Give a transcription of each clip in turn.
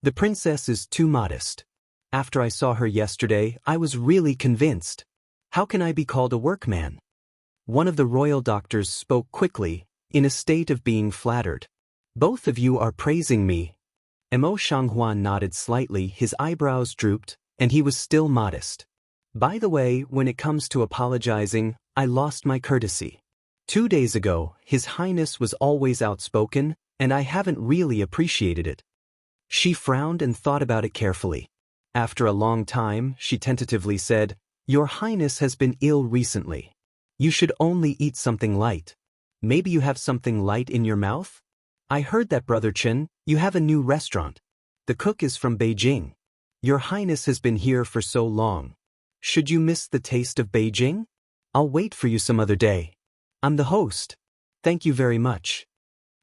The princess is too modest. After I saw her yesterday, I was really convinced. How can I be called a workman? One of the royal doctors spoke quickly, in a state of being flattered. Both of you are praising me. Mo Shanghua nodded slightly, his eyebrows drooped, and he was still modest. By the way, when it comes to apologizing, I lost my courtesy. 2 days ago, His Highness was always outspoken, and I haven't really appreciated it. She frowned and thought about it carefully. After a long time, she tentatively said, Your Highness has been ill recently. You should only eat something light. Maybe you have something light in your mouth? I heard that, Brother Chen, you have a new restaurant. The cook is from Beijing. Your Highness has been here for so long. Should you miss the taste of Beijing? I'll wait for you some other day. I'm the host. Thank you very much.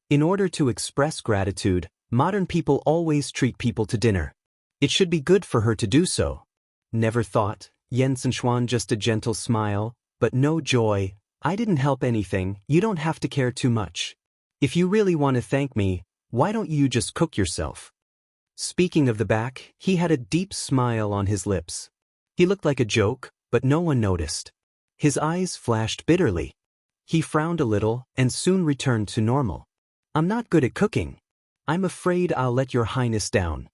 In order to express gratitude, modern people always treat people to dinner. It should be good for her to do so. Never thought, Yen Zhenchuan, just a gentle smile, but no joy. I didn't help anything, you don't have to care too much. If you really want to thank me, why don't you just cook yourself? Speaking of the back, he had a deep smile on his lips. He looked like a joke, but no one noticed. His eyes flashed bitterly. He frowned a little and soon returned to normal. I'm not good at cooking. I'm afraid I'll let your highness down.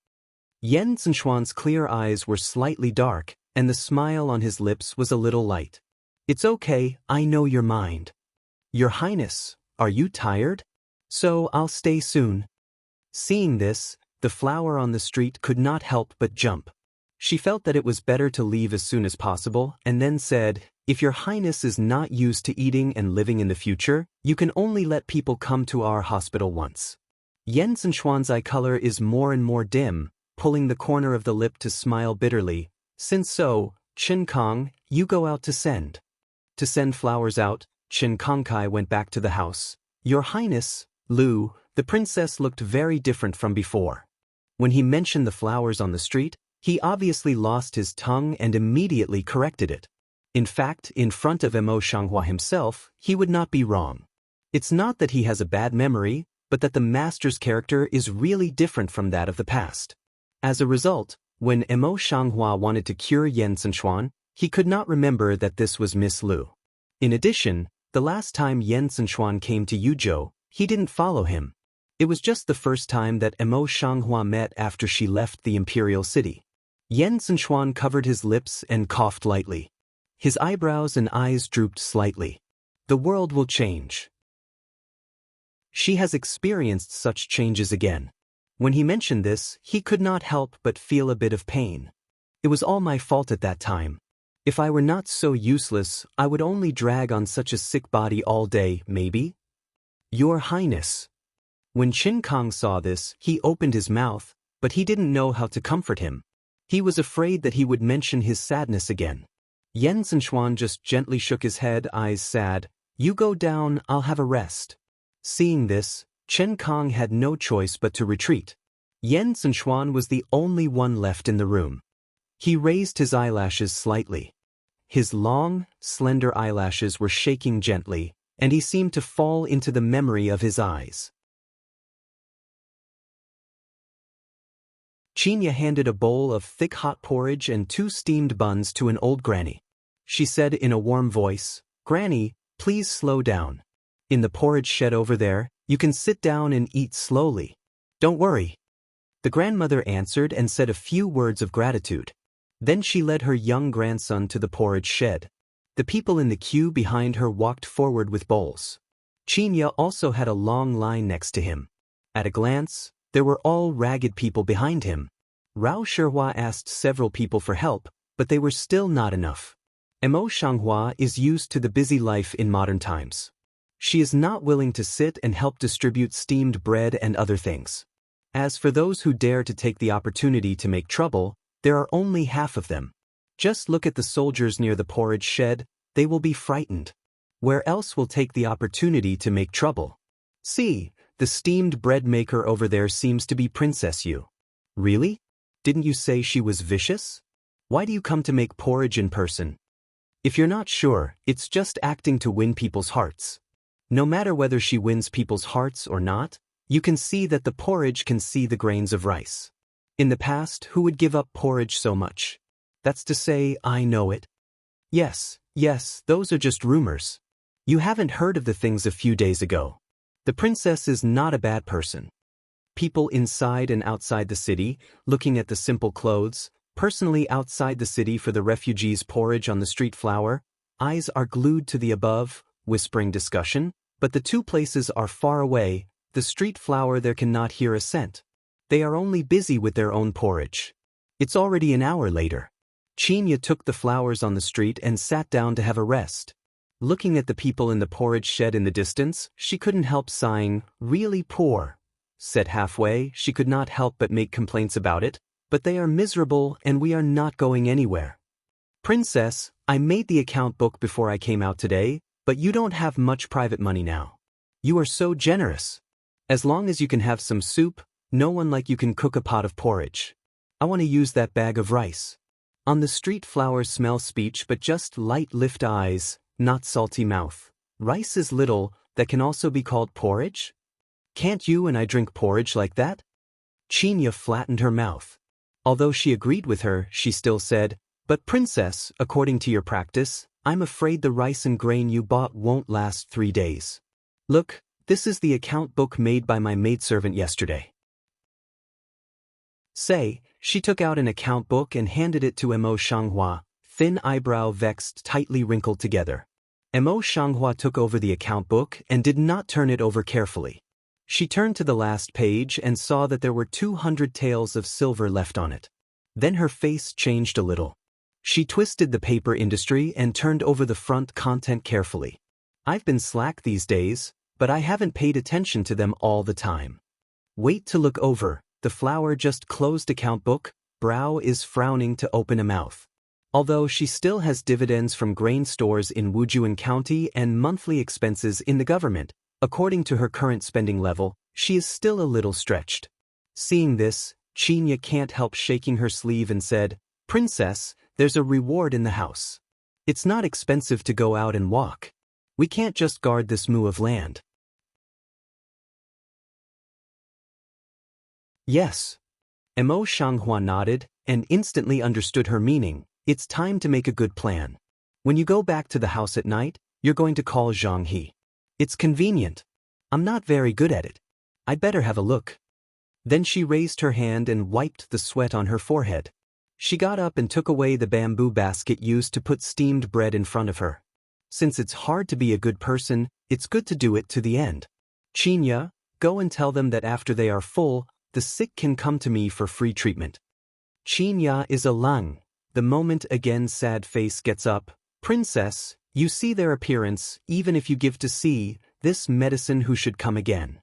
Yen Zhenchuan's clear eyes were slightly dark, and the smile on his lips was a little light. It's okay, I know your mind. Your highness, are you tired? So I'll stay soon. Seeing this, the flower on the street could not help but jump. She felt that it was better to leave as soon as possible, and then said, If your highness is not used to eating and living in the future, you can only let people come to our hospital once. Yen Zhenchuan's eye color is more and more dim, pulling the corner of the lip to smile bitterly. Since so, Chen Kong, you go out to send. To send flowers out, Chen Kongkai went back to the house. Your Highness, Lu, the princess looked very different from before. When he mentioned the flowers on the street, he obviously lost his tongue and immediately corrected it. In fact, in front of Mo Shanghua himself, he would not be wrong. It's not that he has a bad memory, but that the master's character is really different from that of the past. As a result, when Mo Shanghua wanted to cure Yen Zhenchuan, he could not remember that this was Miss Lu. In addition, the last time Yen Zhenchuan came to Yuzhou, he didn't follow him. It was just the first time that Mo Shanghua met after she left the imperial city. Yen Zhenchuan covered his lips and coughed lightly. His eyebrows and eyes drooped slightly. The world will change. She has experienced such changes again. When he mentioned this, he could not help but feel a bit of pain. It was all my fault at that time. If I were not so useless, I would only drag on such a sick body all day, maybe? Your Highness. When Qin Kong saw this, he opened his mouth, but he didn't know how to comfort him. He was afraid that he would mention his sadness again. Yen Zhenchuan just gently shook his head, eyes sad. You go down, I'll have a rest. Seeing this, Chen Kong had no choice but to retreat. Yen Zhenchuan was the only one left in the room. He raised his eyelashes slightly. His long, slender eyelashes were shaking gently, and he seemed to fall into the memory of his eyes. Qinya handed a bowl of thick hot porridge and 2 steamed buns to an old granny. She said in a warm voice, Granny, please slow down. In the porridge shed over there, you can sit down and eat slowly. Don't worry. The grandmother answered and said a few words of gratitude. Then she led her young grandson to the porridge shed. The people in the queue behind her walked forward with bowls. Qinya also had a long line next to him. At a glance, there were all ragged people behind him. Rao Shihua asked several people for help, but they were still not enough. Mo Shanghua is used to the busy life in modern times. She is not willing to sit and help distribute steamed bread and other things. As for those who dare to take the opportunity to make trouble, there are only half of them. Just look at the soldiers near the porridge shed, they will be frightened. Where else will take the opportunity to make trouble? See, the steamed bread maker over there seems to be Princess Yu. Really? Didn't you say she was vicious? Why do you come to make porridge in person? If you're not sure, it's just acting to win people's hearts. No matter whether she wins people's hearts or not, you can see that the porridge can see the grains of rice. In the past, who would give up porridge so much? That's to say, I know it. Yes, yes, those are just rumors. You haven't heard of the things a few days ago. The princess is not a bad person. People inside and outside the city, looking at the simple clothes, personally outside the city for the refugees' porridge on the street flower, eyes are glued to the above, whispering discussion, but the two places are far away, the street flower there cannot hear a scent. They are only busy with their own porridge. It's already an hour later. Chinya took the flowers on the street and sat down to have a rest. Looking at the people in the porridge shed in the distance, she couldn't help sighing, really poor. Said halfway, she could not help but make complaints about it, but they are miserable and we are not going anywhere. Princess, I made the account book before I came out today, but you don't have much private money now. You are so generous. As long as you can have some soup, no one like you can cook a pot of porridge. I want to use that bag of rice. On the street flowers smell speech but just light lift eyes, not salty mouth. Rice is little, that can also be called porridge? Can't you and I drink porridge like that? Chinya flattened her mouth. Although she agreed with her, she still said, but princess, according to your practice, I'm afraid the rice and grain you bought won't last 3 days. Look, this is the account book made by my maidservant yesterday. Say, she took out an account book and handed it to Mo Shanghua, thin eyebrow vexed tightly wrinkled together. Mo Shanghua took over the account book and did not turn it over carefully. She turned to the last page and saw that there were 200 taels of silver left on it. Then her face changed a little. She twisted the paper industry and turned over the front content carefully. I've been slack these days, but I haven't paid attention to them all the time. Wait to look over. The flower just closed account book, brow is frowning to open a mouth. Although she still has dividends from grain stores in Wujuan County and monthly expenses in the government, according to her current spending level, she is still a little stretched. Seeing this, Chinya can't help shaking her sleeve and said, Princess, there's a reward in the house. It's not expensive to go out and walk. We can't just guard this moo of land. Yes. Mo Shanghua nodded and instantly understood her meaning. It's time to make a good plan. When you go back to the house at night, you're going to call Zhang He. It's convenient. I'm not very good at it. I'd better have a look. Then she raised her hand and wiped the sweat on her forehead. She got up and took away the bamboo basket used to put steamed bread in front of her. Since it's hard to be a good person, it's good to do it to the end. Chinya, go and tell them that after they are full, the sick can come to me for free treatment. Chinya is a lung. The moment again sad face gets up. Princess, you see their appearance, even if you give to see, this medicine who should come again.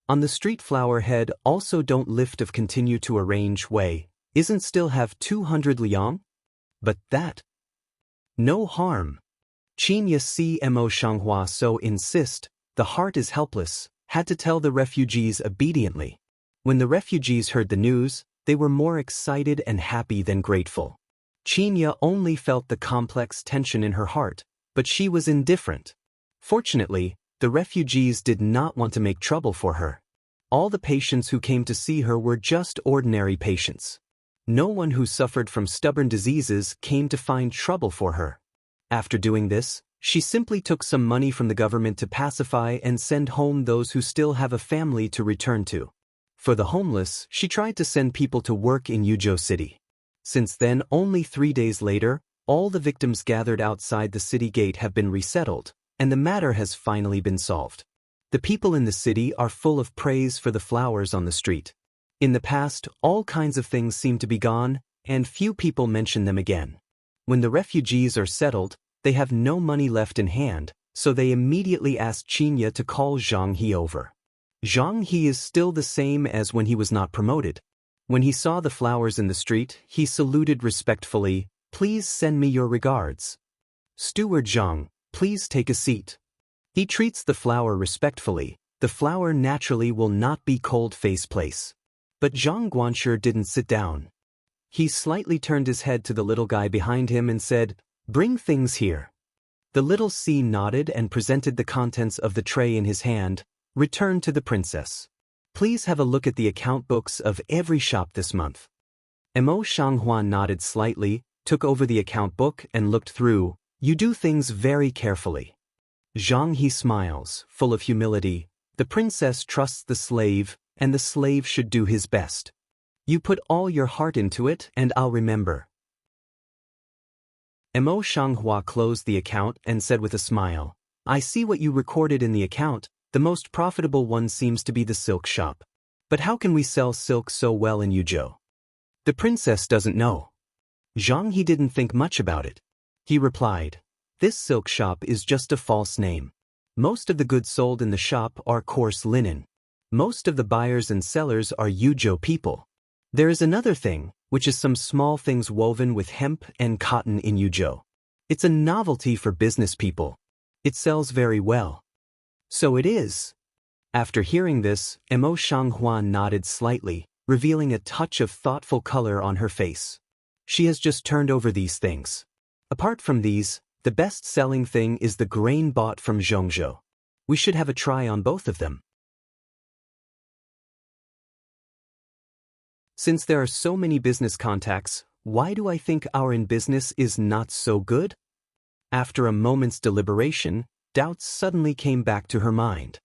On the street flower head also don't lift of continue to arrange way, isn't still have 200 liang? But that. No harm. Chinya see Mo Shanghua so insist, the heart is helpless, had to tell the refugees obediently. When the refugees heard the news, they were more excited and happy than grateful. Chinya only felt the complex tension in her heart, but she was indifferent. Fortunately, the refugees did not want to make trouble for her. All the patients who came to see her were just ordinary patients. No one who suffered from stubborn diseases came to find trouble for her. After doing this, she simply took some money from the government to pacify and send home those who still have a family to return to. For the homeless, she tried to send people to work in Yuzhou City. Since then, only 3 days later, all the victims gathered outside the city gate have been resettled, and the matter has finally been solved. The people in the city are full of praise for the flowers on the street. In the past, all kinds of things seem to be gone, and few people mention them again. When the refugees are settled, they have no money left in hand, so they immediately ask Chinya to call Zhang He over. Zhang He is still the same as when he was not promoted. When he saw the flowers in the street, he saluted respectfully, "Please send me your regards." "Steward Zhang, please take a seat." He treats the flower respectfully. The flower naturally will not be cold-face place. But Zhang Guanshi didn't sit down. He slightly turned his head to the little guy behind him and said, "Bring things here." The little C nodded and presented the contents of the tray in his hand, returned to the princess. "Please have a look at the account books of every shop this month. Mo Shanghua nodded slightly, took over the account book and looked through. You do things very carefully. Zhang He smiles, full of humility. The princess trusts the slave, and the slave should do his best. You put all your heart into it, and I'll remember. Mo Shanghua closed the account and said with a smile, I see what you recorded in the account. The most profitable one seems to be the silk shop. But how can we sell silk so well in Yuzhou? The princess doesn't know. Zhang He didn't think much about it. He replied, This silk shop is just a false name. Most of the goods sold in the shop are coarse linen. Most of the buyers and sellers are Yuzhou people. There is another thing, which is some small things woven with hemp and cotton in Yuzhou. It's a novelty for business people. It sells very well. So it is. After hearing this, Mo Shanghua nodded slightly, revealing a touch of thoughtful color on her face. She has just turned over these things. Apart from these, the best-selling thing is the grain bought from Zhongzhou. We should have a try on both of them. Since there are so many business contacts, why do I think our in business is not so good? After a moment's deliberation, doubts suddenly came back to her mind.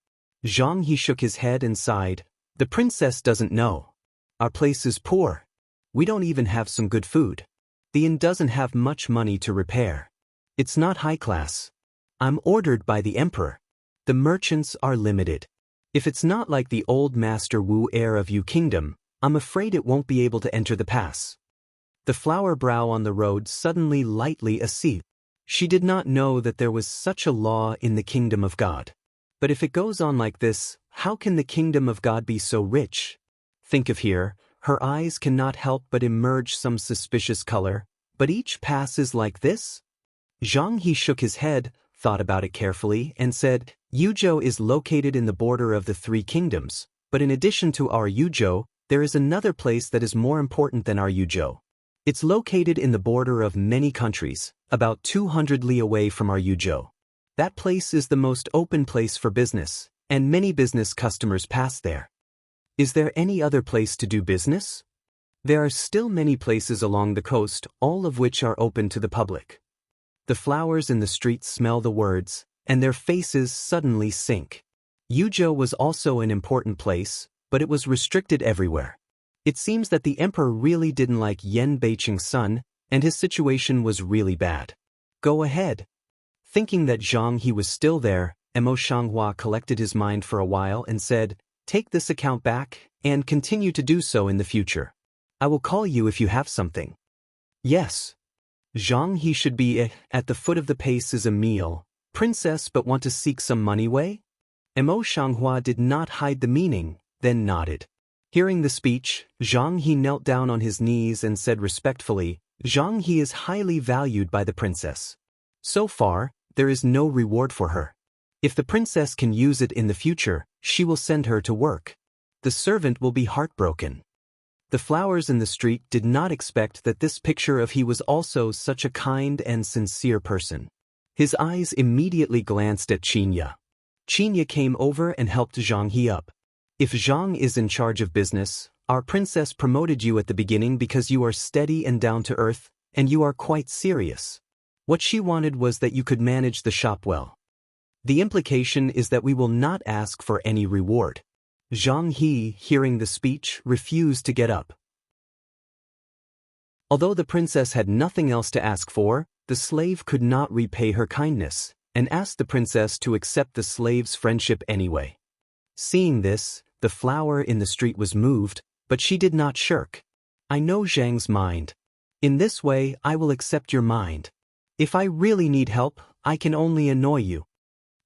Zhang He shook his head and sighed. The princess doesn't know. Our place is poor. We don't even have some good food. The inn doesn't have much money to repair. It's not high class. I'm ordered by the emperor. The merchants are limited. If it's not like the old Master Wu heir of Yu Kingdom, I'm afraid it won't be able to enter the pass. The flower brow on the road suddenly lightly asseed. She did not know that there was such a law in the kingdom of God. But if it goes on like this, how can the kingdom of God be so rich? Think of here, her eyes cannot help but emerge some suspicious color, but each pass is like this? Zhang He shook his head, thought about it carefully, and said, Yuzhou is located in the border of the three kingdoms, but in addition to our Yuzhou, there is another place that is more important than our Yuzhou. It's located in the border of many countries, about 200 li away from our Yuzhou. That place is the most open place for business, and many business customers pass there. Is there any other place to do business? There are still many places along the coast, all of which are open to the public. The flowers in the streets smell the words, and their faces suddenly sink. Yuzhou was also an important place, but it was restricted everywhere. It seems that the emperor really didn't like Yan Beiqing's son, and his situation was really bad. Go ahead. Thinking that Zhang He was still there, Mo Shanghua collected his mind for a while and said, Take this account back, and continue to do so in the future. I will call you if you have something. Yes. Zhang He should be at the foot of the pace is a meal, princess but want to seek some money way? Mo Shanghua did not hide the meaning, then nodded. Hearing the speech, Zhang He knelt down on his knees and said respectfully, Zhang He is highly valued by the princess. So far, there is no reward for her. If the princess can use it in the future, she will send her to work. The servant will be heartbroken. The flowers in the street did not expect that this picture of he was also such a kind and sincere person. His eyes immediately glanced at Qinya. Qinya came over and helped Zhang He up. If Zhang is in charge of business, our princess promoted you at the beginning because you are steady and down to earth, and you are quite serious. What she wanted was that you could manage the shop well. The implication is that we will not ask for any reward. Zhang He, hearing the speech, refused to get up. Although the princess had nothing else to ask for, the slave could not repay her kindness, and asked the princess to accept the slave's friendship anyway. Seeing this, the flower in the street was moved, but she did not shirk. I know Zhang's mind. In this way, I will accept your mind. If I really need help, I can only annoy you.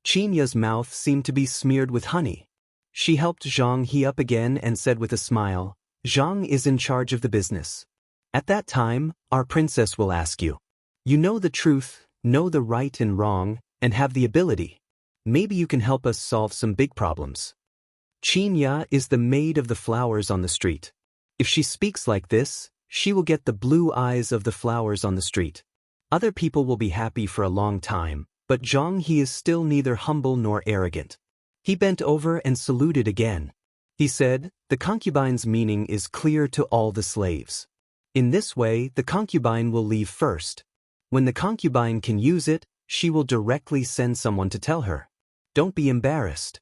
Qinya's mouth seemed to be smeared with honey. She helped Zhang He up again and said with a smile, Zhang is in charge of the business. At that time, our princess will ask you. You know the truth, know the right and wrong, and have the ability. Maybe you can help us solve some big problems. Qinya is the maid of the flowers on the street. If she speaks like this, she will get the blue eyes of the flowers on the street. Other people will be happy for a long time, but Zhang He is still neither humble nor arrogant. He bent over and saluted again. He said, the concubine's meaning is clear to all the slaves. In this way, the concubine will leave first. When the concubine can use it, she will directly send someone to tell her. Don't be embarrassed.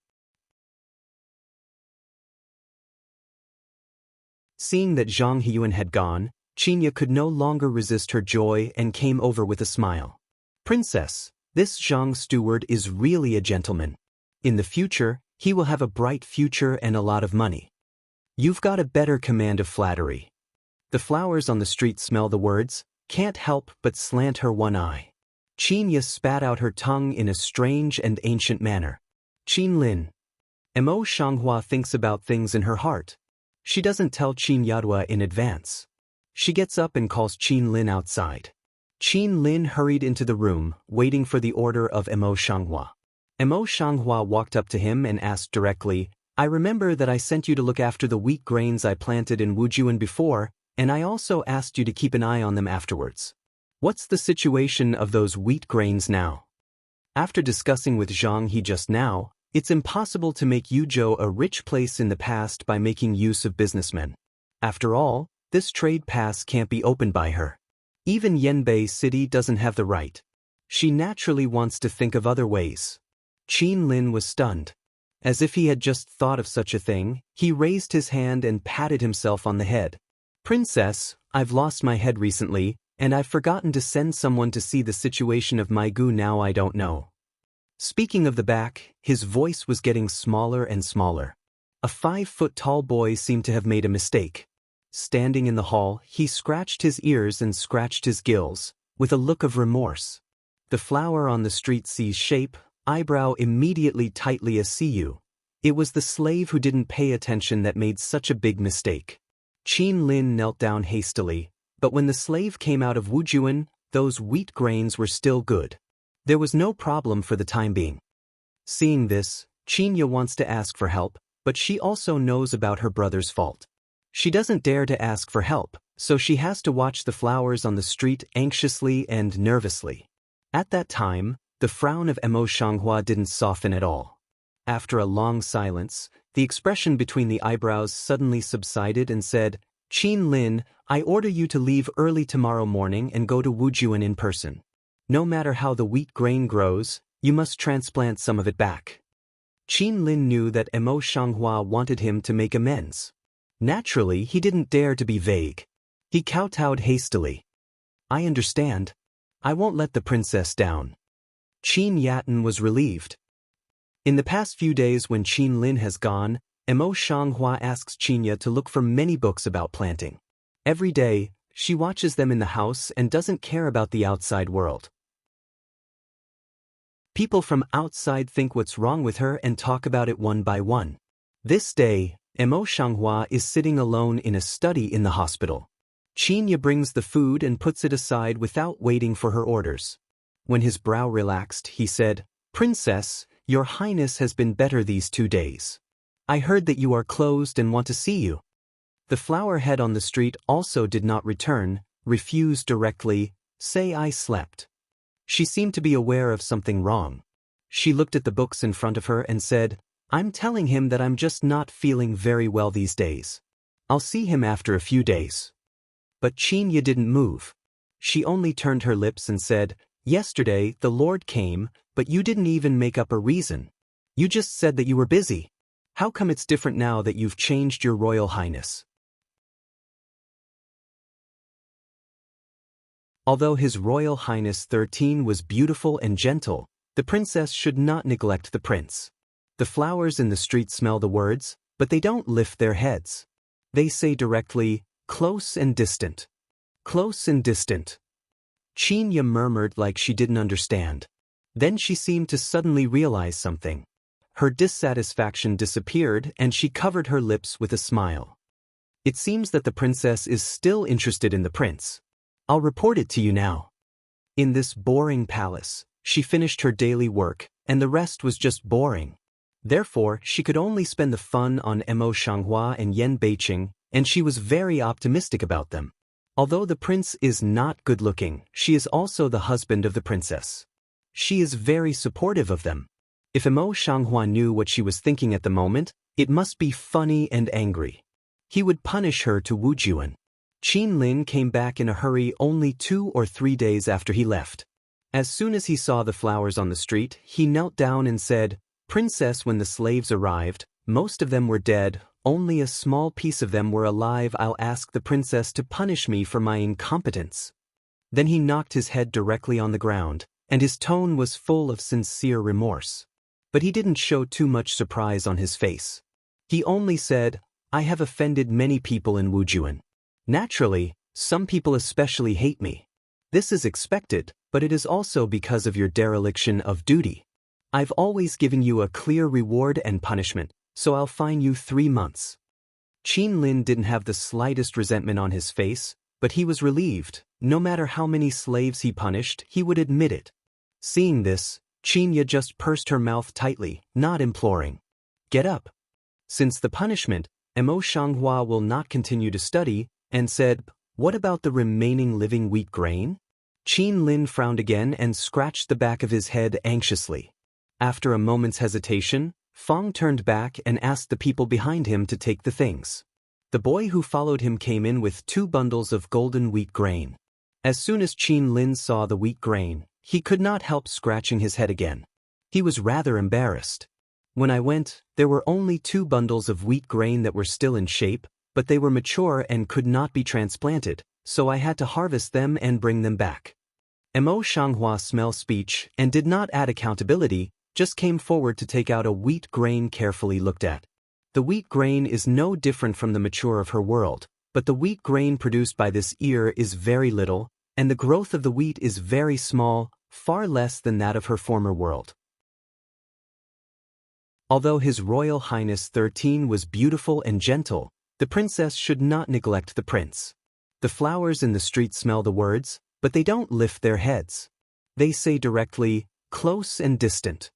Seeing that Zhang Heyuan had gone, Qinya could no longer resist her joy and came over with a smile. Princess, this Zhang steward is really a gentleman. In the future, he will have a bright future and a lot of money. You've got a better command of flattery. The flowers on the street smell the words, can't help but slant her one eye. Qinya spat out her tongue in a strange and ancient manner. Qin Lin. Mo Shanghua thinks about things in her heart. She doesn't tell Qin Yadua in advance. She gets up and calls Qin Lin outside. Qin Lin hurried into the room, waiting for the order of Mo Shanghua. Mo Shanghua walked up to him and asked directly, I remember that I sent you to look after the wheat grains I planted in Wujuan before, and I also asked you to keep an eye on them afterwards. What's the situation of those wheat grains now? After discussing with Zhang He just now, it's impossible to make Yuzhou a rich place in the past by making use of businessmen. After all, this trade pass can't be opened by her. Even Yanbei City doesn't have the right. She naturally wants to think of other ways. Qin Lin was stunned. As if he had just thought of such a thing, he raised his hand and patted himself on the head. Princess, I've lost my head recently, and I've forgotten to send someone to see the situation of my gu now I don't know. Speaking of the back, his voice was getting smaller and smaller. A 5-foot-tall boy seemed to have made a mistake. Standing in the hall, he scratched his ears and scratched his gills, with a look of remorse. The flower on the street sees shape, eyebrow immediately tightly as CU. It was the slave who didn't pay attention that made such a big mistake. Qin Lin knelt down hastily, but when the slave came out of Wujuan, those wheat grains were still good. There was no problem for the time being. Seeing this, Qinya wants to ask for help, but she also knows about her brother's fault. She doesn't dare to ask for help, so she has to watch the flowers on the street anxiously and nervously. At that time, the frown of Mo Shanghua didn't soften at all. After a long silence, the expression between the eyebrows suddenly subsided and said, Qin Lin, I order you to leave early tomorrow morning and go to Wujuan in person. No matter how the wheat grain grows, you must transplant some of it back. Qin Lin knew that Mo Shanghua wanted him to make amends. Naturally, he didn't dare to be vague. He kowtowed hastily. I understand. I won't let the princess down. Qin Yatan was relieved. In the past few days when Qin Lin has gone, Mo Shanghua asks Qinya to look for many books about planting. Every day, she watches them in the house and doesn't care about the outside world. People from outside think what's wrong with her and talk about it one by one. This day, Mo Shanghua is sitting alone in a study in the hospital. Qinya brings the food and puts it aside without waiting for her orders. When his brow relaxed, he said, Princess, your highness has been better these 2 days. I heard that you are closed and want to see you. The flower head on the street also did not return, refuse directly, say I slept. She seemed to be aware of something wrong. She looked at the books in front of her and said, I'm telling him that I'm just not feeling very well these days. I'll see him after a few days. But Qinya didn't move. She only turned her lips and said, Yesterday the Lord came, but you didn't even make up a reason. You just said that you were busy. How come it's different now that you've changed your Royal Highness? Although His Royal Highness 13 was beautiful and gentle, the princess should not neglect the prince. The flowers in the street smell the words, but they don't lift their heads. They say directly, close and distant. Close and distant. Qinya murmured like she didn't understand. Then she seemed to suddenly realize something. Her dissatisfaction disappeared and she covered her lips with a smile. It seems that the princess is still interested in the prince. I'll report it to you now. In this boring palace, she finished her daily work, and the rest was just boring. Therefore, she could only spend the fun on Mo Shanghua and Yan Beiqing, and she was very optimistic about them. Although the prince is not good-looking, she is also the husband of the princess. She is very supportive of them. If Mo Shanghua knew what she was thinking at the moment, it must be funny and angry. He would punish her to Wujuan. Qin Lin came back in a hurry only 2 or 3 days after he left. As soon as he saw the flowers on the street, he knelt down and said, "Princess, when the slaves arrived, most of them were dead, only a small piece of them were alive. I'll ask the princess to punish me for my incompetence." Then he knocked his head directly on the ground, and his tone was full of sincere remorse. But he didn't show too much surprise on his face. He only said, "I have offended many people in Wujuan. Naturally, some people especially hate me. This is expected, but it is also because of your dereliction of duty. I've always given you a clear reward and punishment, so I'll fine you 3 months." Qin Lin didn't have the slightest resentment on his face, but he was relieved. No matter how many slaves he punished, he would admit it. Seeing this, Qinya just pursed her mouth tightly, not imploring. "Get up." Since the punishment, Mo Shanghua will not continue to study, and said, "What about the remaining living wheat grain?" Qin Lin frowned again and scratched the back of his head anxiously. After a moment's hesitation, Fong turned back and asked the people behind him to take the things. The boy who followed him came in with 2 bundles of golden wheat grain. As soon as Qin Lin saw the wheat grain, he could not help scratching his head again. He was rather embarrassed. "When I went, there were only 2 bundles of wheat grain that were still in shape, but they were mature and could not be transplanted, so I had to harvest them and bring them back." Mo Shanghua smelled speech and did not add accountability, just came forward to take out a wheat grain carefully looked at. The wheat grain is no different from the mature of her world, but the wheat grain produced by this ear is very little, and the growth of the wheat is very small, far less than that of her former world. Although His Royal Highness 13 was beautiful and gentle, the princess should not neglect the prince. The flowers in the street smell the words, but they don't lift their heads. They say directly, "Close and distant.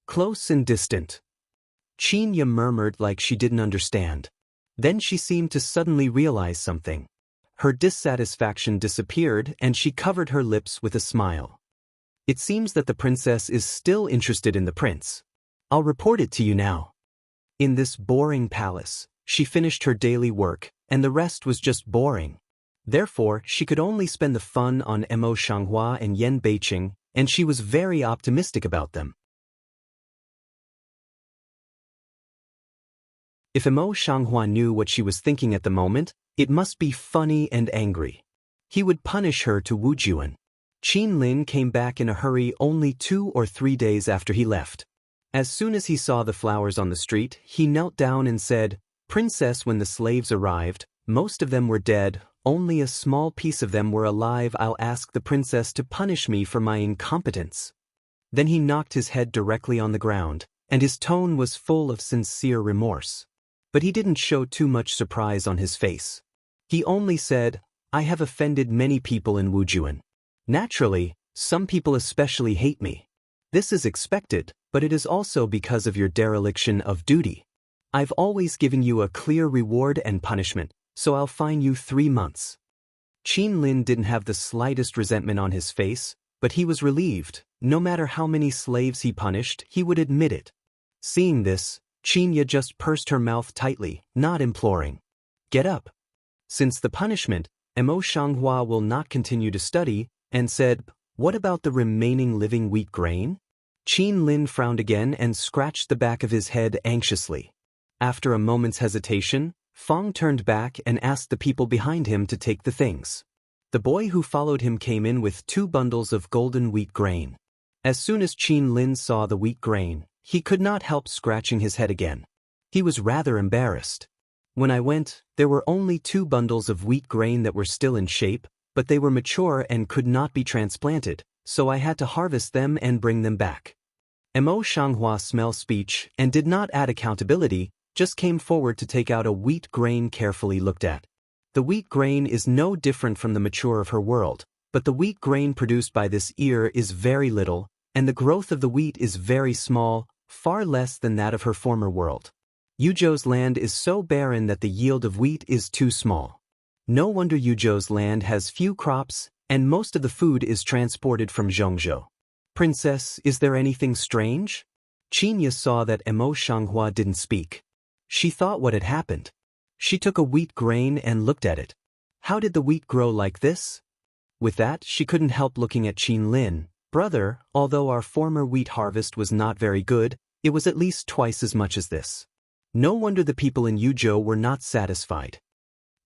Close and distant." Qinya murmured like she didn't understand. Then she seemed to suddenly realize something. Her dissatisfaction disappeared and she covered her lips with a smile. "It seems that the princess is still interested in the prince. I'll report it to you now." In this boring palace, she finished her daily work, and the rest was just boring. Therefore, she could only spend the fun on Mo Shanghua and Yan Beiqing, and she was very optimistic about them. If Mo Shanghua knew what she was thinking at the moment, it must be funny and angry. He would punish her to Wujuan. Qin Lin came back in a hurry only 2 or 3 days after he left. As soon as he saw the flowers on the street, he knelt down and said, "Princess, when the slaves arrived, most of them were dead, only a small piece of them were alive. I'll ask the princess to punish me for my incompetence." Then he knocked his head directly on the ground, and his tone was full of sincere remorse. But he didn't show too much surprise on his face. He only said, "I have offended many people in Wujuan. Naturally, some people especially hate me. This is expected, but it is also because of your dereliction of duty. I've always given you a clear reward and punishment, so I'll fine you 3 months." Qin Lin didn't have the slightest resentment on his face, but he was relieved. No matter how many slaves he punished, he would admit it. Seeing this, Qinya just pursed her mouth tightly, not imploring. "Get up." Since the punishment, Mo Shanghua will not continue to study, and said, "What about the remaining living wheat grain?" Qin Lin frowned again and scratched the back of his head anxiously. After a moment's hesitation, Fong turned back and asked the people behind him to take the things. The boy who followed him came in with 2 bundles of golden wheat grain. As soon as Qin Lin saw the wheat grain, he could not help scratching his head again. He was rather embarrassed. "When I went, there were only 2 bundles of wheat grain that were still in shape, but they were mature and could not be transplanted, so I had to harvest them and bring them back." Mo Shanghua smelled speech and did not add accountability, just came forward to take out a wheat grain carefully looked at. The wheat grain is no different from the mature of her world, but the wheat grain produced by this ear is very little, and the growth of the wheat is very small, far less than that of her former world. Yuzhou's land is so barren that the yield of wheat is too small. No wonder Yuzhou's land has few crops, and most of the food is transported from Zhongzhou. "Princess, is there anything strange?" Qinya saw that Mo Shanghua didn't speak. She thought what had happened. She took a wheat grain and looked at it. How did the wheat grow like this? With that, she couldn't help looking at Qin Lin. Brother, although our former wheat harvest was not very good, it was at least twice as much as this. No wonder the people in Yuzhou were not satisfied.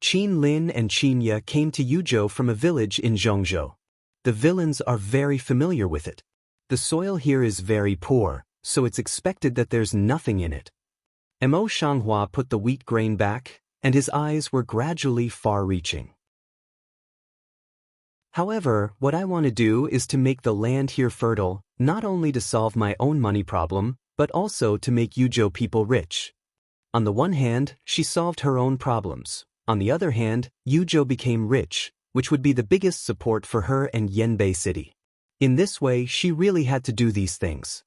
Qin Lin and Qin Ye came to Yuzhou from a village in Zhongzhou. The villains are very familiar with it. The soil here is very poor, so it's expected that there's nothing in it. Mo Shanghua put the wheat grain back, and his eyes were gradually far-reaching. However, what I want to do is to make the land here fertile, not only to solve my own money problem, but also to make Yuzhou people rich. On the one hand, she solved her own problems. On the other hand, Yuzhou became rich, which would be the biggest support for her and Yanbei City. In this way, she really had to do these things.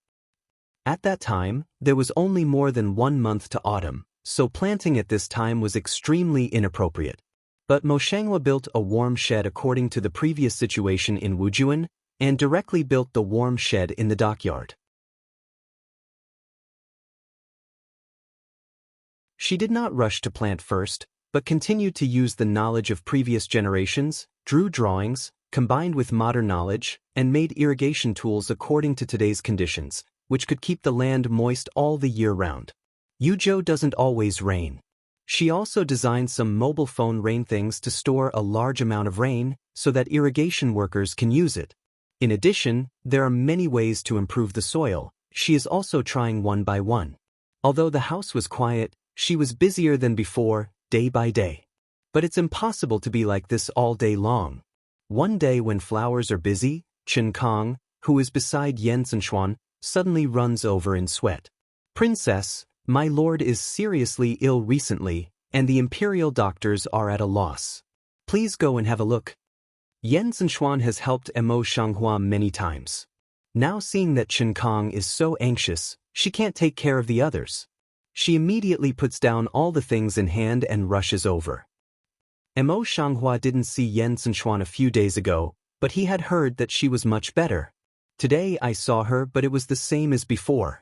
At that time, there was only more than 1 month to autumn, so planting at this time was extremely inappropriate. But Mo Shanghua built a warm shed according to the previous situation in Wujuan, and directly built the warm shed in the dockyard. She did not rush to plant first, but continued to use the knowledge of previous generations, drew drawings, combined with modern knowledge, and made irrigation tools according to today's conditions, which could keep the land moist all the year round. Yuzhou doesn't always rain. She also designed some mobile phone rain things to store a large amount of rain so that irrigation workers can use it. In addition, there are many ways to improve the soil. She is also trying one by one. Although the house was quiet, she was busier than before, day by day. But it's impossible to be like this all day long. One day when flowers are busy, Chen Kong, who is beside Yen Zhenxuan, suddenly runs over in sweat. Princess, my lord is seriously ill recently, and the imperial doctors are at a loss. Please go and have a look. Yen Zhenxuan has helped Mo Shanghua many times. Now seeing that Chen Kong is so anxious, she can't take care of the others. She immediately puts down all the things in hand and rushes over. Mo Shanghua didn't see Yen Zhenxuan a few days ago, but he had heard that she was much better. Today I saw her, but it was the same as before.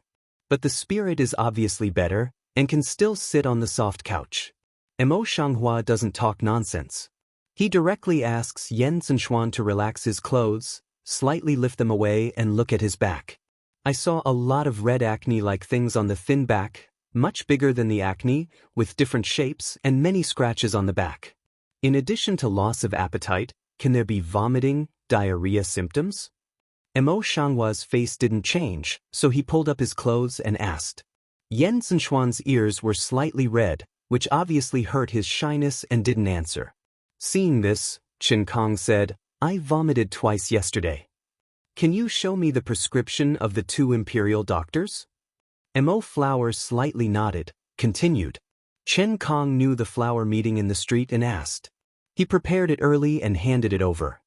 But the spirit is obviously better, and can still sit on the soft couch. Mo Shanghua doesn't talk nonsense. He directly asks Yen Zhenxuan to relax his clothes, slightly lift them away and look at his back. I saw a lot of red acne-like things on the thin back, much bigger than the acne, with different shapes and many scratches on the back. In addition to loss of appetite, can there be vomiting, diarrhea symptoms? Mo Shanghua's face didn't change, so he pulled up his clothes and asked. Yen Zhenxuan's ears were slightly red, which obviously hurt his shyness, and didn't answer. Seeing this, Chen Kong said, I vomited twice yesterday. Can you show me the prescription of the 2 imperial doctors? Mo Flower slightly nodded, continued. Chen Kong knew the flower meeting in the street and asked. He prepared it early and handed it over.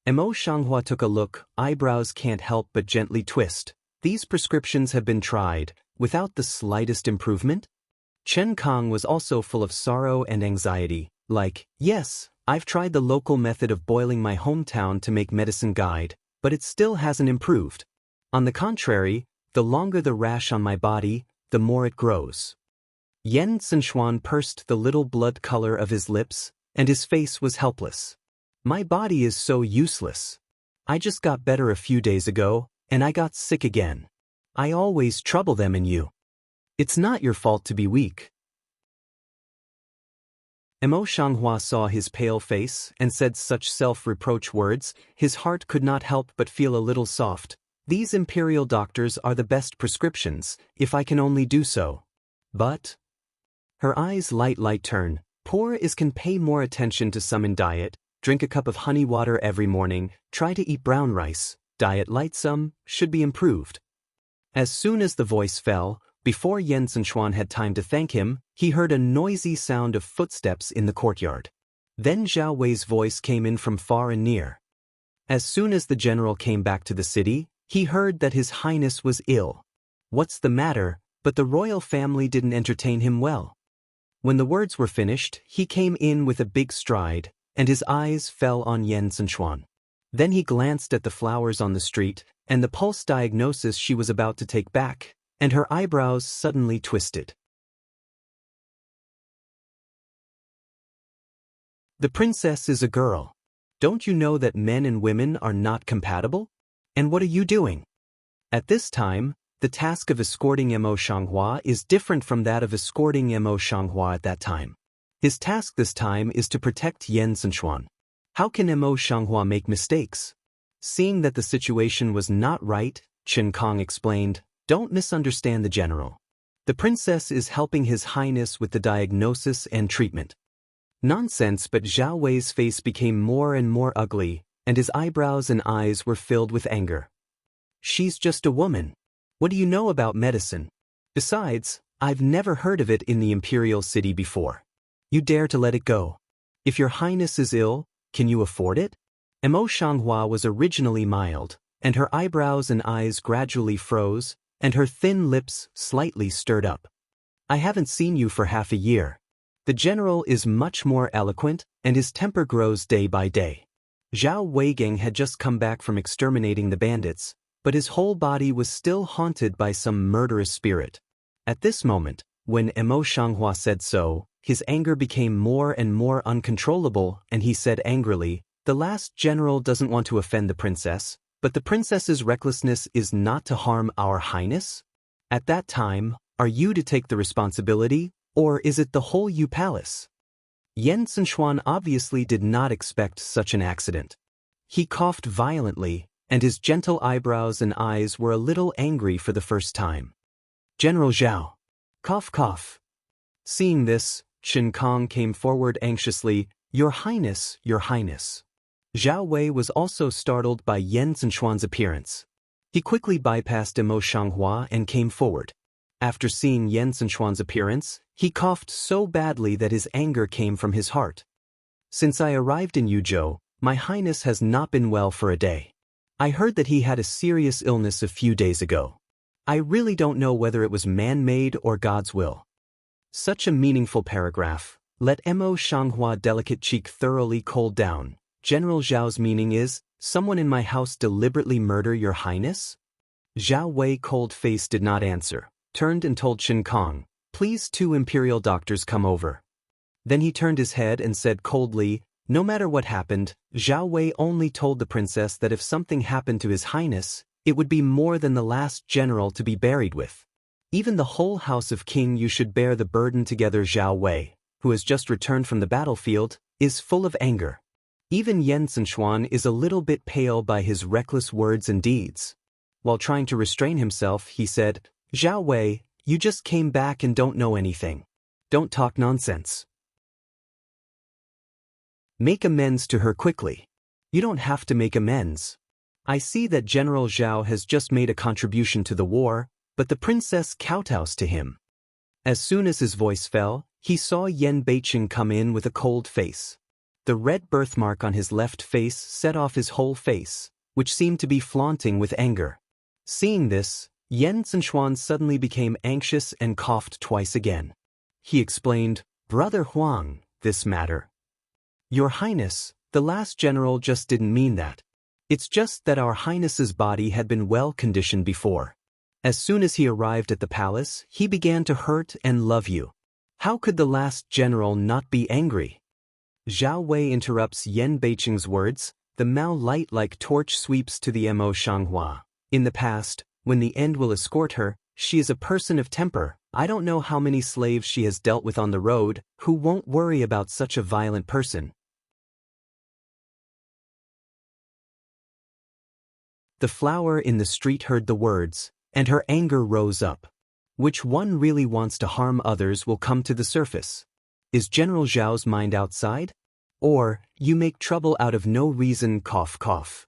Mo Shanghua took a look, eyebrows can't help but gently twist. These prescriptions have been tried, without the slightest improvement? Chen Kong was also full of sorrow and anxiety, like, yes, I've tried the local method of boiling my hometown to make medicine guide, but it still hasn't improved. On the contrary, the longer the rash on my body, the more it grows. Yen Zhenxuan pursed the little blood color of his lips, and his face was helpless. My body is so useless. I just got better a few days ago, and I got sick again. I always trouble them in you. It's not your fault to be weak. Mo Shanghua saw his pale face and said such self-reproach words, his heart could not help but feel a little soft. These imperial doctors are the best prescriptions, if I can only do so. But... Her eyes light turn. Poor is can pay more attention to some in diet, drink a cup of honey water every morning, try to eat brown rice, diet light some, should be improved. As soon as the voice fell, before Yen Zhenxuan had time to thank him, he heard a noisy sound of footsteps in the courtyard. Then Zhao Wei's voice came in from far and near. As soon as the general came back to the city, he heard that His Highness was ill. What's the matter? But the royal family didn't entertain him well. When the words were finished, he came in with a big stride, and his eyes fell on Yen Zhenxuan. Then he glanced at the flowers on the street, and the pulse diagnosis she was about to take back, and her eyebrows suddenly twisted. The princess is a girl. Don't you know that men and women are not compatible? And what are you doing? At this time, the task of escorting Mo Xianghua is different from that of escorting Mo Xianghua at that time. His task this time is to protect Yan Zhenchuan. How can Mo Xianghua make mistakes? Seeing that the situation was not right, Chen Kong explained, "Don't misunderstand the general. The princess is helping His Highness with the diagnosis and treatment." Nonsense, but Zhao Wei's face became more and more ugly, and his eyebrows and eyes were filled with anger. "She's just a woman. What do you know about medicine? Besides, I've never heard of it in the imperial city before. You dare to let it go? If your highness is ill, can you afford it?" Mo Xianghua was originally mild, and her eyebrows and eyes gradually froze, and her thin lips slightly stirred up. "I haven't seen you for half a year." The general is much more eloquent, and his temper grows day by day. Zhao Weigeng had just come back from exterminating the bandits, but his whole body was still haunted by some murderous spirit. At this moment, when Mo Xianghua said so, his anger became more and more uncontrollable, and he said angrily, "The last general doesn't want to offend the princess, but the princess's recklessness is not to harm our highness? At that time, are you to take the responsibility, or is it the whole Yu palace?" Yan Zhenchuan obviously did not expect such an accident. He coughed violently, and his gentle eyebrows and eyes were a little angry for the first time. "General Zhao. Cough cough." Seeing this, Chen Kong came forward anxiously, "Your Highness, Your Highness." Zhao Wei was also startled by Yan Zhenchuan's appearance. He quickly bypassed Mo Xianghua and came forward. After seeing Yan Zhenchuan's appearance, he coughed so badly that his anger came from his heart. "Since I arrived in Yuzhou, my highness has not been well for a day. I heard that he had a serious illness a few days ago. I really don't know whether it was man-made or God's will." Such a meaningful paragraph. Let Mo Xianghua delicate cheek thoroughly cool down. General Zhao's meaning is, someone in my house deliberately murder your highness? Zhao Wei cold face did not answer, turned and told Chen Kong, "Please 2 imperial doctors come over." Then he turned his head and said coldly, "No matter what happened, Zhao Wei only told the princess that if something happened to His Highness, it would be more than the last general to be buried with. Even the whole house of King Yu should bear the burden together." Zhao Wei, who has just returned from the battlefield, is full of anger. Even Yan Zhenchuan is a little bit pale by his reckless words and deeds. While trying to restrain himself, he said, "Zhao Wei, you just came back and don't know anything. Don't talk nonsense. Make amends to her quickly." "You don't have to make amends. I see that General Zhao has just made a contribution to the war, but the princess kowtows to him." As soon as his voice fell, he saw Yan Beiqing come in with a cold face. The red birthmark on his left face set off his whole face, which seemed to be flaunting with anger. Seeing this, Yan Zhenchuan suddenly became anxious and coughed twice again. He explained, "Brother Huang, this matter. Your Highness, the last general just didn't mean that. It's just that our Highness's body had been well conditioned before. As soon as he arrived at the palace, he began to hurt and love you. How could the last general not be angry?" Zhao Wei interrupts Yan Beiqing's words. The Mao light like torch sweeps to the Mo Xianghua. "In the past, when the end will escort her, she is a person of temper. I don't know how many slaves she has dealt with on the road, who won't worry about such a violent person." The flower in the street heard the words, and her anger rose up. Which one really wants to harm others will come to the surface. Is General Zhao's mind outside? Or, you make trouble out of no reason, cough cough.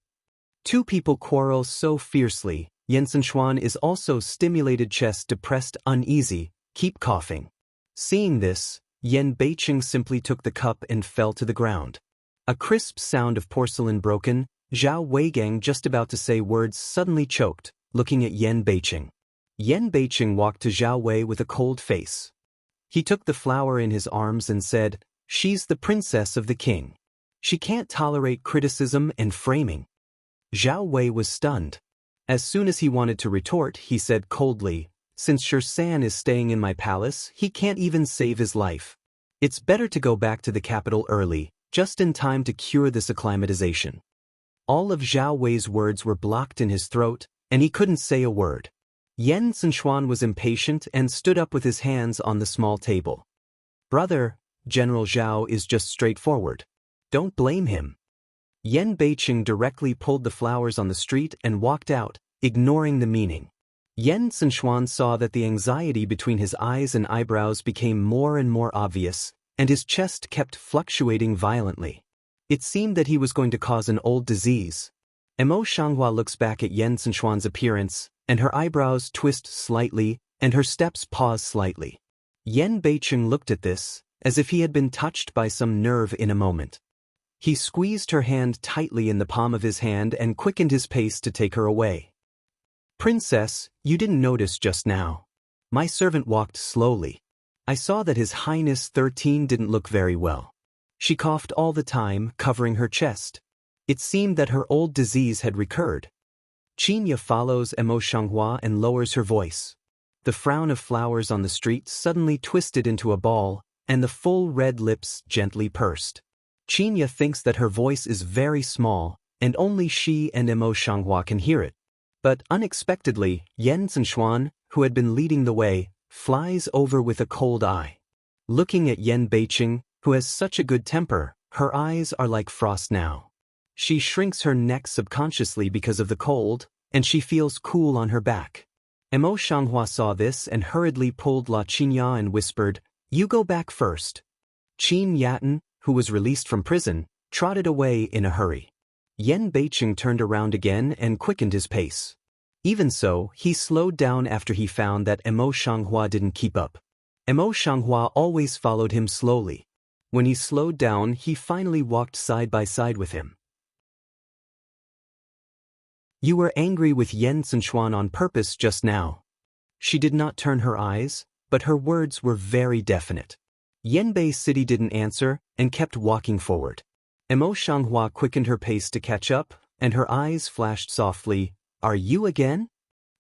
Two people quarrel so fiercely. Yan Zhenchuan is also stimulated, chest depressed, uneasy, keep coughing. Seeing this, Yan Beiqing simply took the cup and fell to the ground. A crisp sound of porcelain broken. Zhao Weigeng, just about to say words, suddenly choked, looking at Yan Beiqing. Yan Beiqing walked to Zhao Wei with a cold face. He took the flower in his arms and said, "She's the princess of the king. She can't tolerate criticism and framing." Zhao Wei was stunned. As soon as he wanted to retort, he said coldly, "Since Sher-san is staying in my palace, he can't even save his life. It's better to go back to the capital early." just in time to cure this acclimatization. All of Zhao Wei's words were blocked in his throat, and he couldn't say a word. Yen Zhenxuan was impatient and stood up with his hands on the small table. "Brother, General Zhao is just straightforward. Don't blame him." Yen Beiqing directly pulled the flowers on the street and walked out, ignoring the meaning. Yen Zhenxuan saw that the anxiety between his eyes and eyebrows became more and more obvious, and his chest kept fluctuating violently. It seemed that he was going to cause an old disease. Emo Shanghua looks back at Yen Zhenxuan's appearance, and her eyebrows twist slightly, and her steps pause slightly. Yen Beiqing looked at this, as if he had been touched by some nerve in a moment. He squeezed her hand tightly in the palm of his hand and quickened his pace to take her away. "Princess, you didn't notice just now. My servant walked slowly. I saw that His Highness 13 didn't look very well." She coughed all the time, covering her chest. It seemed that her old disease had recurred. Qinya follows Emo Shanghua and lowers her voice. The frown of flowers on the street suddenly twisted into a ball, and the full red lips gently pursed. Qinya thinks that her voice is very small, and only she and Emo Shanghua can hear it. But unexpectedly, Yen Zhenxuan, who had been leading the way, flies over with a cold eye. Looking at Yen Beiqing, who has such a good temper, her eyes are like frost now. She shrinks her neck subconsciously because of the cold, and she feels cool on her back. Emo Shanghua saw this and hurriedly pulled La Qinya and whispered, "You go back first." Qin Yatin, who was released from prison, trotted away in a hurry. Yen Beiqing turned around again and quickened his pace. Even so, he slowed down after he found that Emo Shanghua didn't keep up. Emo Shanghua always followed him slowly. When he slowed down, he finally walked side by side with him. "You were angry with Yen Zhenxuan on purpose just now." She did not turn her eyes, but her words were very definite. Yanbei City didn't answer and kept walking forward. Emo Shanghua quickened her pace to catch up, and her eyes flashed softly. "Are you again?"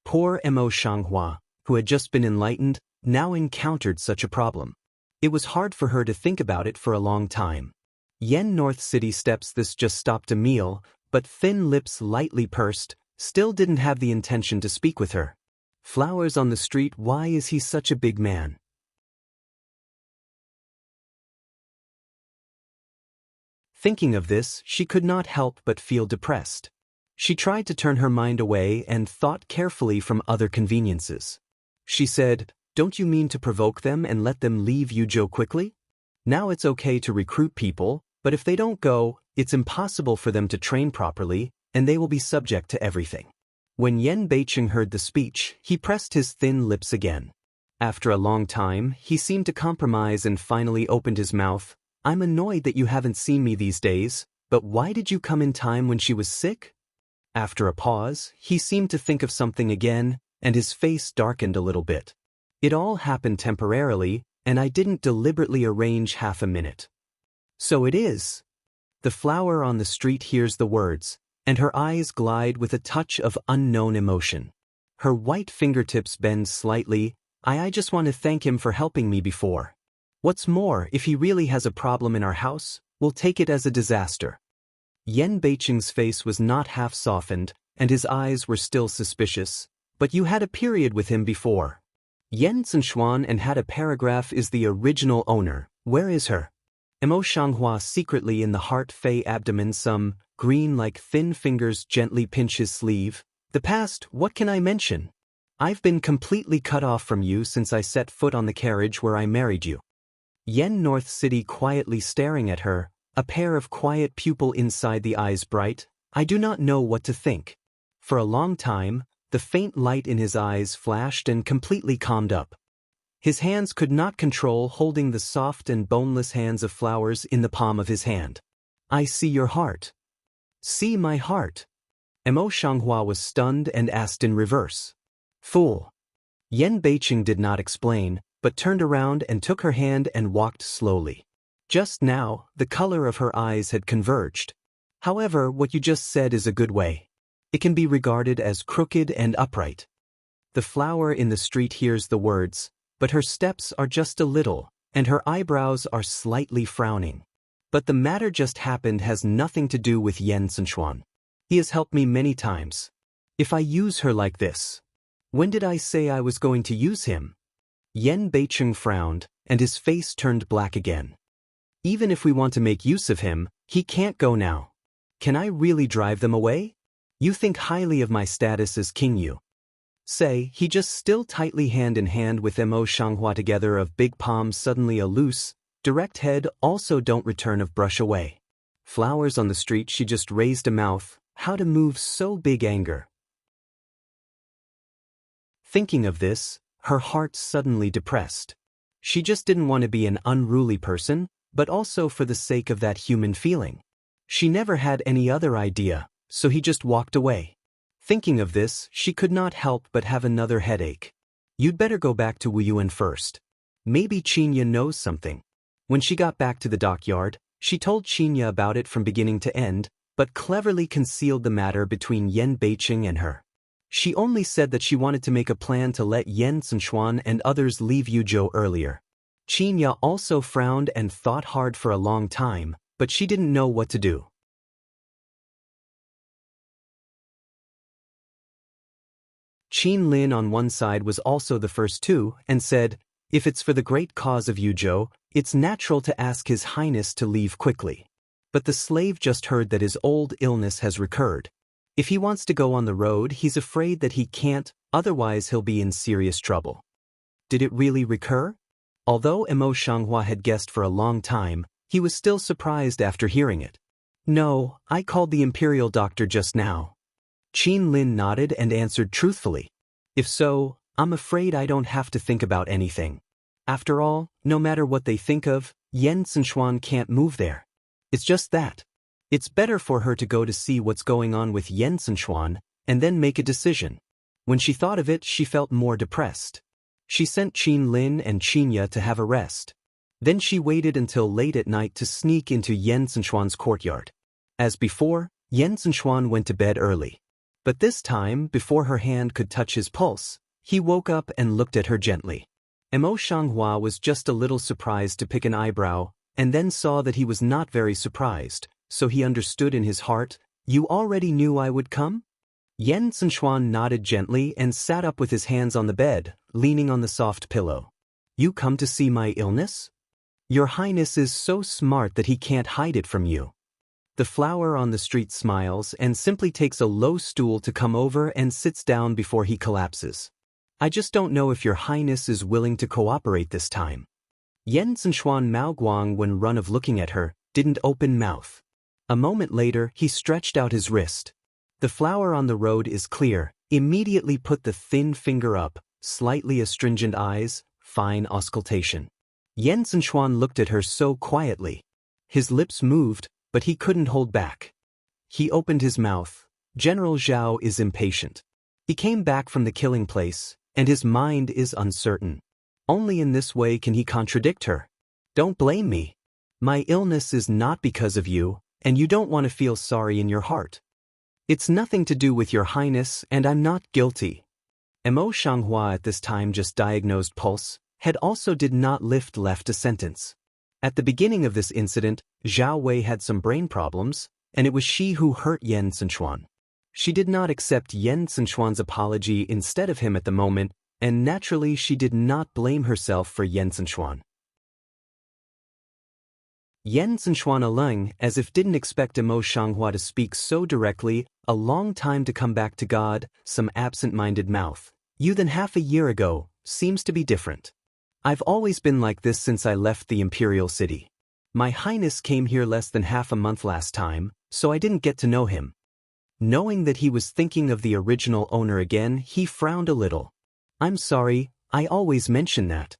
Poor Emo Shanghua, who had just been enlightened, now encountered such a problem. It was hard for her to think about it for a long time. Yen North City steps this just stopped a meal, but thin lips lightly pursed, still didn't have the intention to speak with her. Flowers on the street, why is he such a big man? Thinking of this, she could not help but feel depressed. She tried to turn her mind away and thought carefully from other conveniences. She said, "Don't you mean to provoke them and let them leave Yuzhou quickly? Now it's okay to recruit people, but if they don't go, it's impossible for them to train properly, and they will be subject to everything." When Yen Beiqing heard the speech, he pressed his thin lips again. After a long time, he seemed to compromise and finally opened his mouth. "I'm annoyed that you haven't seen me these days, but why did you come in time when she was sick?" After a pause, he seemed to think of something again, and his face darkened a little bit. "It all happened temporarily, and I didn't deliberately arrange half a minute." "So it is." The flower on the street hears the words, and her eyes glide with a touch of unknown emotion. Her white fingertips bend slightly. I just want to thank him for helping me before. What's more, if he really has a problem in our house, we'll take it as a disaster." Yen Beiqing's face was not half softened, and his eyes were still suspicious. "But you had a period with him before." "Yen Zhenxuan and had a paragraph is the original owner. Where is her?" Emo Shanghua secretly in the heart fey abdomen, some green like thin fingers gently pinch his sleeve. "The past, what can I mention? I've been completely cut off from you since I set foot on the carriage where I married you." Yen North City quietly staring at her, a pair of quiet pupil inside the eyes bright. "I do not know what to think." For a long time, the faint light in his eyes flashed and completely calmed up. His hands could not control holding the soft and boneless hands of flowers in the palm of his hand. "I see your heart." "See my heart?" Emo Shanghua was stunned and asked in reverse. "Fool." Yen Beiqing did not explain, but turned around and took her hand and walked slowly. Just now, the color of her eyes had converged. "However, what you just said is a good way. It can be regarded as crooked and upright." The flower in the street hears the words, but her steps are just a little, and her eyebrows are slightly frowning. But the matter just happened has nothing to do with Yen Zhenchuan. He has helped me many times. If I use her like this, when did I say I was going to use him? Yen Beicheng frowned, and his face turned black again. Even if we want to make use of him, he can't go now. Can I really drive them away? You think highly of my status as King Yu. Say, he just still tightly hand in hand with Mo Shanghua together of big palms suddenly a loose, direct head also don't return of brush away. Flowers on the street she just raised a mouth, how to move so big anger. Thinking of this, her heart suddenly depressed. She just didn't want to be an unruly person, but also for the sake of that human feeling. She never had any other idea, so he just walked away. Thinking of this, she could not help but have another headache. You'd better go back to Wu Yuan first. Maybe Qinya knows something. When she got back to the dockyard, she told Qinya about it from beginning to end, but cleverly concealed the matter between Yen Beicheng and her. She only said that she wanted to make a plan to let Yen Zhenchuan and others leave Yuzhou earlier. Qinya also frowned and thought hard for a long time, but she didn't know what to do. Qin Lin on one side was also the first too, and said, if it's for the great cause of Yuzhou, it's natural to ask His Highness to leave quickly. But the slave just heard that his old illness has recurred. If he wants to go on the road, he's afraid that he can't, otherwise he'll be in serious trouble. Did it really recur? Although Mo Shanghua had guessed for a long time, he was still surprised after hearing it. No, I called the imperial doctor just now. Qin Lin nodded and answered truthfully. If so, I'm afraid I don't have to think about anything. After all, no matter what they think of, Yen Zhenchuan can't move there. It's just that. It's better for her to go to see what's going on with Yen Zhenchuan, and then make a decision. When she thought of it, she felt more depressed. She sent Qin Lin and Qinya to have a rest. Then she waited until late at night to sneak into Yen Zhenchuan's courtyard. As before, Yen Zhenchuan went to bed early. But this time, before her hand could touch his pulse, he woke up and looked at her gently. Mo Shanghua was just a little surprised to pick an eyebrow, and then saw that he was not very surprised, so he understood in his heart, you already knew I would come? Yen Zhenchuan nodded gently and sat up with his hands on the bed, leaning on the soft pillow. You come to see my illness? Your Highness is so smart that he can't hide it from you. The flower on the street smiles and simply takes a low stool to come over and sits down before he collapses. I just don't know if your Highness is willing to cooperate this time. Yen Zhenchuan Maoguang, when run of looking at her, didn't open mouth. A moment later, he stretched out his wrist. The flower on the road is clear, immediately put the thin finger up, slightly astringent eyes, fine auscultation. Yen Zhenchuan looked at her so quietly. His lips moved, but he couldn't hold back. He opened his mouth. General Zhao is impatient. He came back from the killing place, and his mind is uncertain. Only in this way can he contradict her. Don't blame me. My illness is not because of you, and you don't want to feel sorry in your heart. It's nothing to do with your Highness, and I'm not guilty. Mo Shanghua at this time just diagnosed pulse, head also did not lift left a sentence. At the beginning of this incident, Zhao Wei had some brain problems, and it was she who hurt Yen Zhenchuan. She did not accept Yen Zhenchuan's apology instead of him at the moment, and naturally she did not blame herself for Yen Zhenchuan. Yen Zhenchuan alone, as if didn't expect Mo Shanghua to speak so directly, a long time to come back to God, some absent-minded mouth. You than half a year ago, seems to be different. I've always been like this since I left the imperial city. My Highness came here less than half a month last time, so I didn't get to know him. Knowing that he was thinking of the original owner again, he frowned a little. I'm sorry, I always mention that.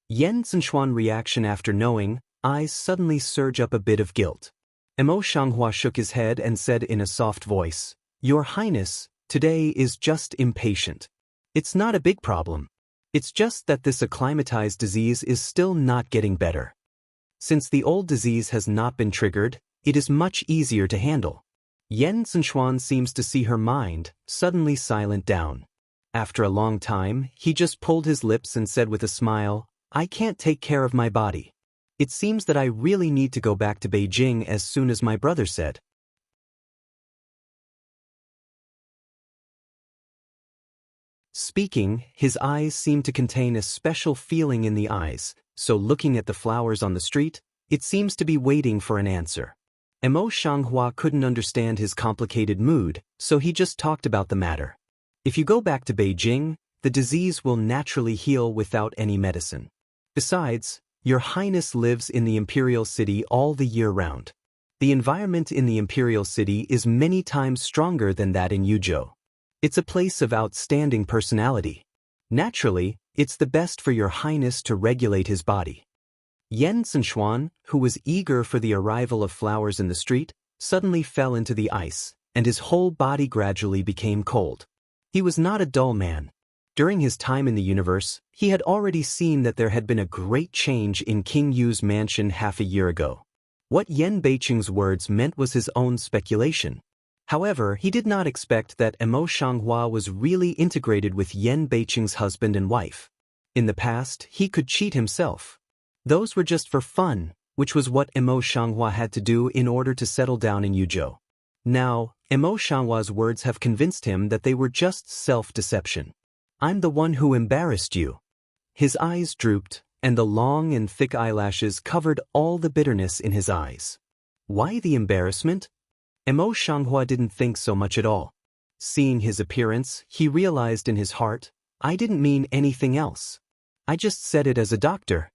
Yen Zhenchuan reaction after knowing, eyes suddenly surge up a bit of guilt. Mo Shanghua shook his head and said in a soft voice, Your Highness, today is just impatient. It's not a big problem. It's just that this acclimatized disease is still not getting better. Since the old disease has not been triggered, it is much easier to handle. Yen Zhenchuan seems to see her mind, suddenly silent down. After a long time, he just pulled his lips and said with a smile, I can't take care of my body. It seems that I really need to go back to Beijing as soon as my brother said. Speaking, his eyes seemed to contain a special feeling in the eyes, so looking at the flowers on the street, it seems to be waiting for an answer. Mo Shanghua couldn't understand his complicated mood, so he just talked about the matter. If you go back to Beijing, the disease will naturally heal without any medicine. Besides, Your Highness lives in the imperial city all the year round. The environment in the imperial city is many times stronger than that in Yuzhou. It's a place of outstanding personality. Naturally, it's the best for Your Highness to regulate his body. Yan Zhenxuan, who was eager for the arrival of flowers in the street, suddenly fell into the ice, and his whole body gradually became cold. He was not a dull man. During his time in the universe, he had already seen that there had been a great change in King Yu's mansion half a year ago. What Yan Beiqing's words meant was his own speculation. However, he did not expect that Mo Shanghua was really integrated with Yan Beiqing's husband and wife. In the past, he could cheat himself. Those were just for fun, which was what Mo Shanghua had to do in order to settle down in Yuzhou. Now, Mo Shanghua's words have convinced him that they were just self-deception. I'm the one who embarrassed you. His eyes drooped, and the long and thick eyelashes covered all the bitterness in his eyes. Why the embarrassment? Mo Shanghua didn't think so much at all. Seeing his appearance, he realized in his heart, I didn't mean anything else. I just said it as a doctor.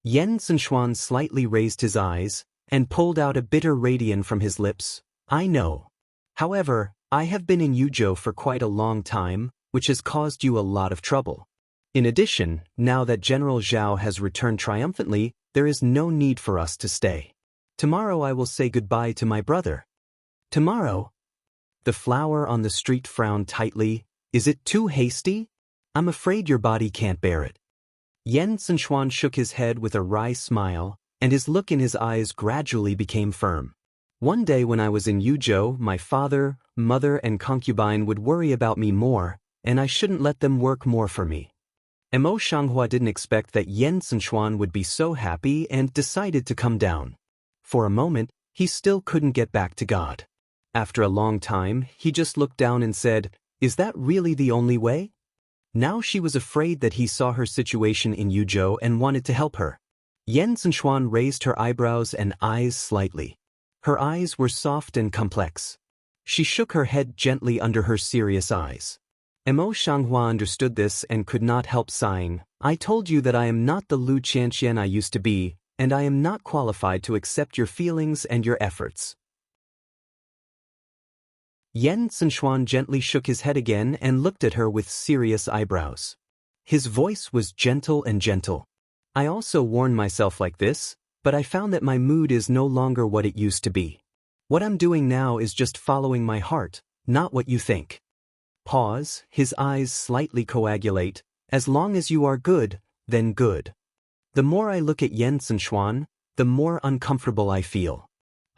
Yan Zhenxuan slightly raised his eyes, and pulled out a bitter radiance from his lips. I know. However, I have been in Yuzhou for quite a long time, which has caused you a lot of trouble. In addition, now that General Zhao has returned triumphantly, there is no need for us to stay. Tomorrow I will say goodbye to my brother. Tomorrow? The flower on the street frowned tightly. Is it too hasty? I'm afraid your body can't bear it. Yan Zhenxuan shook his head with a wry smile, and his look in his eyes gradually became firm. One day when I was in Yuzhou, my father, mother, and concubine would worry about me more, and I shouldn't let them work more for me. Mo Shanghua didn't expect that Yan Zhenxuan would be so happy and decided to come down. For a moment, he still couldn't get back to God. After a long time, he just looked down and said, Is that really the only way? Now she was afraid that he saw her situation in Yuzhou and wanted to help her. Yan Zhenxuan raised her eyebrows and eyes slightly. Her eyes were soft and complex. She shook her head gently under her serious eyes. Mo Shanghua understood this and could not help sighing. I told you that I am not the Lu Qianqian I used to be, and I am not qualified to accept your feelings and your efforts. Yan Zhenxuan gently shook his head again and looked at her with serious eyebrows. His voice was gentle and gentle. I also warned myself like this, but I found that my mood is no longer what it used to be. What I'm doing now is just following my heart, not what you think. Pause, his eyes slightly coagulate. As long as you are good, then good. The more I look at Yan Zhenxuan, the more uncomfortable I feel.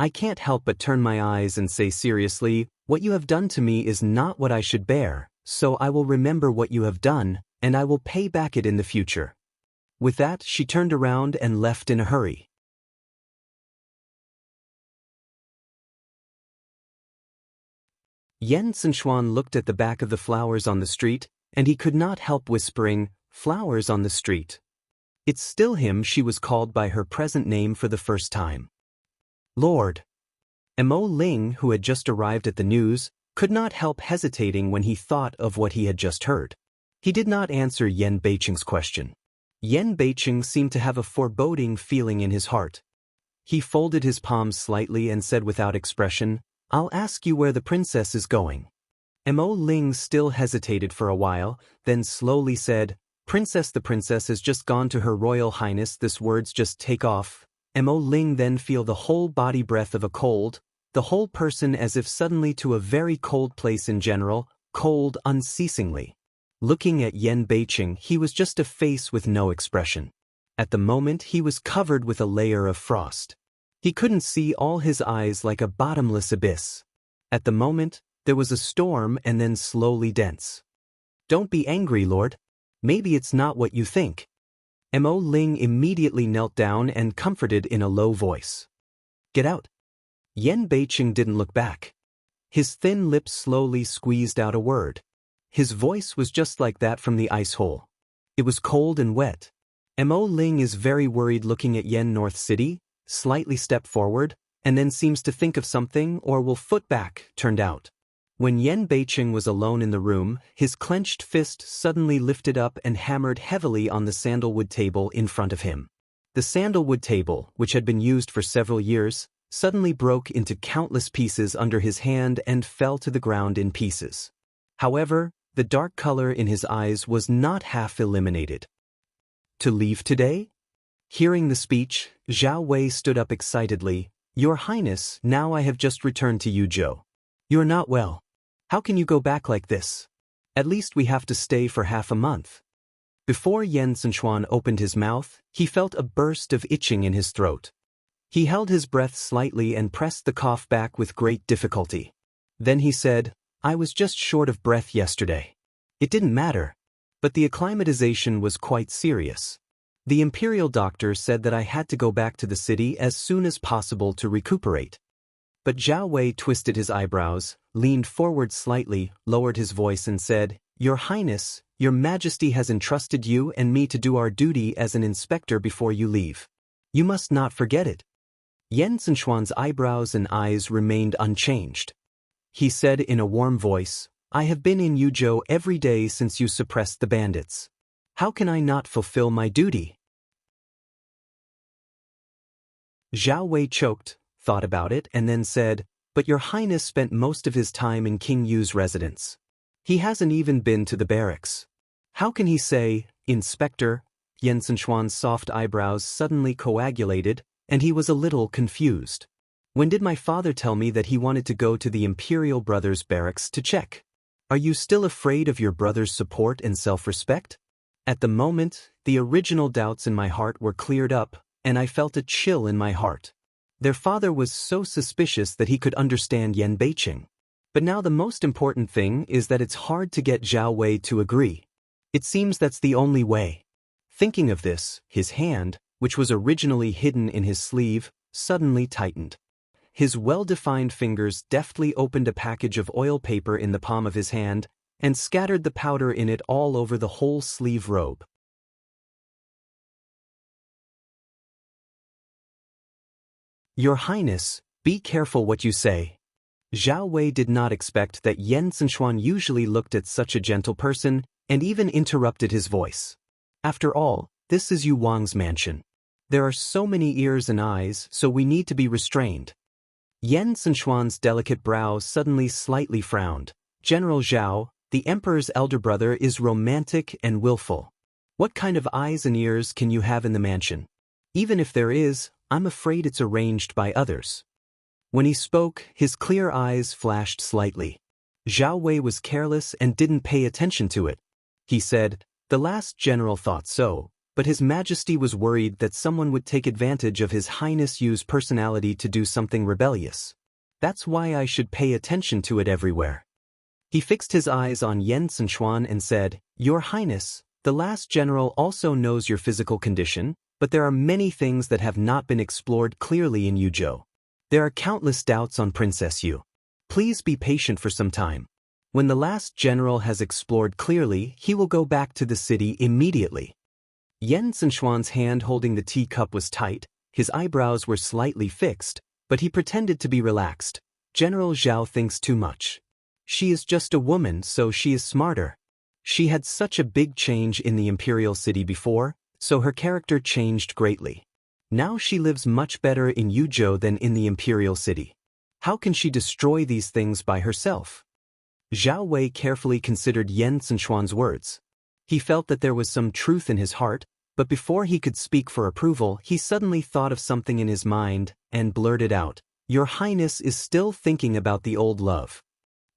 I can't help but turn my eyes and say seriously, what you have done to me is not what I should bear, so I will remember what you have done, and I will pay back it in the future. With that, she turned around and left in a hurry. Yan Zhenxuan looked at the back of the flowers on the street, and he could not help whispering, Flowers on the street. It's still him she was called by her present name for the first time. Lord. Mo Ling, who had just arrived at the news, could not help hesitating when he thought of what he had just heard. He did not answer Yan Beiqing's question. Yan Beiqing seemed to have a foreboding feeling in his heart. He folded his palms slightly and said without expression, I'll ask you where the princess is going. Mo Ling still hesitated for a while, then slowly said, the princess has just gone to Her Royal Highness. This words just take off. Mo Ling then feel the whole body breath of a cold, the whole person as if suddenly to a very cold place in general, cold unceasingly. Looking at Yan Beiqing, he was just a face with no expression. At the moment he was covered with a layer of frost. He couldn't see all his eyes like a bottomless abyss. At the moment, there was a storm and then slowly dense. Don't be angry, Lord. Maybe it's not what you think. Mo Ling immediately knelt down and comforted in a low voice. Get out. Yan Beiqing didn't look back. His thin lips slowly squeezed out a word. His voice was just like that from the ice hole. It was cold and wet. Mo Ling is very worried looking at Yen North City, slightly stepped forward, and then seems to think of something or will foot back, turned out. When Yan Beiqing was alone in the room, his clenched fist suddenly lifted up and hammered heavily on the sandalwood table in front of him. The sandalwood table, which had been used for several years, suddenly broke into countless pieces under his hand and fell to the ground in pieces. However, the dark color in his eyes was not half eliminated. To leave today? Hearing the speech, Zhao Wei stood up excitedly. Your Highness, now I have just returned to Yuzhou. You're not well. How can you go back like this? At least we have to stay for half a month. Before Yan Zhenchuan opened his mouth, he felt a burst of itching in his throat. He held his breath slightly and pressed the cough back with great difficulty. Then he said, I was just short of breath yesterday. It didn't matter. But the acclimatization was quite serious. The imperial doctor said that I had to go back to the city as soon as possible to recuperate. But Zhao Wei twisted his eyebrows, leaned forward slightly, lowered his voice and said, Your Highness, Your Majesty has entrusted you and me to do our duty as an inspector before you leave. You must not forget it. Yan Zhenchuan's eyebrows and eyes remained unchanged. He said in a warm voice, I have been in Yuzhou every day since you suppressed the bandits. How can I not fulfill my duty? Zhao Wei choked, thought about it and then said, But Your Highness spent most of his time in King Yu's residence. He hasn't even been to the barracks. How can he say, Inspector? Yan Zhenchuan's soft eyebrows suddenly coagulated, and he was a little confused. When did my father tell me that he wanted to go to the Imperial Brothers' barracks to check? Are you still afraid of your brother's support and self-respect? At the moment, the original doubts in my heart were cleared up, and I felt a chill in my heart. Their father was so suspicious that he could understand Yan Beiqing. But now the most important thing is that it's hard to get Zhao Wei to agree. It seems that's the only way. Thinking of this, his hand, which was originally hidden in his sleeve, suddenly tightened. His well-defined fingers deftly opened a package of oil paper in the palm of his hand and scattered the powder in it all over the whole sleeve robe. Your Highness, be careful what you say. Zhao Wei did not expect that Yan Zhenchuan usually looked at such a gentle person and even interrupted his voice. After all, this is Yu Wang's mansion. There are so many ears and eyes, so we need to be restrained. Yan Zhenchuan's delicate brow suddenly slightly frowned. General Zhao, the Emperor's elder brother, is romantic and willful. What kind of eyes and ears can you have in the mansion? Even if there is, I'm afraid it's arranged by others. When he spoke, his clear eyes flashed slightly. Zhao Wei was careless and didn't pay attention to it. He said, The last general thought so, but His Majesty was worried that someone would take advantage of His Highness Yu's personality to do something rebellious. That's why I should pay attention to it everywhere. He fixed his eyes on Yan Zhenchuan and said, Your Highness, the last general also knows your physical condition, but there are many things that have not been explored clearly in Yuzhou. There are countless doubts on Princess Yu. Please be patient for some time. When the last general has explored clearly, he will go back to the city immediately. Yan Zhenchuan's hand holding the teacup was tight, his eyebrows were slightly fixed, but he pretended to be relaxed. General Zhao thinks too much. She is just a woman, so she is smarter. She had such a big change in the imperial city before, so her character changed greatly. Now she lives much better in Yuzhou than in the imperial city. How can she destroy these things by herself? Zhao Wei carefully considered Yan Zhenchuan's words. He felt that there was some truth in his heart, but before he could speak for approval, he suddenly thought of something in his mind and blurted out, Your Highness is still thinking about the old love.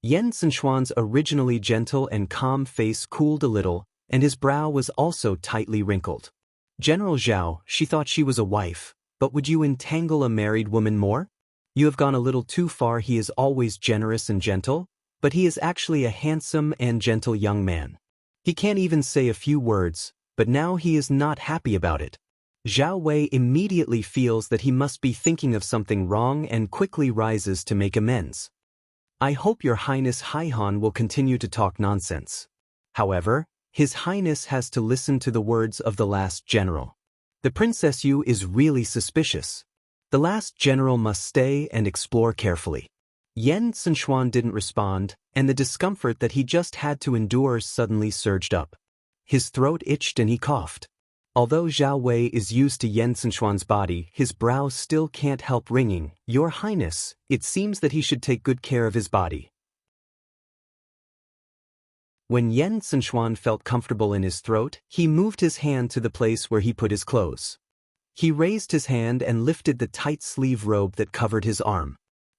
Yan Zhenchuan's originally gentle and calm face cooled a little, and his brow was also tightly wrinkled. General Zhao, she thought she was a wife, but would you entangle a married woman more? You have gone a little too far. He is always generous and gentle, but he is actually a handsome and gentle young man. He can't even say a few words, but now he is not happy about it. Zhao Wei immediately feels that he must be thinking of something wrong and quickly rises to make amends. I hope Your Highness Haihan will continue to talk nonsense. However, His Highness has to listen to the words of the last general. The Princess Yu is really suspicious. The last general must stay and explore carefully. Yen Zhenchuan didn't respond, and the discomfort that he just had to endure suddenly surged up. His throat itched and he coughed. Although Zhao Wei is used to Yen Zhenchuan's body, his brow still can't help wringing. Your Highness, it seems that he should take good care of his body. When Yen Zhenchuan felt comfortable in his throat, he moved his hand to the place where he put his clothes. He raised his hand and lifted the tight sleeve robe that covered his arm.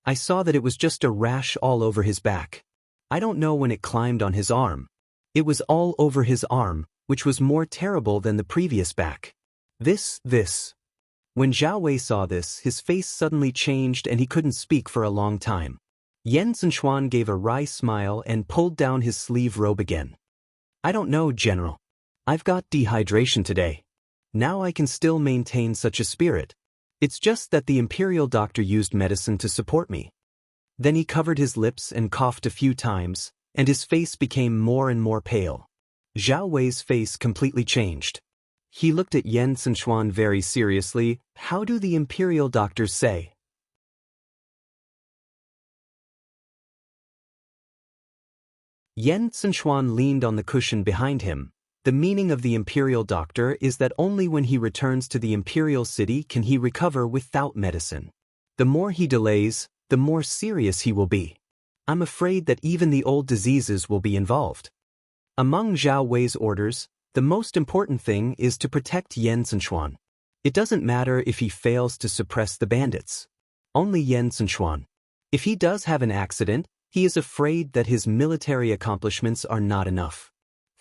I saw that it was just a rash all over his back. I don't know when it climbed on his arm. It was all over his arm, which was more terrible than the previous back. This. When Zhao Wei saw this, his face suddenly changed and he couldn't speak for a long time. Yen Zhenchuan gave a wry smile and pulled down his sleeve robe again. I don't know, General. I've got dehydration today. Now I can still maintain such a spirit. It's just that the imperial doctor used medicine to support me. Then he covered his lips and coughed a few times, and his face became more and more pale. Zhao Wei's face completely changed. He looked at Yen Zhenchuan very seriously. How do the imperial doctors say? Yen Zhenchuan leaned on the cushion behind him. The meaning of the imperial doctor is that only when he returns to the imperial city can he recover without medicine. The more he delays, the more serious he will be. I'm afraid that even the old diseases will be involved. Among Zhao Wei's orders, the most important thing is to protect Yen Zhenchuan. It doesn't matter if he fails to suppress the bandits. Only Yen Zhenchuan. If he does have an accident, he is afraid that his military accomplishments are not enough.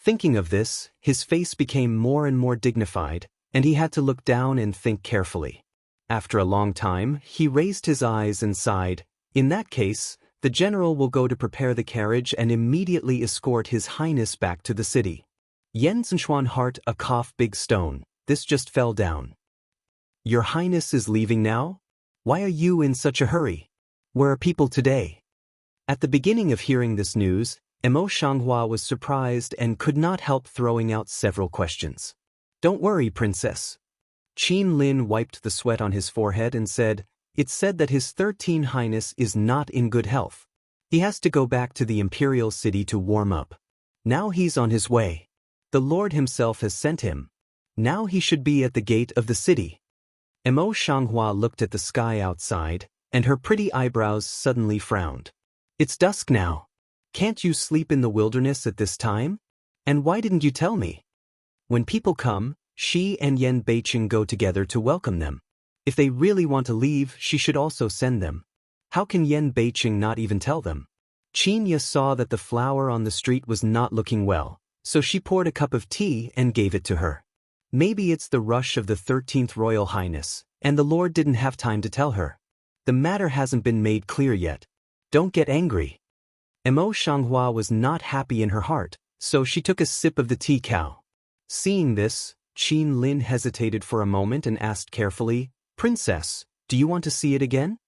Thinking of this, his face became more and more dignified, and he had to look down and think carefully. After a long time, he raised his eyes and sighed. In that case, the general will go to prepare the carriage and immediately escort His Highness back to the city. Yen Zhenchuan heart a cough big stone. This just fell down. Your Highness is leaving now? Why are you in such a hurry? Where are people today? At the beginning of hearing this news, Emo Shanghua was surprised and could not help throwing out several questions. Don't worry, Princess. Qin Lin wiped the sweat on his forehead and said, It's said that His 13 Highness is not in good health. He has to go back to the imperial city to warm up. Now he's on his way. The Lord himself has sent him. Now he should be at the gate of the city. Emo Shanghua looked at the sky outside, and her pretty eyebrows suddenly frowned. It's dusk now. Can't you sleep in the wilderness at this time? And why didn't you tell me? When people come, she and Yen Beiqing go together to welcome them. If they really want to leave, she should also send them. How can Yen Beiqing not even tell them? Qin Ye saw that the flower on the street was not looking well, so she poured a cup of tea and gave it to her. Maybe it's the rush of the 13th Royal Highness, and the Lord didn't have time to tell her. The matter hasn't been made clear yet. Don't get angry. Emo Shanghua was not happy in her heart, so she took a sip of the tea cow. Seeing this, Qin Lin hesitated for a moment and asked carefully, Princess, do you want to see it again?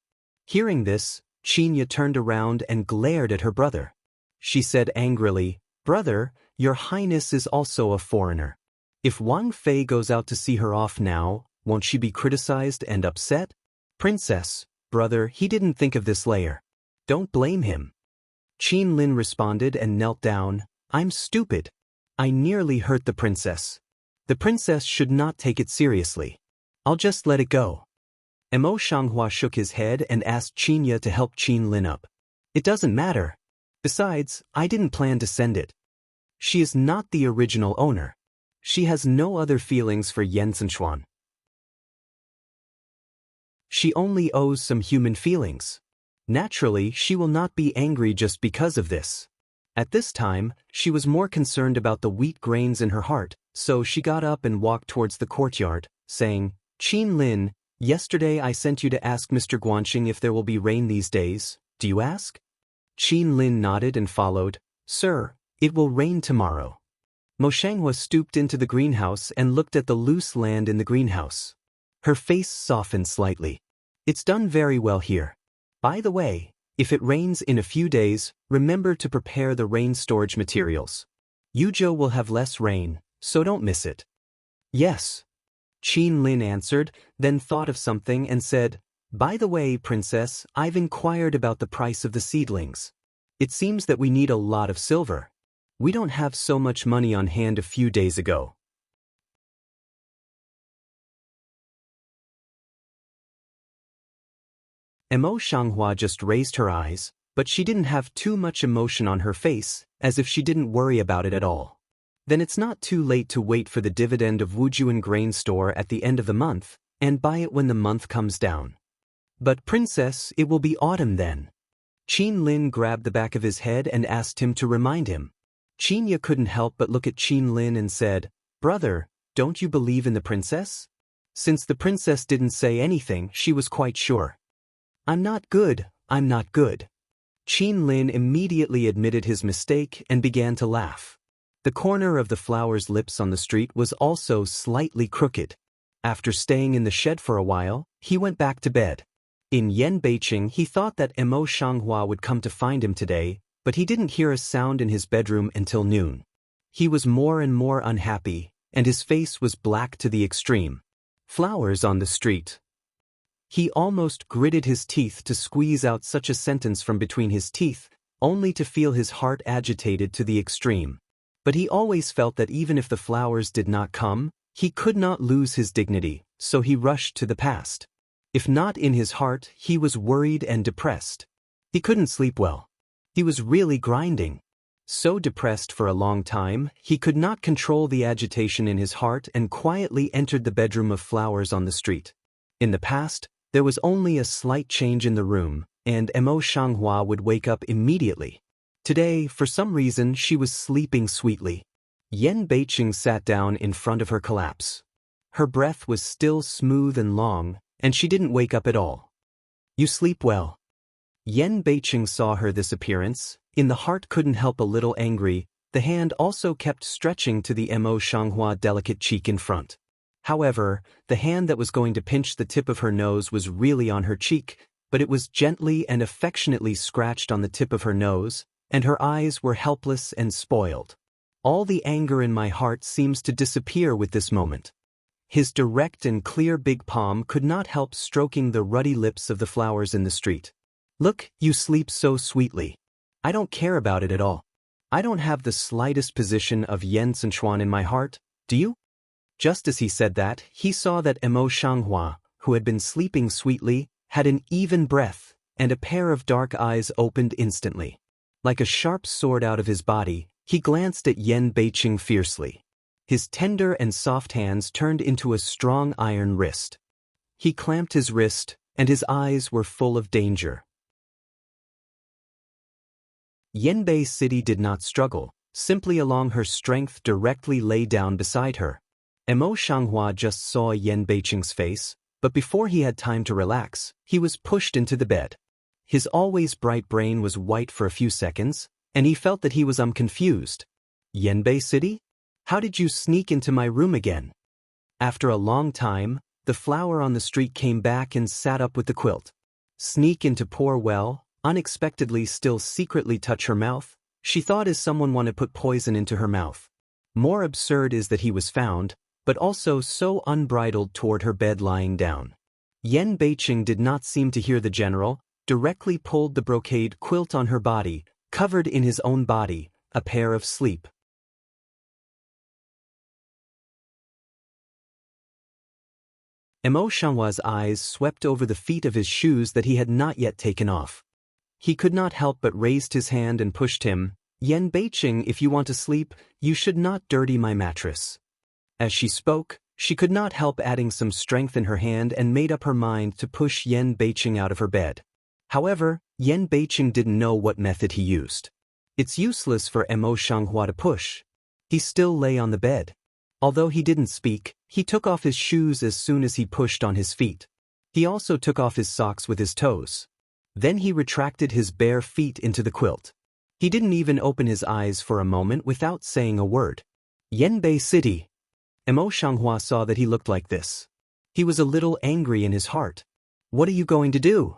Hearing this, Qin Ye turned around and glared at her brother. She said angrily, Brother, Your Highness is also a foreigner. If Wang Fei goes out to see her off now, won't she be criticized and upset? Princess, brother, he didn't think of this layer. Don't blame him. Qin Lin responded and knelt down. I'm stupid. I nearly hurt the princess. The princess should not take it seriously. I'll just let it go. Emo Shanghua shook his head and asked Qin Ye to help Qin Lin up. It doesn't matter. Besides, I didn't plan to send it. She is not the original owner. She has no other feelings for Yen Zhenchuan. She only owes some human feelings. Naturally, she will not be angry just because of this. At this time, she was more concerned about the wheat grains in her heart, so she got up and walked towards the courtyard, saying, Qin Lin, yesterday I sent you to ask Mr. Guanxing if there will be rain these days. Do you ask? Qin Lin nodded and followed, Sir, it will rain tomorrow. Mo Shanghua stooped into the greenhouse and looked at the loose land in the greenhouse. Her face softened slightly. It's done very well here. By the way, if it rains in a few days, remember to prepare the rain storage materials. Yuzhou will have less rain, so don't miss it. Yes. Qin Lin answered, then thought of something and said, By the way, Princess, I've inquired about the price of the seedlings. It seems that we need a lot of silver. We don't have so much money on hand a few days ago. Mo Shanghua just raised her eyes, but she didn't have too much emotion on her face, as if she didn't worry about it at all. Then it's not too late to wait for the dividend of Wujuan grain store at the end of the month, and buy it when the month comes down. But Princess, it will be autumn then. Qin Lin grabbed the back of his head and asked him to remind him. Qinya couldn't help but look at Qin Lin and said, Brother, don't you believe in the princess? Since the princess didn't say anything, she was quite sure. I'm not good. Qin Lin immediately admitted his mistake and began to laugh. The corner of the flower's lips on the street was also slightly crooked. After staying in the shed for a while, he went back to bed. In Yan Beiqing, he thought that Mo Shanghua would come to find him today, but he didn't hear a sound in his bedroom until noon. He was more and more unhappy, and his face was black to the extreme. Flowers on the street. He almost gritted his teeth to squeeze out such a sentence from between his teeth, only to feel his heart agitated to the extreme. But he always felt that even if the flowers did not come, he could not lose his dignity, so he rushed to the past. If not in his heart, he was worried and depressed. He couldn't sleep well. He was really grinding. So depressed for a long time, he could not control the agitation in his heart and quietly entered the bedroom of flowers on the street. In the past, there was only a slight change in the room, and Mo Shanghua would wake up immediately. Today, for some reason, she was sleeping sweetly. Yan Beiqing sat down in front of her collapse. Her breath was still smooth and long, and she didn't wake up at all. You sleep well. Yan Beiqing saw her this appearance, in the heart couldn't help a little angry, the hand also kept stretching to the Mo Shanghua delicate cheek in front. However, the hand that was going to pinch the tip of her nose was really on her cheek, but it was gently and affectionately scratched on the tip of her nose, and her eyes were helpless and spoiled. All the anger in my heart seems to disappear with this moment. His direct and clear big palm could not help stroking the ruddy lips of the flowers in the street. Look, you sleep so sweetly. I don't care about it at all. I don't have the slightest position of Yan Sichuan in my heart, do you? Just as he said that, he saw that Mo Shanghua, who had been sleeping sweetly, had an even breath, and a pair of dark eyes opened instantly. Like a sharp sword out of his body, he glanced at Yan Beiqing fiercely. His tender and soft hands turned into a strong iron wrist. He clamped his wrist, and his eyes were full of danger. Yanbei City did not struggle, simply along her strength directly lay down beside her. Mo Shanghua just saw Yan Beiqing's face, but before he had time to relax, he was pushed into the bed. His always bright brain was white for a few seconds, and he felt that he was confused. Yanbei City? How did you sneak into my room again? After a long time, the flower on the street came back and sat up with the quilt. Sneak into poor well, unexpectedly still secretly touch her mouth, she thought as someone wanted to put poison into her mouth. More absurd is that he was found, but also so unbridled toward her bed lying down. Yan Beiqing did not seem to hear the general, directly pulled the brocade quilt on her body, covered in his own body, a pair of sleep. Mo Shanghua's eyes swept over the feet of his shoes that he had not yet taken off. He could not help but raised his hand and pushed him. Yan Beiqing, if you want to sleep, you should not dirty my mattress. As she spoke, she could not help adding some strength in her hand and made up her mind to push Yan Beiqing out of her bed. However, Yan Beiqing didn't know what method he used. It's useless for Mo Shanghua to push. He still lay on the bed. Although he didn't speak, he took off his shoes as soon as he pushed on his feet. He also took off his socks with his toes. Then he retracted his bare feet into the quilt. He didn't even open his eyes for a moment without saying a word. Yanbei City. Mo Shanghua saw that he looked like this. He was a little angry in his heart. What are you going to do?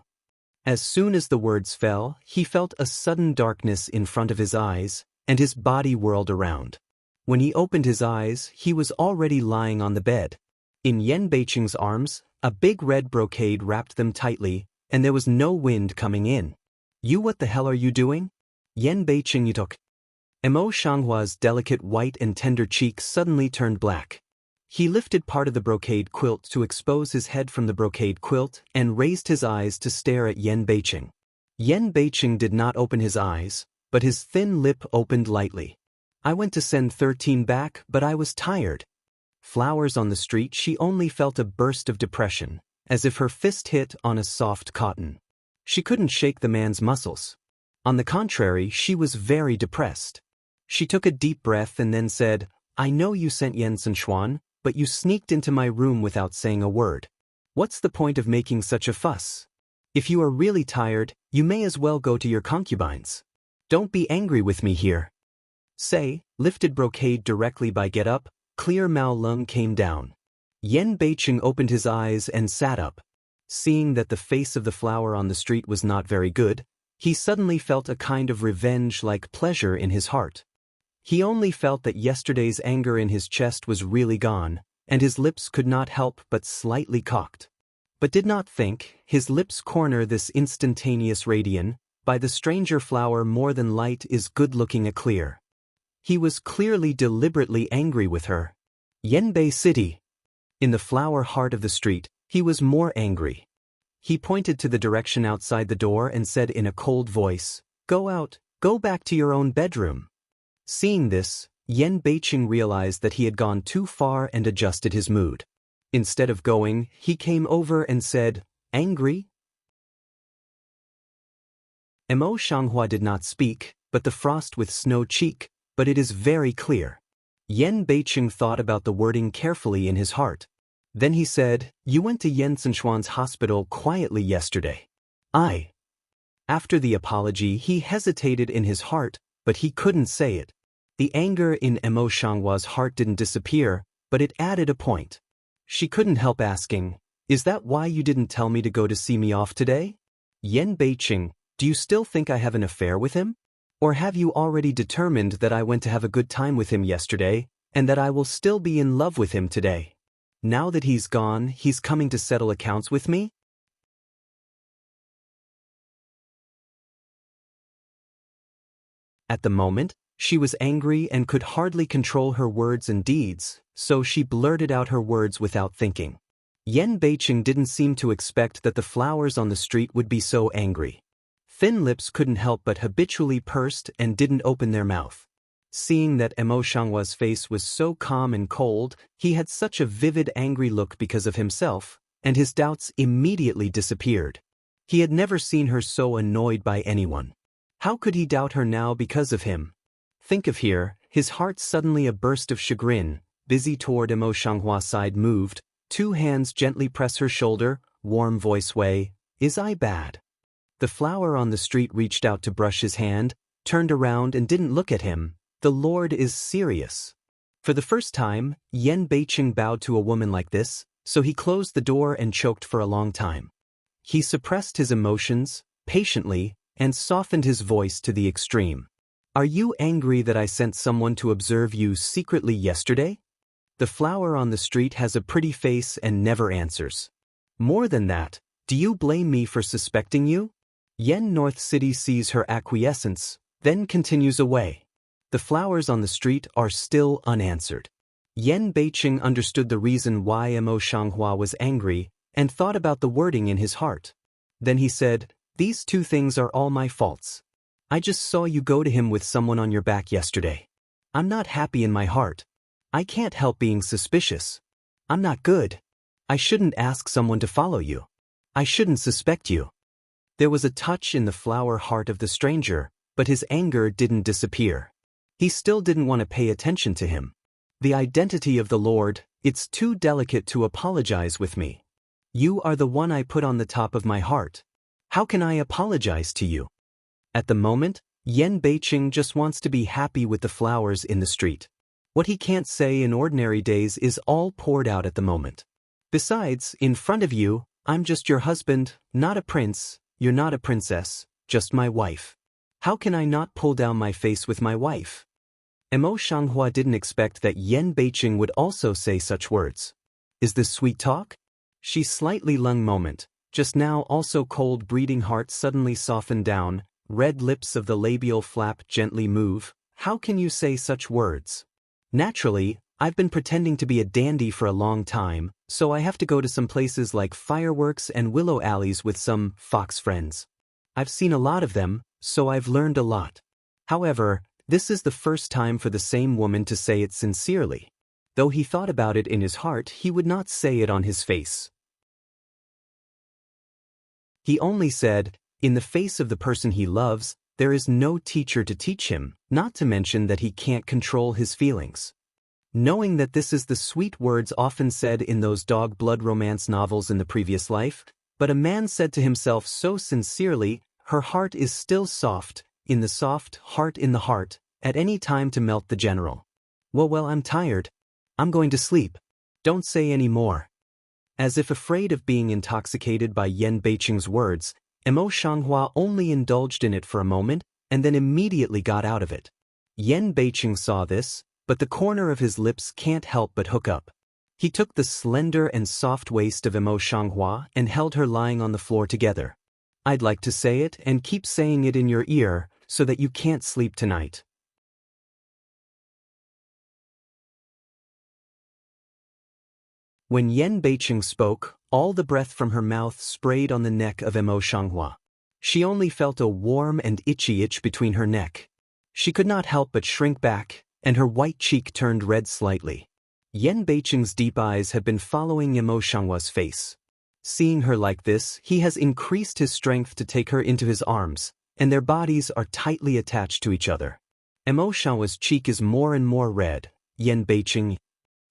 As soon as the words fell, he felt a sudden darkness in front of his eyes, and his body whirled around. When he opened his eyes, he was already lying on the bed. In Yan Beiqing's arms, a big red brocade wrapped them tightly, and there was no wind coming in. You, what the hell are you doing? Yan Beiqing yutok. Mo Shanghua's delicate white and tender cheeks suddenly turned black. He lifted part of the brocade quilt to expose his head from the brocade quilt and raised his eyes to stare at Yan Beiqing. Yan Beiqing did not open his eyes, but his thin lip opened lightly. I went to send 13 back, but I was tired. Flowers on the street, she only felt a burst of depression, as if her fist hit on a soft cotton. She couldn't shake the man's muscles. On the contrary, she was very depressed. She took a deep breath and then said, I know you sent Yen Xuan, but you sneaked into my room without saying a word. What's the point of making such a fuss? If you are really tired, you may as well go to your concubines. Don't be angry with me here. Say, lifted brocade directly by get up, clear Mao Lung came down. Yan Beiqing opened his eyes and sat up. Seeing that the face of the flower on the street was not very good, he suddenly felt a kind of revenge-like pleasure in his heart. He only felt that yesterday's anger in his chest was really gone, and his lips could not help but slightly cocked. But did not think, his lips corner this instantaneous radian, by the stranger flower more than light is good-looking a clear. He was clearly deliberately angry with her. Yanbei City. In the flower heart of the street, he was more angry. He pointed to the direction outside the door and said in a cold voice, Go out, go back to your own bedroom. Seeing this, Yan Beiqing realized that he had gone too far and adjusted his mood. Instead of going, he came over and said, Angry? Mo Shanghua did not speak, but the frost with snow cheek, but it is very clear. Yan Beiqing thought about the wording carefully in his heart. Then he said, You went to Yen Xuan's hospital quietly yesterday. After the apology, he hesitated in his heart, but he couldn't say it. The anger in Mo Shanghua's heart didn't disappear, but it added a point. She couldn't help asking, Is that why you didn't tell me to go to see me off today? Yan Beiqing, do you still think I have an affair with him? Or have you already determined that I went to have a good time with him yesterday, and that I will still be in love with him today? Now that he's gone, he's coming to settle accounts with me? At the moment, she was angry and could hardly control her words and deeds, so she blurted out her words without thinking. Yan Beiqing didn't seem to expect that the flowers on the street would be so angry. Thin lips couldn't help but habitually pursed and didn't open their mouth. Seeing that Mo Shanghua's face was so calm and cold, he had such a vivid angry look because of himself, and his doubts immediately disappeared. He had never seen her so annoyed by anyone. How could he doubt her now because of him? Think of here, his heart suddenly a burst of chagrin, busy toward Mo Shanghua's side moved, 2 hands gently press her shoulder, warm voice way, Is I bad? The flower on the street reached out to brush his hand, turned around and didn't look at him. The Lord is serious. For the first time, Yan Beiqing bowed to a woman like this, so he closed the door and choked for a long time. He suppressed his emotions, patiently, and softened his voice to the extreme. Are you angry that I sent someone to observe you secretly yesterday? The flower on the street has a pretty face and never answers. More than that, do you blame me for suspecting you? Yen North City sees her acquiescence, then continues away. The flowers on the street are still unanswered. Yan Beiqing understood the reason why Mo Shanghua was angry and thought about the wording in his heart. Then he said, These 2 things are all my faults. I just saw you go to him with someone on your back yesterday. I'm not happy in my heart. I can't help being suspicious. I'm not good. I shouldn't ask someone to follow you. I shouldn't suspect you. There was a touch in the flower heart of the stranger, but his anger didn't disappear. He still didn't want to pay attention to him. The identity of the Lord, it's too delicate to apologize with me. You are the one I put on the top of my heart. How can I apologize to you? At the moment, Yan Beiqing just wants to be happy with the flowers in the street. What he can't say in ordinary days is all poured out at the moment. Besides, in front of you, I'm just your husband, not a prince, you're not a princess, just my wife. How can I not pull down my face with my wife? Emo Shanghua didn't expect that Yan Beiqing would also say such words. Is this sweet talk? She slightly lung moment, just now also cold breathing heart suddenly softened down, red lips of the labial flap gently move. How can you say such words? Naturally, I've been pretending to be a dandy for a long time, so I have to go to some places like fireworks and willow alleys with some fox friends. I've seen a lot of them, so I've learned a lot. However, this is the first time for the same woman to say it sincerely. Though he thought about it in his heart, he would not say it on his face. He only said, in the face of the person he loves, there is no teacher to teach him, not to mention that he can't control his feelings. Knowing that this is the sweet words often said in those dog blood romance novels in the previous life, but a man said to himself so sincerely, her heart is still soft, in the soft heart in the heart, at any time to melt the general. Well, I'm tired. I'm going to sleep. Don't say any more. As if afraid of being intoxicated by Yan Beiqing's words, Emo Shanghua only indulged in it for a moment, and then immediately got out of it. Yan Beiqing saw this, but the corner of his lips can't help but hook up. He took the slender and soft waist of Emo Shanghua and held her lying on the floor together. I'd like to say it and keep saying it in your ear, so that you can't sleep tonight. When Yan Beiqing spoke, all the breath from her mouth sprayed on the neck of Emo Shanghua. She only felt a warm and itchy itch between her neck. She could not help but shrink back, and her white cheek turned red slightly. Yan Beiqing's deep eyes had been following Emo Shanghua's face. Seeing her like this, he has increased his strength to take her into his arms, and their bodies are tightly attached to each other. Emo Shanghua's cheek is more and more red. Yan Beiqing.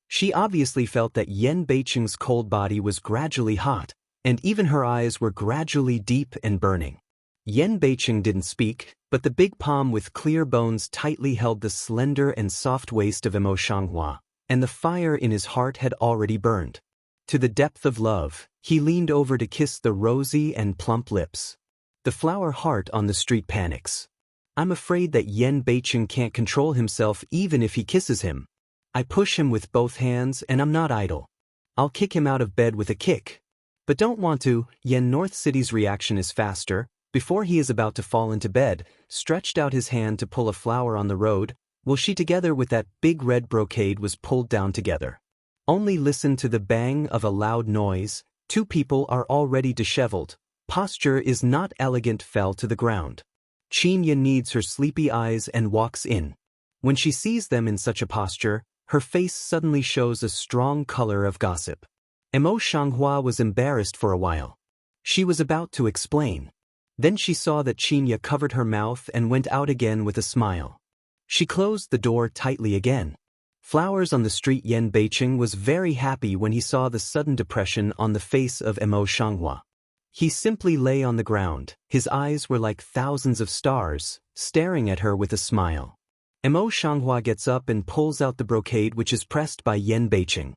She obviously felt that Yan Beiqing's cold body was gradually hot, and even her eyes were gradually deep and burning. Yan Beiqing didn't speak, but the big palm with clear bones tightly held the slender and soft waist of Emo Shanghua, and the fire in his heart had already burned. To the depth of love, he leaned over to kiss the rosy and plump lips. The flower heart on the street panics. I'm afraid that Yan Beiqing can't control himself even if he kisses him. I push him with both hands and I'm not idle. I'll kick him out of bed with a kick. But don't want to. Yan North City's reaction is faster. Before he is about to fall into bed, stretched out his hand to pull a flower on the road, while she together with that big red brocade was pulled down together. Only listen to the bang of a loud noise. Two people are already disheveled. Posture is not elegant, fell to the ground. Qinya needs her sleepy eyes and walks in. When she sees them in such a posture, her face suddenly shows a strong color of gossip. Emo Shanghua was embarrassed for a while. She was about to explain. Then she saw that Qinya covered her mouth and went out again with a smile. She closed the door tightly again. Flowers on the street. Yan Beiqing was very happy when he saw the sudden depression on the face of Emo Shanghua. He simply lay on the ground. His eyes were like thousands of stars, staring at her with a smile. Emo Shanghua gets up and pulls out the brocade which is pressed by Yan Beiqing.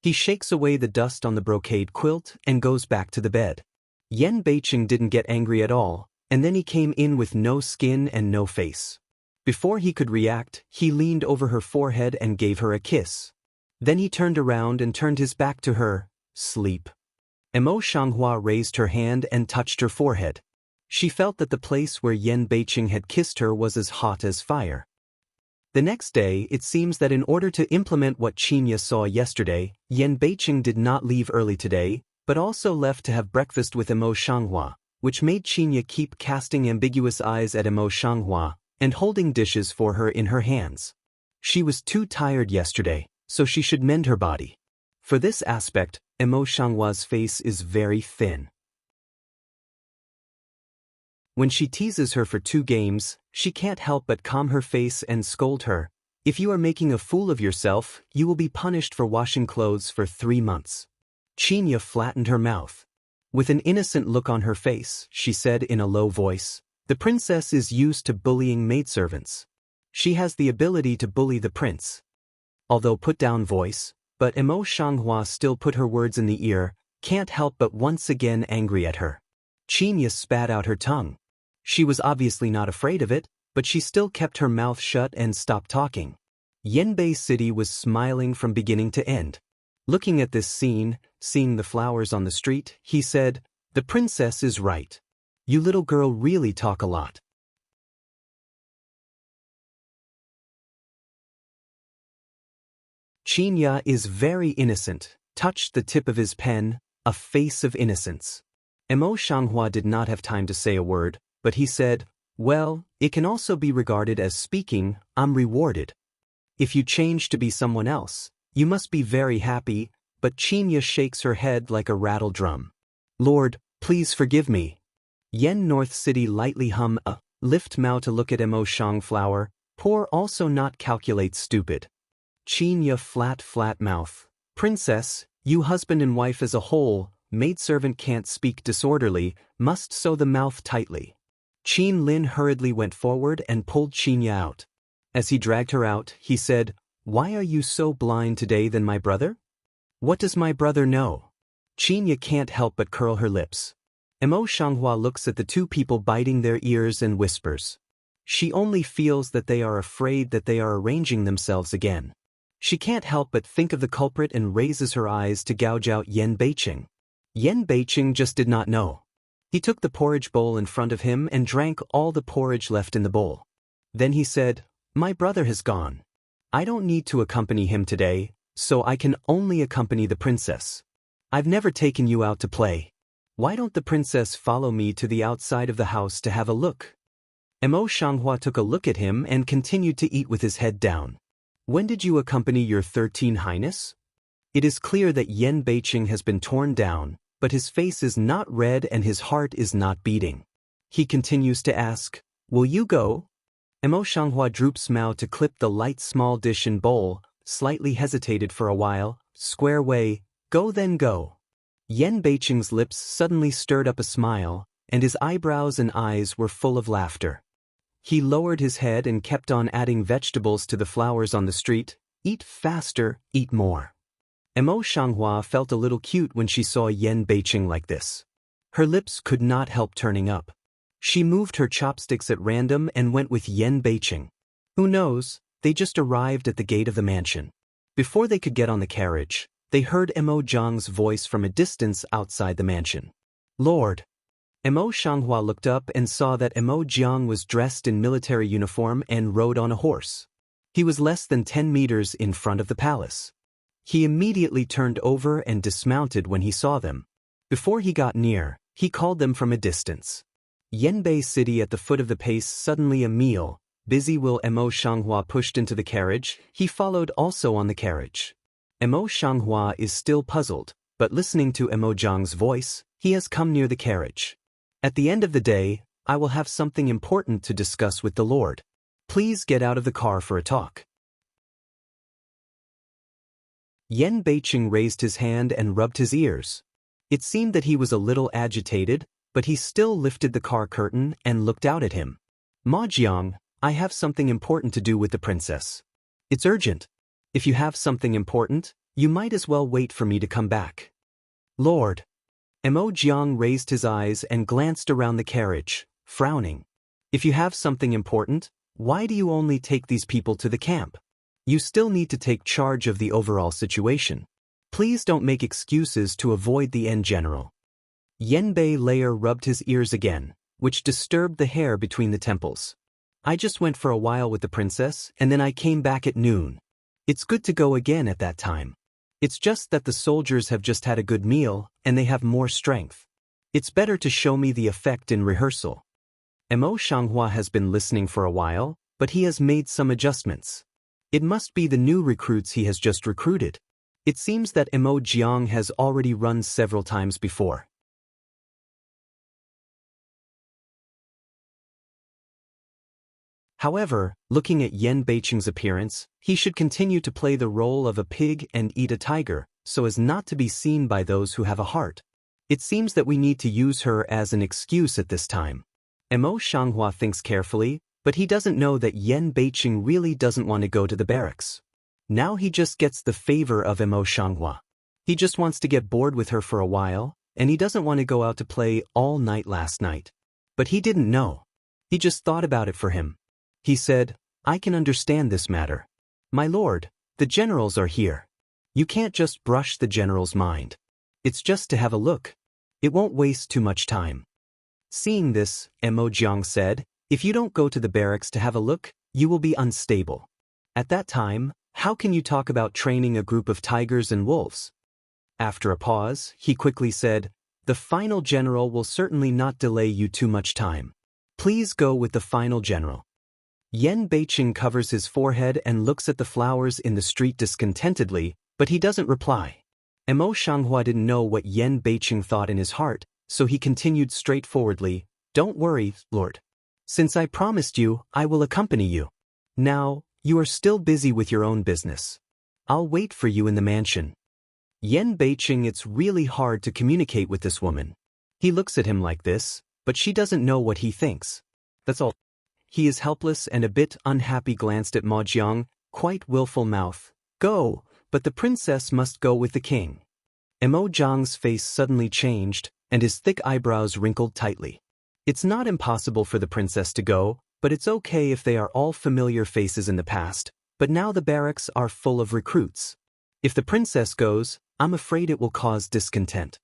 He shakes away the dust on the brocade quilt and goes back to the bed. Yan Beiqing didn't get angry at all, and then he came in with no skin and no face. Before he could react, he leaned over her forehead and gave her a kiss. Then he turned around and turned his back to her. Sleep. Emo Shanghua raised her hand and touched her forehead. She felt that the place where Yan Beiqing had kissed her was as hot as fire. The next day, it seems that in order to implement what Qinya saw yesterday, Yan Beiqing did not leave early today, but also left to have breakfast with Emo Shanghua, which made Qinya keep casting ambiguous eyes at Emo Shanghua and holding dishes for her in her hands. She was too tired yesterday, so she should mend her body. For this aspect, Emo Shanghua's face is very thin. When she teases her for 2 games, she can't help but calm her face and scold her. If you are making a fool of yourself, you will be punished for washing clothes for 3 months. Qinya flattened her mouth. With an innocent look on her face, she said in a low voice, "The princess is used to bullying maidservants. She has the ability to bully the prince." although put-down voice, but Emo Shanghua still put her words in the ear, can't help but once again angry at her. Qinya spat out her tongue. She was obviously not afraid of it, but she still kept her mouth shut and stopped talking. Yanbei City was smiling from beginning to end. Looking at this scene, seeing the flowers on the street, he said, "The princess is right. You little girl really talk a lot." Qinya is very innocent, touched the tip of his pen, a face of innocence. Emo Shanghua did not have time to say a word, but he said, "Well, it can also be regarded as speaking, I'm rewarded. If you change to be someone else, you must be very happy," but Qinya shakes her head like a rattle drum. "Lord, please forgive me." Yen North City lightly hum a lift mouth to look at Emo Shangflower, poor also not calculate stupid. Qinya flat mouth. "Princess, you husband and wife as a whole, maidservant can't speak disorderly, must sew the mouth tightly." Qin Lin hurriedly went forward and pulled Qinya out. As he dragged her out, he said, "Why are you so blind today than my brother?" "What does my brother know?" Qinya can't help but curl her lips. Emo Shanghua looks at the two people biting their ears and whispers. She only feels that they are afraid that they are arranging themselves again. She can't help but think of the culprit and raises her eyes to gouge out Yen Beiqing. Yen Beiqing just did not know. He took the porridge bowl in front of him and drank all the porridge left in the bowl. Then he said, "My brother has gone. I don't need to accompany him today, so I can only accompany the princess. I've never taken you out to play. Why don't the princess follow me to the outside of the house to have a look?" Emo Shanghua took a look at him and continued to eat with his head down. "When did you accompany your 13 Highness?" It is clear that Yen Beiqing has been torn down, but his face is not red and his heart is not beating. He continues to ask, "Will you go?" Emo Shanghua droops mouth to clip the light small dish and bowl, slightly hesitated for a while, square way, "Go then go." Yen Beiqing's lips suddenly stirred up a smile, and his eyebrows and eyes were full of laughter. He lowered his head and kept on adding vegetables to the flowers on the street. "Eat faster, eat more." Emo Shanghua felt a little cute when she saw Yen Beiqing like this. Her lips could not help turning up. She moved her chopsticks at random and went with Yen Beiqing. Who knows, they just arrived at the gate of the mansion. Before they could get on the carriage, they heard Emo Jiang's voice from a distance outside the mansion. "Lord." Emo Shanghua looked up and saw that Emo Jiang was dressed in military uniform and rode on a horse. He was less than 10 meters in front of the palace. He immediately turned over and dismounted when he saw them. Before he got near, he called them from a distance. Yanbei City at the foot of the pace suddenly a meal, busy will Emo Shanghua pushed into the carriage, he followed also on the carriage. Emo Shanghua is still puzzled, but listening to Emo Jiang's voice, he has come near the carriage. "At the end of the day, I will have something important to discuss with the Lord. Please get out of the car for a talk." Yen Beiqing raised his hand and rubbed his ears. It seemed that he was a little agitated, but he still lifted the car curtain and looked out at him. "Ma Jiang, I have something important to do with the princess. It's urgent. If you have something important, you might as well wait for me to come back." "Lord." Emo Jiang raised his eyes and glanced around the carriage, frowning. "If you have something important, why do you only take these people to the camp? You still need to take charge of the overall situation. Please don't make excuses to avoid the end general." Yanbei Layer rubbed his ears again, which disturbed the hair between the temples. "I just went for a while with the princess and then I came back at noon. It's good to go again at that time. It's just that the soldiers have just had a good meal and they have more strength. It's better to show me the effect in rehearsal." Emo Shanghua has been listening for a while, but he has made some adjustments. It must be the new recruits he has just recruited. It seems that Emo Jiang has already run several times before. However, looking at Yen Beiqing's appearance, he should continue to play the role of a pig and eat a tiger, so as not to be seen by those who have a heart. It seems that we need to use her as an excuse at this time. Emo Shanghua thinks carefully, but he doesn't know that Yen Beiqing really doesn't want to go to the barracks. Now he just gets the favor of Mo Xianghua. He just wants to get bored with her for a while, and he doesn't want to go out to play all night last night. But he didn't know. He just thought about it for him. He said, I can understand this matter. My lord, the generals are here. You can't just brush the general's mind. It's just to have a look. It won't waste too much time. Seeing this, Mo Jiang said, if you don't go to the barracks to have a look, you will be unstable. At that time, how can you talk about training a group of tigers and wolves? After a pause, he quickly said, the final general will certainly not delay you too much time. Please go with the final general. Yan Beiqing covers his forehead and looks at the flowers in the street discontentedly, but he doesn't reply. Mo Xianghua didn't know what Yan Beiqing thought in his heart, so he continued straightforwardly, don't worry, Lord. Since I promised you, I will accompany you. Now, you are still busy with your own business. I'll wait for you in the mansion. Yan Beiqing, it's really hard to communicate with this woman. He looks at him like this, but she doesn't know what he thinks. That's all. He is helpless and a bit unhappy, glanced at Ma Jiang, quite willful mouth. Go, but the princess must go with the king. Mo Jiang's face suddenly changed, and his thick eyebrows wrinkled tightly. It's not impossible for the princess to go, but it's okay if they are all familiar faces in the past, but now the barracks are full of recruits. If the princess goes, I'm afraid it will cause discontent.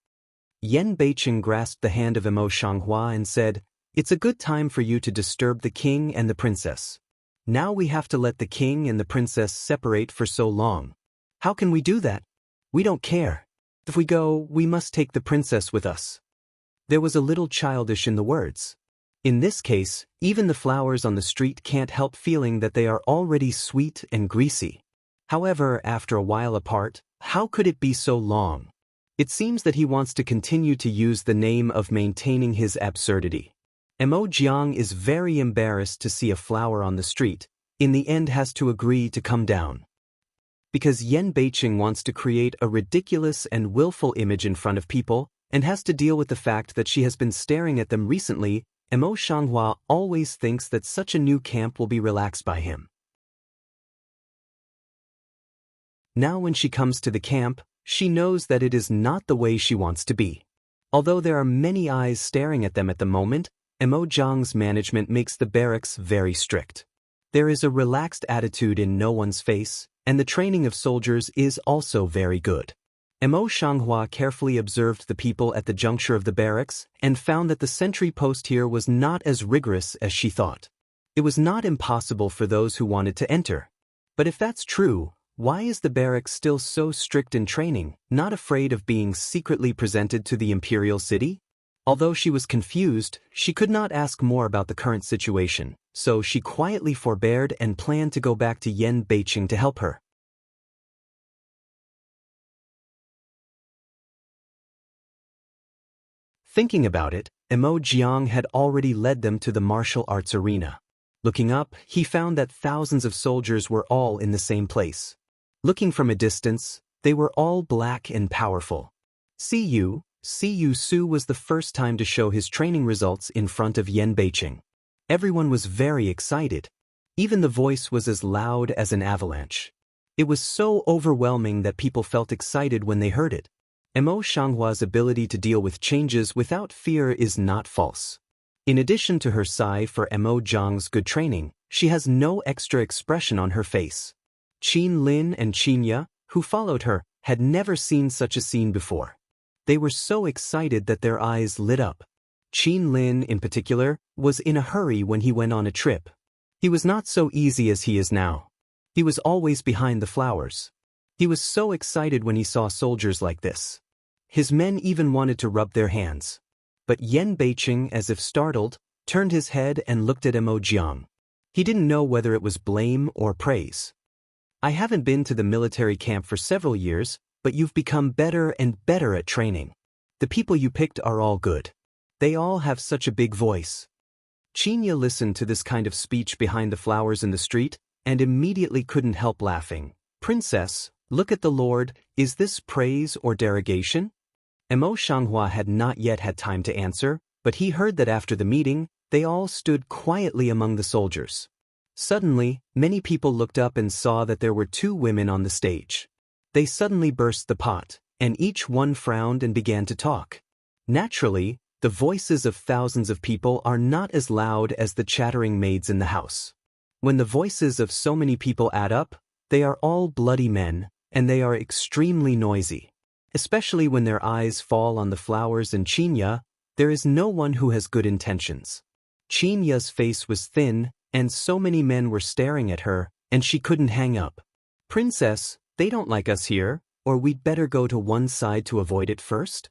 Yan Beiqing grasped the hand of Mo Xianghua and said, it's a good time for you to disturb the king and the princess. Now we have to let the king and the princess separate for so long. How can we do that? We don't care. If we go, we must take the princess with us. There was a little childish in the words. In this case, even the flowers on the street can't help feeling that they are already sweet and greasy. However, after a while apart, how could it be so long? It seems that he wants to continue to use the name of maintaining his absurdity. Mo Jiang is very embarrassed to see a flower on the street, in the end has to agree to come down. Because Yan Beiqing wants to create a ridiculous and willful image in front of people, and has to deal with the fact that she has been staring at them recently, Mo Xianghua always thinks that such a new camp will be relaxed by him. Now when she comes to the camp, she knows that it is not the way she wants to be. Although there are many eyes staring at them at the moment, Mo Jiang's management makes the barracks very strict. There is a relaxed attitude in no one's face, and the training of soldiers is also very good. Mo Xianghua carefully observed the people at the juncture of the barracks and found that the sentry post here was not as rigorous as she thought. It was not impossible for those who wanted to enter. But if that's true, why is the barracks still so strict in training, not afraid of being secretly presented to the imperial city? Although she was confused, she could not ask more about the current situation, so she quietly forbeared and planned to go back to Yan Beiqing to help her. Thinking about it, Mo Jiang had already led them to the martial arts arena. Looking up, he found that thousands of soldiers were all in the same place. Looking from a distance, they were all black and powerful. Siyu Su was the first time to show his training results in front of Yan Beiqing. Everyone was very excited. Even the voice was as loud as an avalanche. It was so overwhelming that people felt excited when they heard it. Mo Xianghua's ability to deal with changes without fear is not false. In addition to her sigh for Mo Jiang's good training, she has no extra expression on her face. Qin Lin and Qin Ya, who followed her, had never seen such a scene before. They were so excited that their eyes lit up. Qin Lin, in particular, was in a hurry when he went on a trip. He was not so easy as he is now. He was always behind the flowers. He was so excited when he saw soldiers like this. His men even wanted to rub their hands. But Yan Beiqing, as if startled, turned his head and looked at Mo Jiang. He didn't know whether it was blame or praise. I haven't been to the military camp for several years, but you've become better and better at training. The people you picked are all good. They all have such a big voice. Qinya listened to this kind of speech behind the flowers in the street, and immediately couldn't help laughing. Princess, look at the Lord, is this praise or derogation? Mo Xianghua had not yet had time to answer, but he heard that after the meeting, they all stood quietly among the soldiers. Suddenly, many people looked up and saw that there were two women on the stage. They suddenly burst the pot, and each one frowned and began to talk. Naturally, the voices of thousands of people are not as loud as the chattering maids in the house. When the voices of so many people add up, they are all bloody men, and they are extremely noisy. Especially when their eyes fall on the flowers and Chinya, there is no one who has good intentions. Chinya's face was thin, and so many men were staring at her, and she couldn't hang up. "Princess, they don't like us here, or we'd better go to one side to avoid it first?"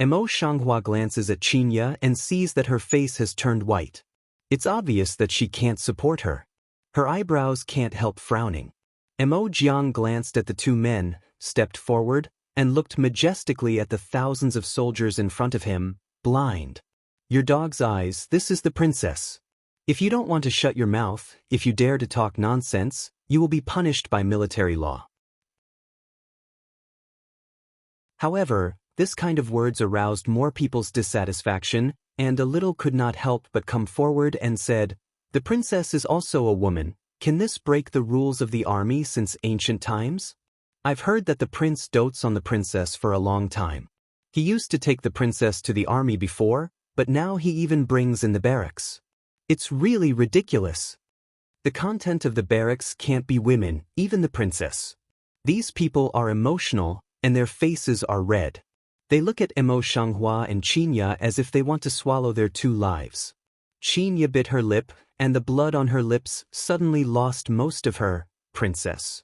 Emo Shanghua glances at Chinya and sees that her face has turned white. It's obvious that she can't support her. Her eyebrows can't help frowning. Emo Jiang glanced at the two men, stepped forward, and looked majestically at the thousands of soldiers in front of him, blind. "Your dog's eyes, this is the princess. If you don't want to shut your mouth, if you dare to talk nonsense, you will be punished by military law." However, this kind of words aroused more people's dissatisfaction, and a little could not help but come forward and said, "The princess is also a woman. Can this break the rules of the army since ancient times? I've heard that the prince dotes on the princess for a long time. He used to take the princess to the army before, but now he even brings in the barracks. It's really ridiculous. The content of the barracks can't be women, even the princess. These people are emotional, and their faces are red. They look at Emo Shanghua and Chinya as if they want to swallow their two lives." Chinya bit her lip, and the blood on her lips suddenly lost most of her princess.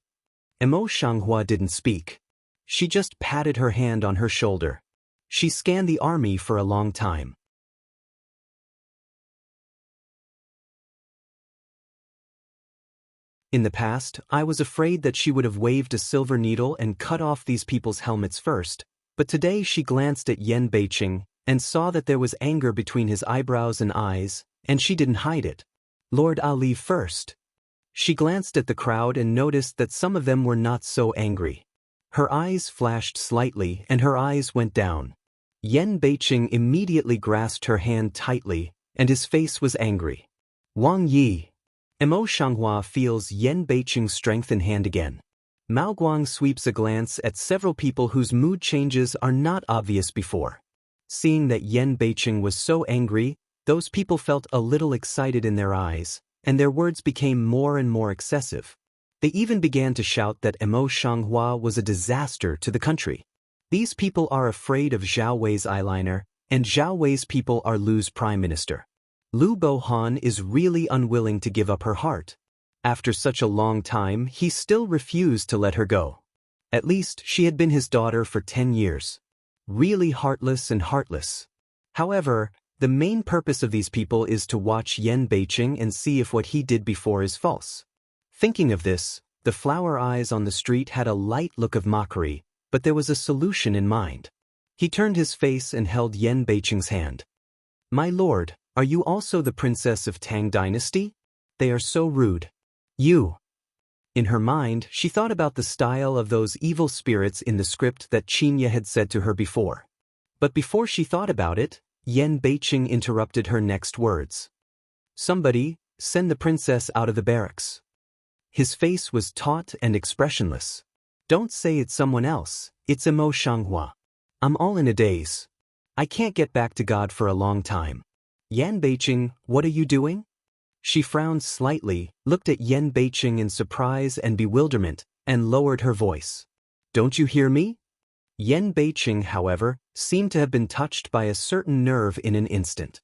Emo Shanghua didn't speak. She just patted her hand on her shoulder. She scanned the army for a long time. In the past, I was afraid that she would have waved a silver needle and cut off these people's helmets first, but today she glanced at Yan Beiqing and saw that there was anger between his eyebrows and eyes, and she didn't hide it. "Lord, I'll leave first." She glanced at the crowd and noticed that some of them were not so angry. Her eyes flashed slightly and her eyes went down. Yan Beiqing immediately grasped her hand tightly, and his face was angry. "Wang Yi." Emo Shanghua feels Yan Beiqing's strength in hand again. Mao Guang sweeps a glance at several people whose mood changes are not obvious before. Seeing that Yan Beiqing was so angry, those people felt a little excited in their eyes, and their words became more and more excessive. They even began to shout that Emo Shanghua was a disaster to the country. These people are afraid of Zhao Wei's eyeliner, and Zhao Wei's people are Lu's prime minister. Lu Bohan is really unwilling to give up her heart. After such a long time, he still refused to let her go. At least, she had been his daughter for 10 years. Really heartless and heartless. However, the main purpose of these people is to watch Yan Beiqing and see if what he did before is false. Thinking of this, the flower eyes on the street had a light look of mockery, but there was a solution in mind. He turned his face and held Yan Beiqing's hand. "My lord, are you also the princess of Tang Dynasty? They are so rude. You." In her mind, she thought about the style of those evil spirits in the script that Chinya had said to her before. But before she thought about it, Yan Beiqing interrupted her next words. "Somebody, send the princess out of the barracks." His face was taut and expressionless. "Don't say it's someone else, it's Emo Shanghua. I'm all in a daze. I can't get back to God for a long time." "Yan Beiqing, what are you doing?" She frowned slightly, looked at Yan Beiqing in surprise and bewilderment, and lowered her voice. "Don't you hear me?" Yan Beiqing, however, seemed to have been touched by a certain nerve in an instant.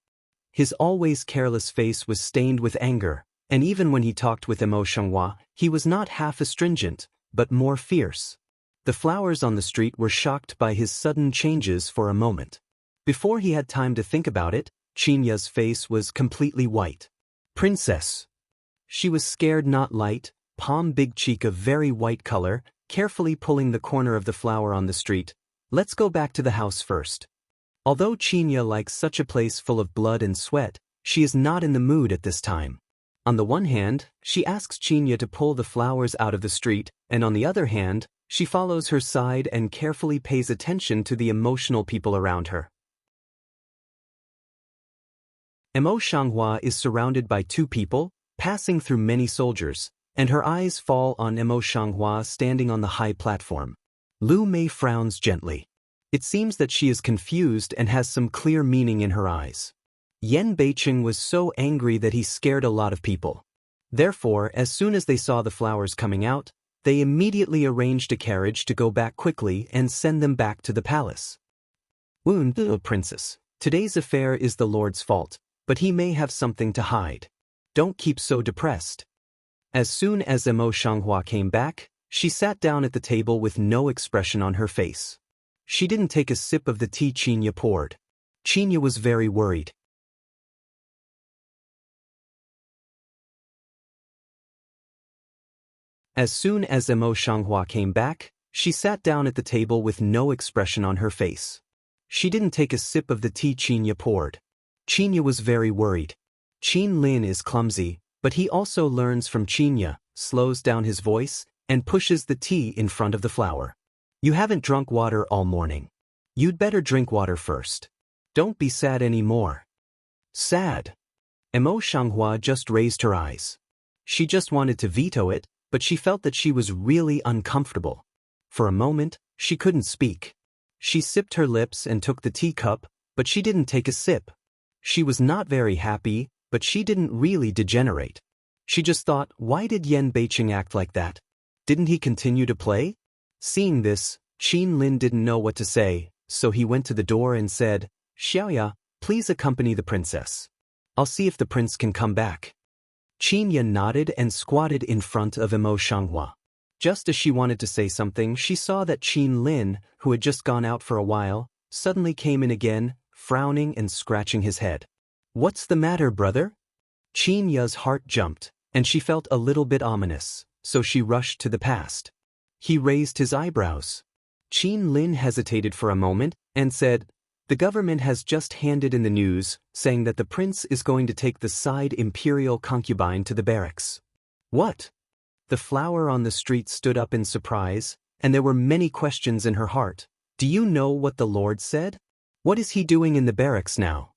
His always careless face was stained with anger, and even when he talked with Emo Shanghua, he was not half astringent, but more fierce. The flowers on the street were shocked by his sudden changes for a moment. Before he had time to think about it, Chinya's face was completely white. "Princess." She was scared, not light, palm big cheek of very white color, carefully pulling the corner of the flower on the street. "Let's go back to the house first." Although Chinya likes such a place full of blood and sweat, she is not in the mood at this time. On the one hand, she asks Chinya to pull the flowers out of the street, and on the other hand, she follows her side and carefully pays attention to the emotional people around her. Emo Shanghua is surrounded by two people, passing through many soldiers, and her eyes fall on Emo Shanghua standing on the high platform. Lu Mei frowns gently. It seems that she is confused and has some clear meaning in her eyes. Yan Beicheng was so angry that he scared a lot of people. Therefore, as soon as they saw the flowers coming out, they immediately arranged a carriage to go back quickly and send them back to the palace. The princess, today's affair is the Lord's fault, but he may have something to hide. Don't keep so depressed. As soon as Emo Shanghua came back, she sat down at the table with no expression on her face. She didn't take a sip of the tea Qinya poured. Qinya was very worried. As soon as Emo Shanghua came back, she sat down at the table with no expression on her face. She didn't take a sip of the tea Qinya poured. Qinya was very worried. Qin Lin is clumsy, but he also learns from Qinya, slows down his voice, and pushes the tea in front of the flower. You haven't drunk water all morning. You'd better drink water first. Don't be sad anymore. Sad? Emo Shanghua just raised her eyes. She just wanted to veto it, but she felt that she was really uncomfortable. For a moment, she couldn't speak. She sipped her lips and took the teacup, but she didn't take a sip. She was not very happy, but she didn't really degenerate. She just thought, why did Yan Beicheng act like that? Didn't he continue to play? Seeing this, Qin Lin didn't know what to say, so he went to the door and said, Xiaoya, please accompany the princess. I'll see if the prince can come back. Qinya nodded and squatted in front of Emo Shanghua. Just as she wanted to say something, she saw that Qin Lin, who had just gone out for a while, suddenly came in again, frowning and scratching his head. What's the matter, brother? Qinya's heart jumped, and she felt a little bit ominous, so she rushed to the past. He raised his eyebrows. Qin Lin hesitated for a moment and said, the government has just handed in the news, saying that the prince is going to take the side imperial concubine to the barracks. What? The flower on the street stood up in surprise, and there were many questions in her heart. Do you know what the Lord said? What is he doing in the barracks now?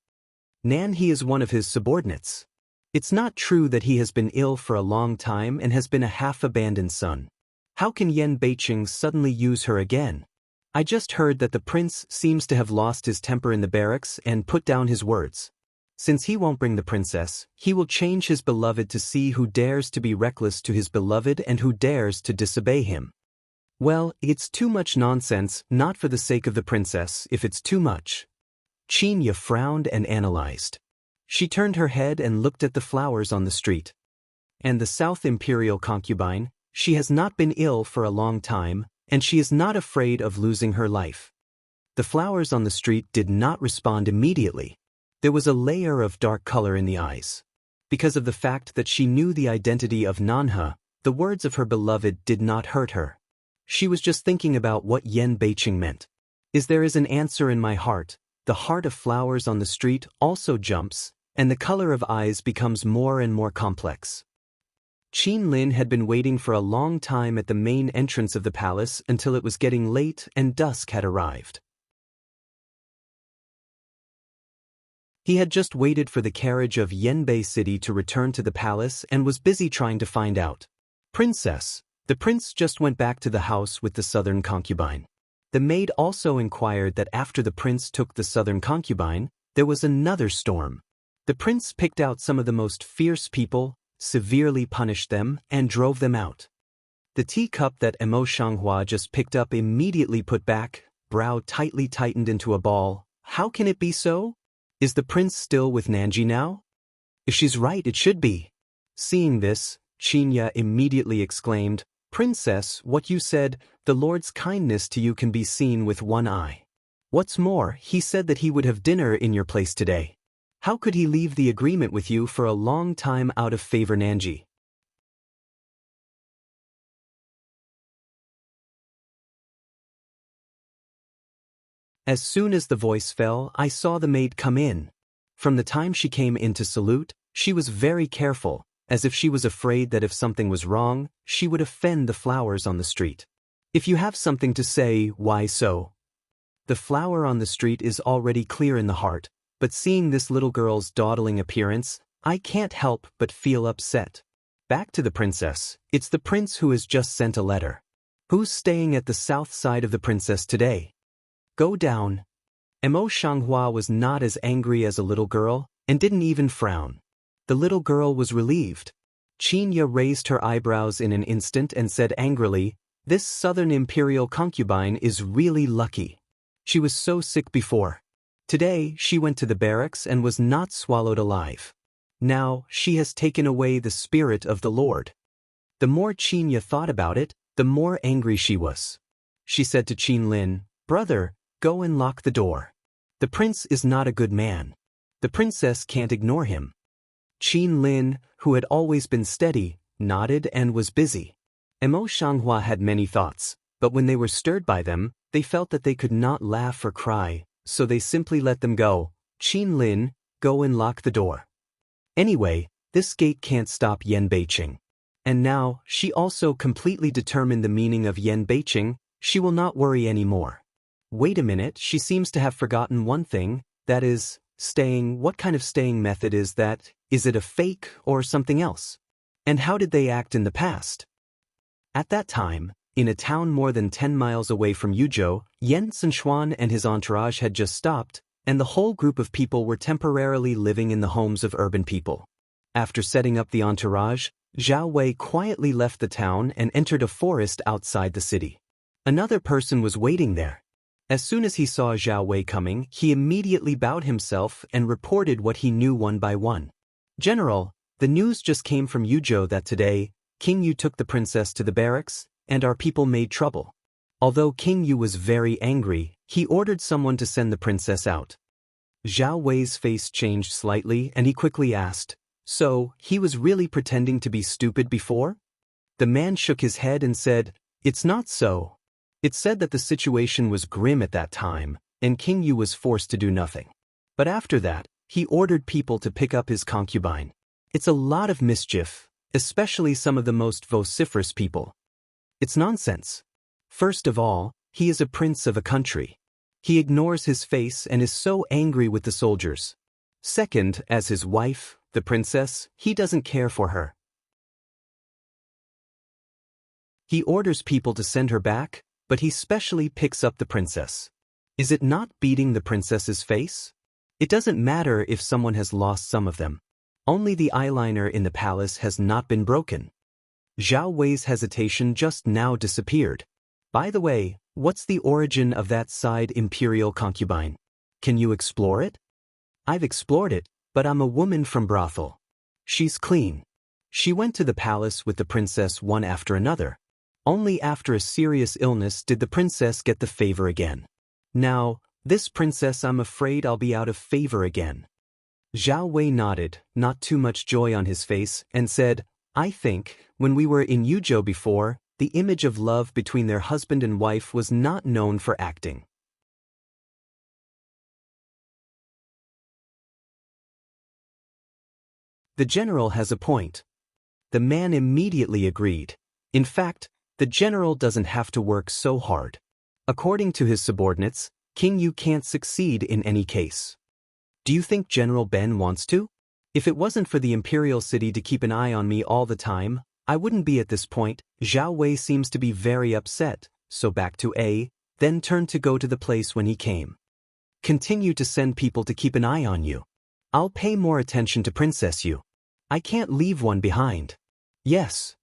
Nan, he is one of his subordinates. It's not true that he has been ill for a long time and has been a half-abandoned son. How can Yan Beicheng suddenly use her again? I just heard that the prince seems to have lost his temper in the barracks and put down his words. Since he won't bring the princess, he will change his beloved to see who dares to be reckless to his beloved and who dares to disobey him. Well, it's too much nonsense, not for the sake of the princess, if it's too much. Qinya frowned and analyzed. She turned her head and looked at the flowers on the street. And the South Imperial concubine, she has not been ill for a long time, and she is not afraid of losing her life. The flowers on the street did not respond immediately. There was a layer of dark color in the eyes. Because of the fact that she knew the identity of Nanhe, the words of her beloved did not hurt her. She was just thinking about what Yan Beicheng meant. There is an answer in my heart. The heart of flowers on the street also jumps, and the color of eyes becomes more and more complex. Qin Lin had been waiting for a long time at the main entrance of the palace until it was getting late and dusk had arrived. He had just waited for the carriage of Yanbei City to return to the palace and was busy trying to find out. Princess, the prince just went back to the house with the southern concubine. The maid also inquired that after the prince took the southern concubine, there was another storm. The prince picked out some of the most fierce people, severely punished them, and drove them out. The teacup that Emo Shanghua just picked up immediately put back, brow tightly tightened into a ball. How can it be so? Is the prince still with Nanji now? If she's right, it should be. Seeing this, Qinya immediately exclaimed, Princess, what you said, the Lord's kindness to you can be seen with one eye. What's more, he said that he would have dinner in your place today. How could he leave the agreement with you for a long time out of favor, Nanji? As soon as the voice fell, I saw the maid come in. From the time she came in to salute, she was very careful, as if she was afraid that if something was wrong, she would offend the flowers on the street. If you have something to say, why so? The flower on the street is already clear in the heart, but seeing this little girl's dawdling appearance, I can't help but feel upset. Back to the princess. It's the prince who has just sent a letter. Who's staying at the south side of the princess today? Go down. Mo Shanghua was not as angry as a little girl, and didn't even frown. The little girl was relieved. Qinya raised her eyebrows in an instant and said angrily, "This southern imperial concubine is really lucky. She was so sick before. Today she went to the barracks and was not swallowed alive. Now she has taken away the spirit of the Lord." The more Qinya thought about it, the more angry she was. She said to Qin Lin, "Brother, go and lock the door. The prince is not a good man. The princess can't ignore him." Qin Lin, who had always been steady, nodded and was busy. Mo Shanghua had many thoughts, but when they were stirred by them, they felt that they could not laugh or cry, so they simply let them go. "Qin Lin, go and lock the door. Anyway, this gate can't stop Yan Beiqing." And now, she also completely determined the meaning of Yan Beiqing. She will not worry anymore. Wait a minute, she seems to have forgotten one thing, that is, staying. What kind of staying method is that? Is it a fake or something else? And how did they act in the past? At that time, in a town more than 10 miles away from Yuzhou, Yan Zhenxuan and his entourage had just stopped, and the whole group of people were temporarily living in the homes of urban people. After setting up the entourage, Zhao Wei quietly left the town and entered a forest outside the city. Another person was waiting there. As soon as he saw Zhao Wei coming, he immediately bowed himself and reported what he knew one by one. "General, the news just came from Yuzhou that today, King Yu took the princess to the barracks, and our people made trouble." Although King Yu was very angry, he ordered someone to send the princess out. Zhao Wei's face changed slightly and he quickly asked, "So, he was really pretending to be stupid before?" The man shook his head and said, "It's not so. It said that the situation was grim at that time, and King Yu was forced to do nothing. But after that, he ordered people to pick up his concubine. It's a lot of mischief, especially some of the most vociferous people. It's nonsense. First of all, he is a prince of a country. He ignores his face and is so angry with the soldiers. Second, as his wife, the princess, he doesn't care for her. He orders people to send her back, but he specially picks up the princess. Is it not beating the princess's face? It doesn't matter if someone has lost some of them. Only the eyeliner in the palace has not been broken." Zhao Wei's hesitation just now disappeared. "By the way, what's the origin of that side imperial concubine? Can you explore it?" "I've explored it, but I'm a woman from brothel. She's clean. She went to the palace with the princess one after another. Only after a serious illness did the princess get the favor again. Now, this princess, I'm afraid I'll be out of favor again." Zhao Wei nodded, not too much joy on his face, and said, "I think, when we were in Yuzhou before, the image of love between their husband and wife was not known for acting. The general has a point." The man immediately agreed. In fact, the general doesn't have to work so hard. According to his subordinates, King Yu can't succeed in any case. Do you think General Ben wants to? If it wasn't for the imperial city to keep an eye on me all the time, I wouldn't be at this point. Zhao Wei seems to be very upset, so back to A, then turned to go to the place when he came. "Continue to send people to keep an eye on you. I'll pay more attention to Princess Yu. I can't leave one behind." "Yes."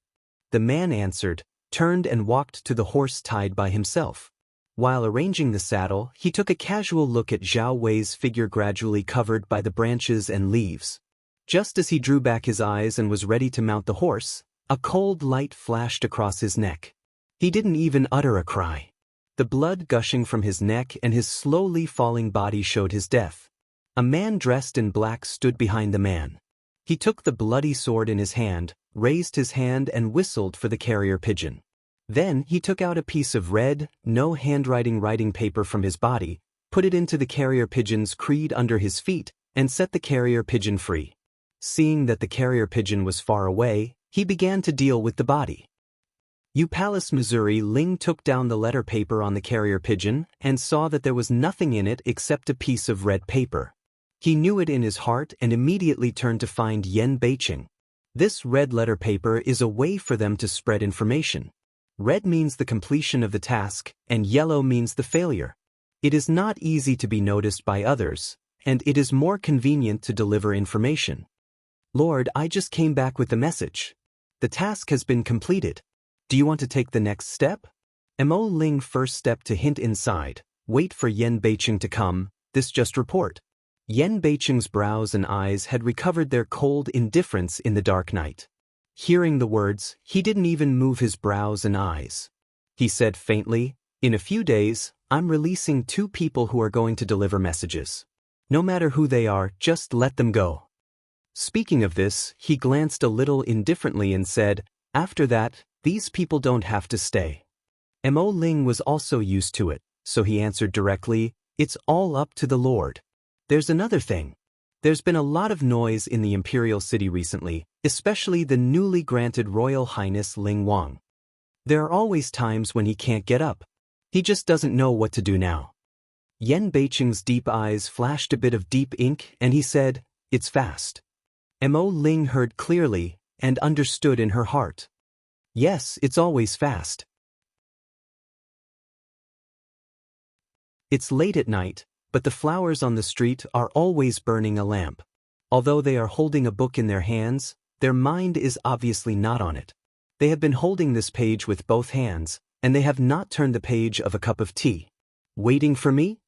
The man answered, turned and walked to the horse tied by himself. While arranging the saddle, he took a casual look at Zhao Wei's figure gradually covered by the branches and leaves. Just as he drew back his eyes and was ready to mount the horse, a cold light flashed across his neck. He didn't even utter a cry. The blood gushing from his neck and his slowly falling body showed his death. A man dressed in black stood behind the man. He took the bloody sword in his hand, raised his hand and whistled for the carrier pigeon. Then he took out a piece of red, no handwriting writing paper from his body, put it into the carrier pigeon's creed under his feet, and set the carrier pigeon free. Seeing that the carrier pigeon was far away, he began to deal with the body. Palace, Missouri. Ling took down the letter paper on the carrier pigeon and saw that there was nothing in it except a piece of red paper. He knew it in his heart and immediately turned to find Yen Beiqing. This red letter paper is a way for them to spread information. Red means the completion of the task, and yellow means the failure. It is not easy to be noticed by others, and it is more convenient to deliver information. Lord, I just came back with the message. The task has been completed. Do you want to take the next step? Mo Ling first stepped to hint inside, wait for Yen Beiqing to come, this just report. Yen Beiqing's brows and eyes had recovered their cold indifference in the dark night. Hearing the words, he didn't even move his brows and eyes. He said faintly, in a few days, I'm releasing 2 people who are going to deliver messages. No matter who they are, just let them go. Speaking of this, he glanced a little indifferently and said, after that, these people don't have to stay. Mo Ling was also used to it, so he answered directly, it's all up to the Lord. There's another thing. There's been a lot of noise in the Imperial City recently, especially the newly granted Royal Highness Ling Wang. There are always times when he can't get up. He just doesn't know what to do now. Yen Beiqing's deep eyes flashed a bit of deep ink and he said, it's fast. Mo Ling heard clearly and understood in her heart. Yes, it's always fast. It's late at night, but the flowers on the street are always burning a lamp. Although they are holding a book in their hands, their mind is obviously not on it. They have been holding this page with both hands, and they have not turned the page of a cup of tea. Waiting for me?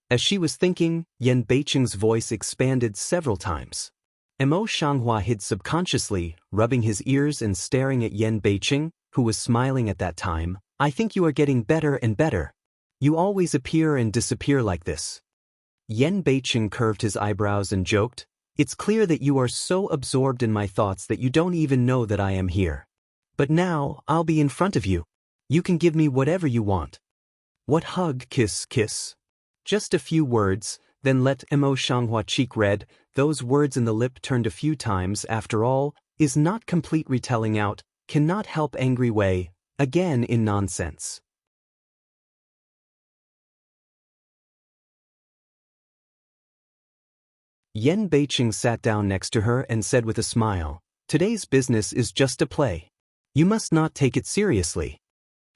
As she was thinking, Yen Beiqing's voice expanded several times. Mo Shanghua hid subconsciously, rubbing his ears and staring at Yen Beiqing, who was smiling at that time. I think you are getting better and better. You always appear and disappear like this. Yen Beiqing curved his eyebrows and joked, it's clear that you are so absorbed in my thoughts that you don't even know that I am here. But now, I'll be in front of you. You can give me whatever you want. What hug, kiss, kiss? Just a few words, then let Mo Shanghua cheek red, those words in the lip turned a few times after all, is not complete retelling out, cannot help angry way, again in nonsense. Yen Beiqing sat down next to her and said with a smile, today's business is just a play. You must not take it seriously.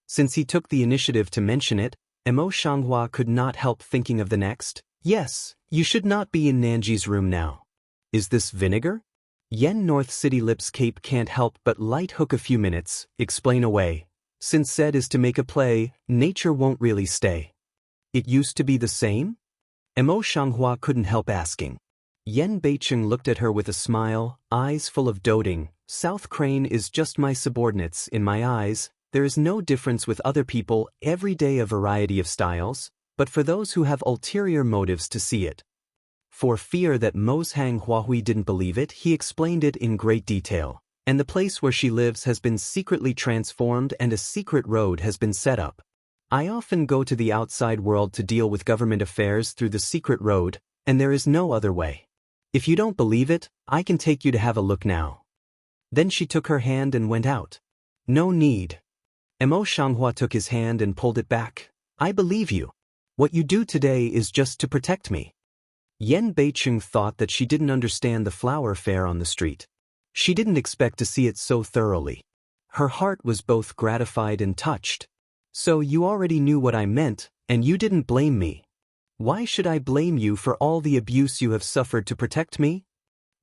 Since he took the initiative to mention it, Mo Shanghua could not help thinking of the next. Yes, you should not be in Nanji's room now. Is this vinegar? Yen North City Lips Cape can't help but light hook a few minutes, explain away. Since said is to make a play, nature won't really stay. It used to be the same? Mo Shanghua couldn't help asking. Yen Beiqing looked at her with a smile, eyes full of doting. South Crane is just my subordinates in my eyes. There is no difference with other people, every day a variety of styles, but for those who have ulterior motives to see it. For fear that Mozhang Huahui didn't believe it, he explained it in great detail, and the place where she lives has been secretly transformed and a secret road has been set up. I often go to the outside world to deal with government affairs through the secret road, and there is no other way. If you don't believe it, I can take you to have a look now. Then she took her hand and went out. No need. Mo Shanghua took his hand and pulled it back. I believe you. What you do today is just to protect me. Yen Beiqing thought that she didn't understand the flower fair on the street. She didn't expect to see it so thoroughly. Her heart was both gratified and touched. So you already knew what I meant, and you didn't blame me. Why should I blame you for all the abuse you have suffered to protect me?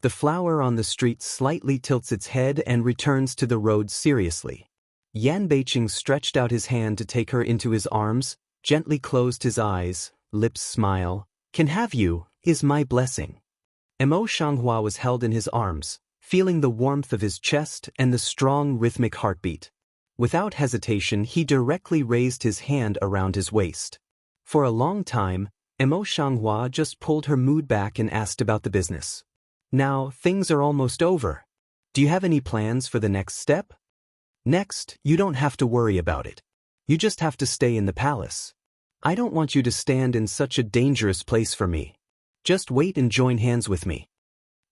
The flower on the street slightly tilts its head and returns to the road seriously. Yen Beiqing stretched out his hand to take her into his arms, gently closed his eyes, lips smile. Can have you, is my blessing. Mo Shanghua was held in his arms, feeling the warmth of his chest and the strong rhythmic heartbeat. Without hesitation he directly raised his hand around his waist. For a long time, Mo Shanghua just pulled her mood back and asked about the business. Now, things are almost over. Do you have any plans for the next step? Next, you don't have to worry about it. You just have to stay in the palace. I don't want you to stand in such a dangerous place for me. Just wait and join hands with me.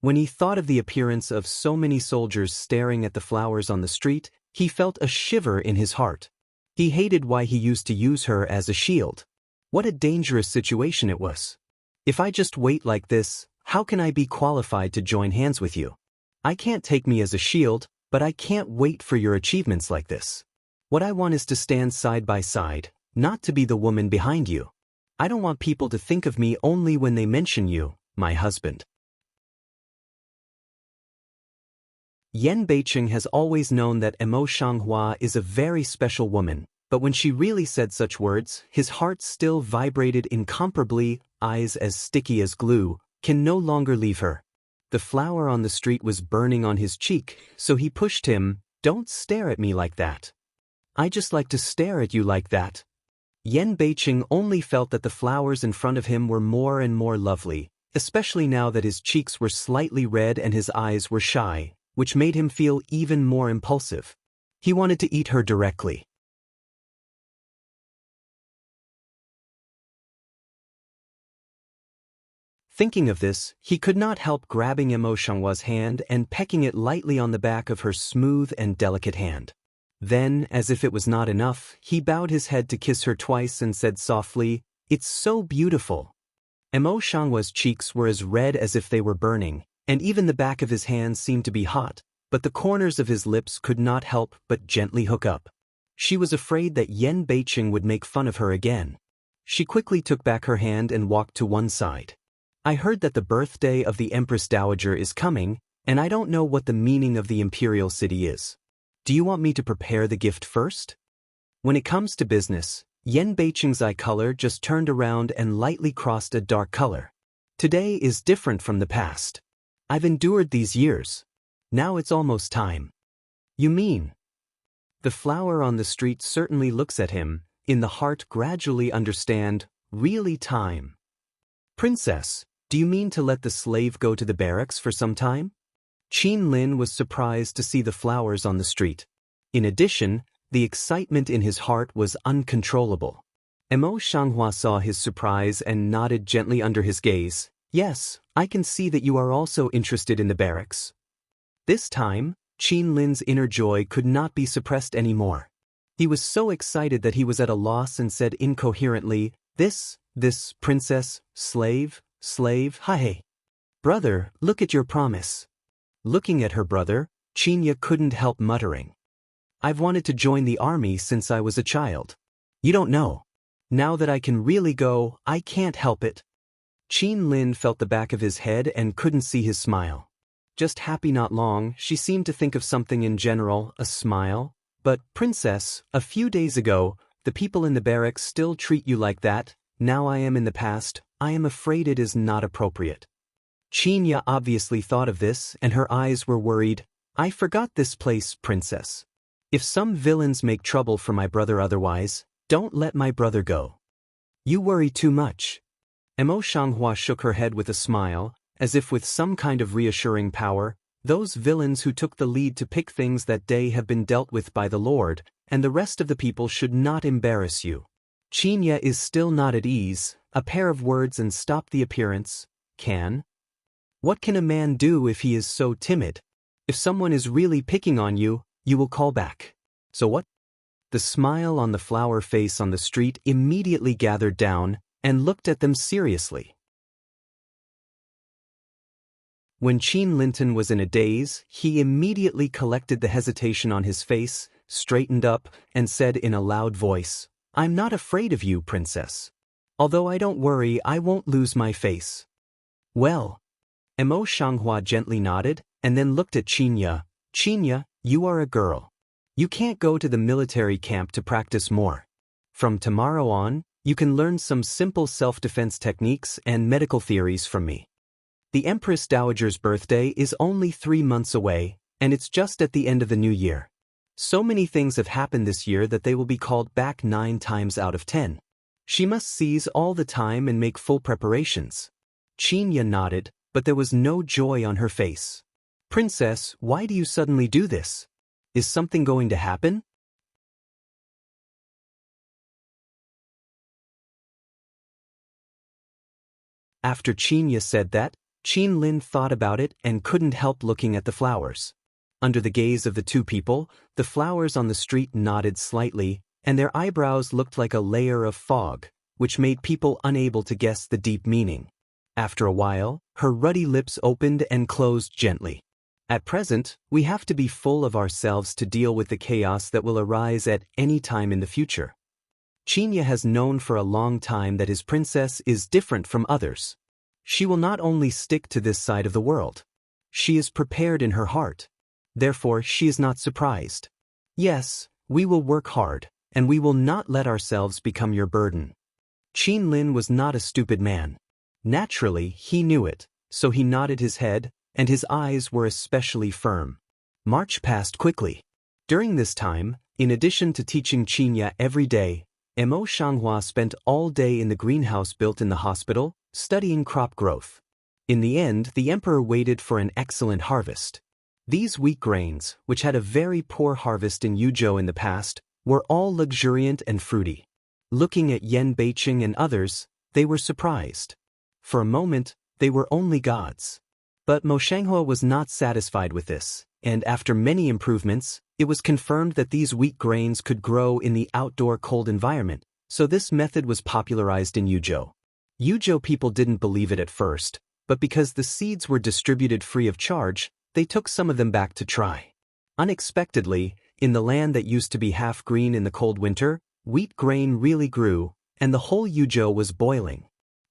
When he thought of the appearance of so many soldiers staring at the flowers on the street, he felt a shiver in his heart. He hated why he used to use her as a shield. What a dangerous situation it was. If I just wait like this, How can I be qualified to join hands with you? I can't take me as a shield, but I can't wait for your achievements like this. What I want is to stand side by side, not to be the woman behind you. I don't want people to think of me only when they mention you, my husband. Yan Beicheng has always known that Emo Shanghua is a very special woman, but when she really said such words, his heart still vibrated incomparably. Eyes as sticky as glue can no longer leave her. The flower on the street was burning on his cheek, so he pushed him. Don't stare at me like that. I just like to stare at you like that. Yan Beicheng only felt that the flowers in front of him were more and more lovely, especially now that his cheeks were slightly red and his eyes were shy, which made him feel even more impulsive. He wanted to eat her directly. Thinking of this, he could not help grabbing Emo Shanghua's hand and pecking it lightly on the back of her smooth and delicate hand. Then, as if it was not enough, he bowed his head to kiss her twice and said softly, "It's so beautiful." Emo Shanghua's cheeks were as red as if they were burning, and even the back of his hand seemed to be hot, but the corners of his lips could not help but gently hook up. She was afraid that Yan Beicheng would make fun of her again. She quickly took back her hand and walked to one side. I heard that the birthday of the Empress Dowager is coming, and I don't know what the meaning of the imperial city is. Do you want me to prepare the gift first? When it comes to business, Yan Beicheng's eye color just turned around and lightly crossed a dark color. Today is different from the past. I've endured these years. Now it's almost time. You mean? The flower on the street certainly looks at him, in the heart gradually understand, really time. Princess, do you mean to let the slave go to the barracks for some time? Qin Lin was surprised to see the flowers on the street. In addition, the excitement in his heart was uncontrollable. Emo Shanghua saw his surprise and nodded gently under his gaze. Yes, I can see that you are also interested in the barracks. This time, Qin Lin's inner joy could not be suppressed anymore. He was so excited that he was at a loss and said incoherently, This, princess, slave, hi. Brother, look at your promise. Looking at her brother, Qinya couldn't help muttering. I've wanted to join the army since I was a child. You don't know. Now that I can really go, I can't help it. Qin Lin felt the back of his head and couldn't see his smile. Just happy not long, she seemed to think of something in general, a smile. But, princess, a few days ago, the people in the barracks still treat you like that. Now I am in the past, I am afraid it is not appropriate. Qinya obviously thought of this, and her eyes were worried. I forgot this place, princess. If some villains make trouble for my brother otherwise, don't let my brother go. You worry too much. Emo Shanghua shook her head with a smile, as if with some kind of reassuring power. Those villains who took the lead to pick things that day have been dealt with by the Lord, and the rest of the people should not embarrass you. Qinya is still not at ease. A pair of words and stop the appearance. What can a man do if he is so timid? If someone is really picking on you, you will call back. So what? The smile on the flower face on the street immediately gathered down and looked at them seriously. When Qin Linton was in a daze, he immediately collected the hesitation on his face, straightened up, and said in a loud voice, I'm not afraid of you, princess. Although I don't worry, I won't lose my face. Well. Emo Shanghua gently nodded, and then looked at Qinya. Qinya, you are a girl. You can't go to the military camp to practice more. From tomorrow on, you can learn some simple self-defense techniques and medical theories from me. The Empress Dowager's birthday is only 3 months away, and it's just at the end of the new year. So many things have happened this year that they will be called back 9 times out of 10. She must seize all the time and make full preparations. Qinya nodded, but there was no joy on her face. Princess, why do you suddenly do this? Is something going to happen? After Qinya said that, Qin Lin thought about it and couldn't help looking at the flowers. Under the gaze of the two people, the flowers on the street nodded slightly, and their eyebrows looked like a layer of fog, which made people unable to guess the deep meaning. After a while, Her ruddy lips opened and closed gently. At present, we have to be full of ourselves to deal with the chaos that will arise at any time in the future. Chinya has known for a long time that his princess is different from others. She will not only stick to this side of the world. She is prepared in her heart. Therefore, she is not surprised. Yes, we will work hard, and we will not let ourselves become your burden. Qin Lin was not a stupid man. Naturally, he knew it, so he nodded his head, and his eyes were especially firm. March passed quickly. During this time, in addition to teaching Chinya every day, Mo Shanghua spent all day in the greenhouse built in the hospital, studying crop growth. In the end, the emperor waited for an excellent harvest. These wheat grains, which had a very poor harvest in Yuzhou in the past, were all luxuriant and fruity. Looking at Yan Beiqing and others, they were surprised. For a moment, they were only gods. But Mo Shanghua was not satisfied with this, and after many improvements, it was confirmed that these wheat grains could grow in the outdoor cold environment, so this method was popularized in Yuzhou. Yuzhou people didn't believe it at first, but because the seeds were distributed free of charge, they took some of them back to try. Unexpectedly, in the land that used to be half green in the cold winter, wheat grain really grew, and the whole Yuzhou was boiling.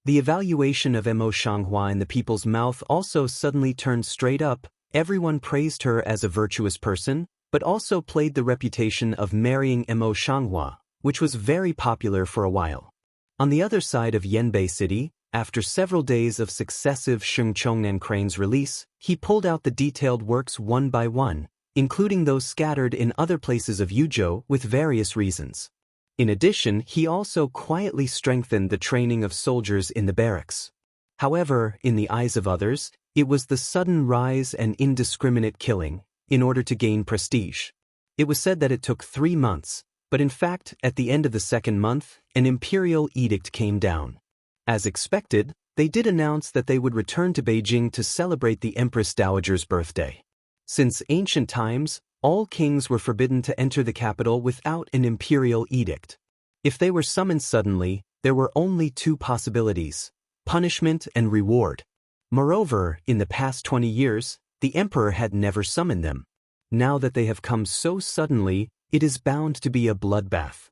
The evaluation of Mo Shanghua in the people's mouth also suddenly turned straight up. Everyone praised her as a virtuous person, but also played the reputation of marrying Mo Shanghua, which was very popular for a while. On the other side of Yanbei City, after several days of successive Shengchongnan cranes release, he pulled out the detailed works one by one, including those scattered in other places of Yuzhou with various reasons. In addition, he also quietly strengthened the training of soldiers in the barracks. However, in the eyes of others, it was the sudden rise and indiscriminate killing, in order to gain prestige. It was said that it took 3 months, but in fact, at the end of the second month, an imperial edict came down. As expected, they did announce that they would return to Beijing to celebrate the Empress Dowager's birthday. Since ancient times, all kings were forbidden to enter the capital without an imperial edict. If they were summoned suddenly, there were only 2 possibilities: punishment and reward. Moreover, in the past 20 years, the emperor had never summoned them. Now that they have come so suddenly, it is bound to be a bloodbath.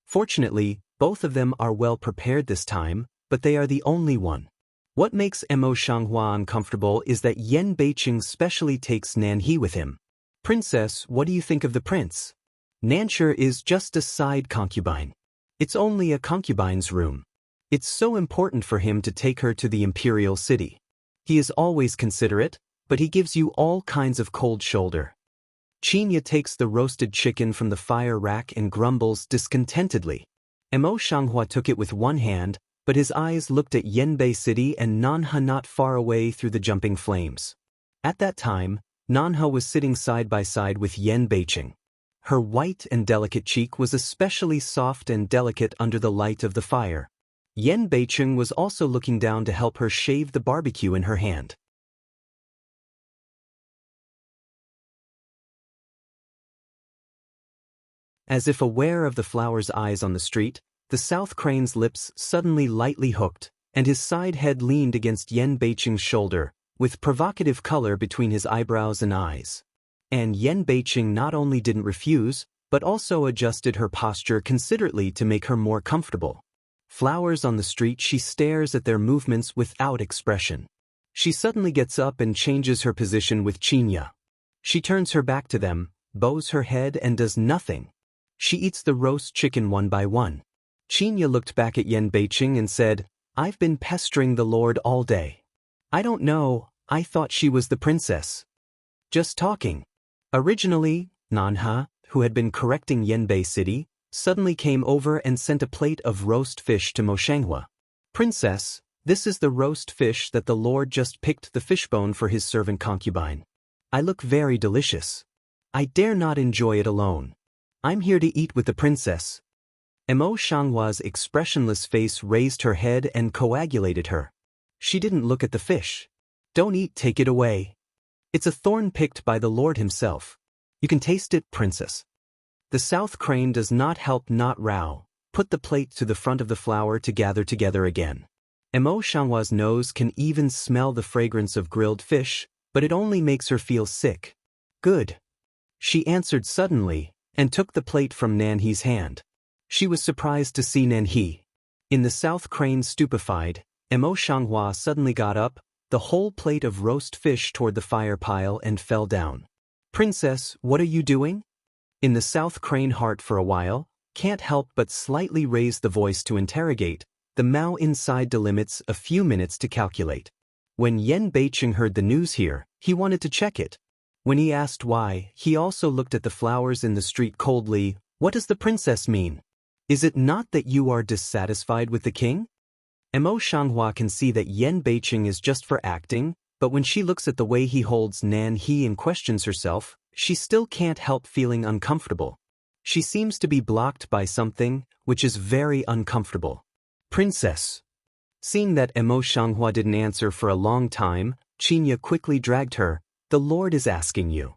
Fortunately, both of them are well prepared this time, but they are the only one. What makes Mo Shanghua uncomfortable is that Yan Beiqing specially takes Nanhe with him. Princess, what do you think of the prince? Nancher is just a side concubine. It's only a concubine's room. It's so important for him to take her to the imperial city. He is always considerate, but he gives you all kinds of cold shoulder. Chinya takes the roasted chicken from the fire rack and grumbles discontentedly. Mo Shanghua took it with one hand, but his eyes looked at Yanbei City and Nanhe not far away through the jumping flames. At that time, Nanhe was sitting side by side with Yan Beiqing. Her white and delicate cheek was especially soft and delicate under the light of the fire. Yan Beiqing was also looking down to help her shave the barbecue in her hand. As if aware of the flower's eyes on the street, the South Crane's lips suddenly lightly hooked, and his side head leaned against Yan Beiqing's shoulder, with provocative color between his eyebrows and eyes. And Yan Beiqing not only didn't refuse, but also adjusted her posture considerately to make her more comfortable. Flowers on the street, she stares at their movements without expression. She suddenly gets up and changes her position with Chinya. She turns her back to them, bows her head and does nothing. She eats the roast chicken one by one. Chinya looked back at Yan Beiqing and said, "I've been pestering the Lord all day. I don't know, I thought she was the princess. Just talking." Originally, Nanhe, who had been correcting Yanbei City, suddenly came over and sent a plate of roast fish to Mo Shanghua. "Princess, this is the roast fish that the Lord just picked the fishbone for his servant concubine. I look very delicious. I dare not enjoy it alone. I'm here to eat with the princess." Mo Shanghua's expressionless face raised her head and coagulated her. She didn't look at the fish. "Don't eat, take it away. It's a thorn picked by the Lord himself. You can taste it, princess." The South Crane does not help not Rao, put the plate to the front of the flower to gather together again. Mo Shanghua's nose can even smell the fragrance of grilled fish, but it only makes her feel sick. Good. She answered suddenly, and took the plate from Nanhee's hand. She was surprised to see Nanhee. In the South Crane stupefied, Mo Shanghua suddenly got up, the whole plate of roast fish toward the fire pile and fell down. Princess, what are you doing? In the South Crane heart for a while, can't help but slightly raise the voice to interrogate, the Mao inside delimits a few minutes to calculate. When Yen Beiqing heard the news here, he wanted to check it. When he asked why, he also looked at the flowers in the street coldly. What does the princess mean? Is it not that you are dissatisfied with the king? Mo Shanghua can see that Yen Beiqing is just for acting, but when she looks at the way he holds Nanhee and questions herself, she still can't help feeling uncomfortable. She seems to be blocked by something, which is very uncomfortable. Princess. Seeing that Mo Shanghua didn't answer for a long time, Qinya quickly dragged her. The Lord is asking you.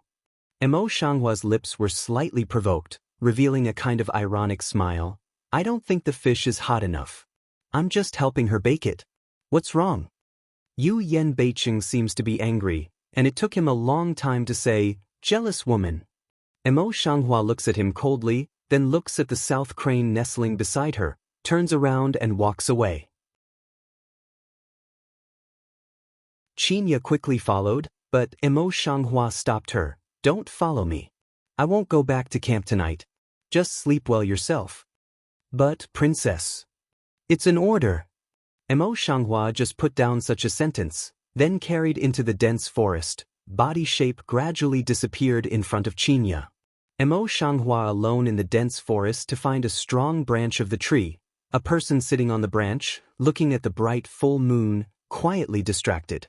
Mo Shanghua's lips were slightly provoked, revealing a kind of ironic smile. I don't think the fish is hot enough. I'm just helping her bake it. What's wrong? Yen Beiqing seems to be angry, and it took him a long time to say, jealous woman. Mo Shanghua looks at him coldly, then looks at the South Crane nestling beside her, turns around and walks away. Qinya quickly followed, but Mo Shanghua stopped her. Don't follow me. I won't go back to camp tonight. Just sleep well yourself. But, princess. It's an order. Mo Shanghua just put down such a sentence, then carried into the dense forest. Body shape gradually disappeared in front of Qinya. Mo Shanghua alone in the dense forest to find a strong branch of the tree, a person sitting on the branch, looking at the bright full moon, quietly distracted.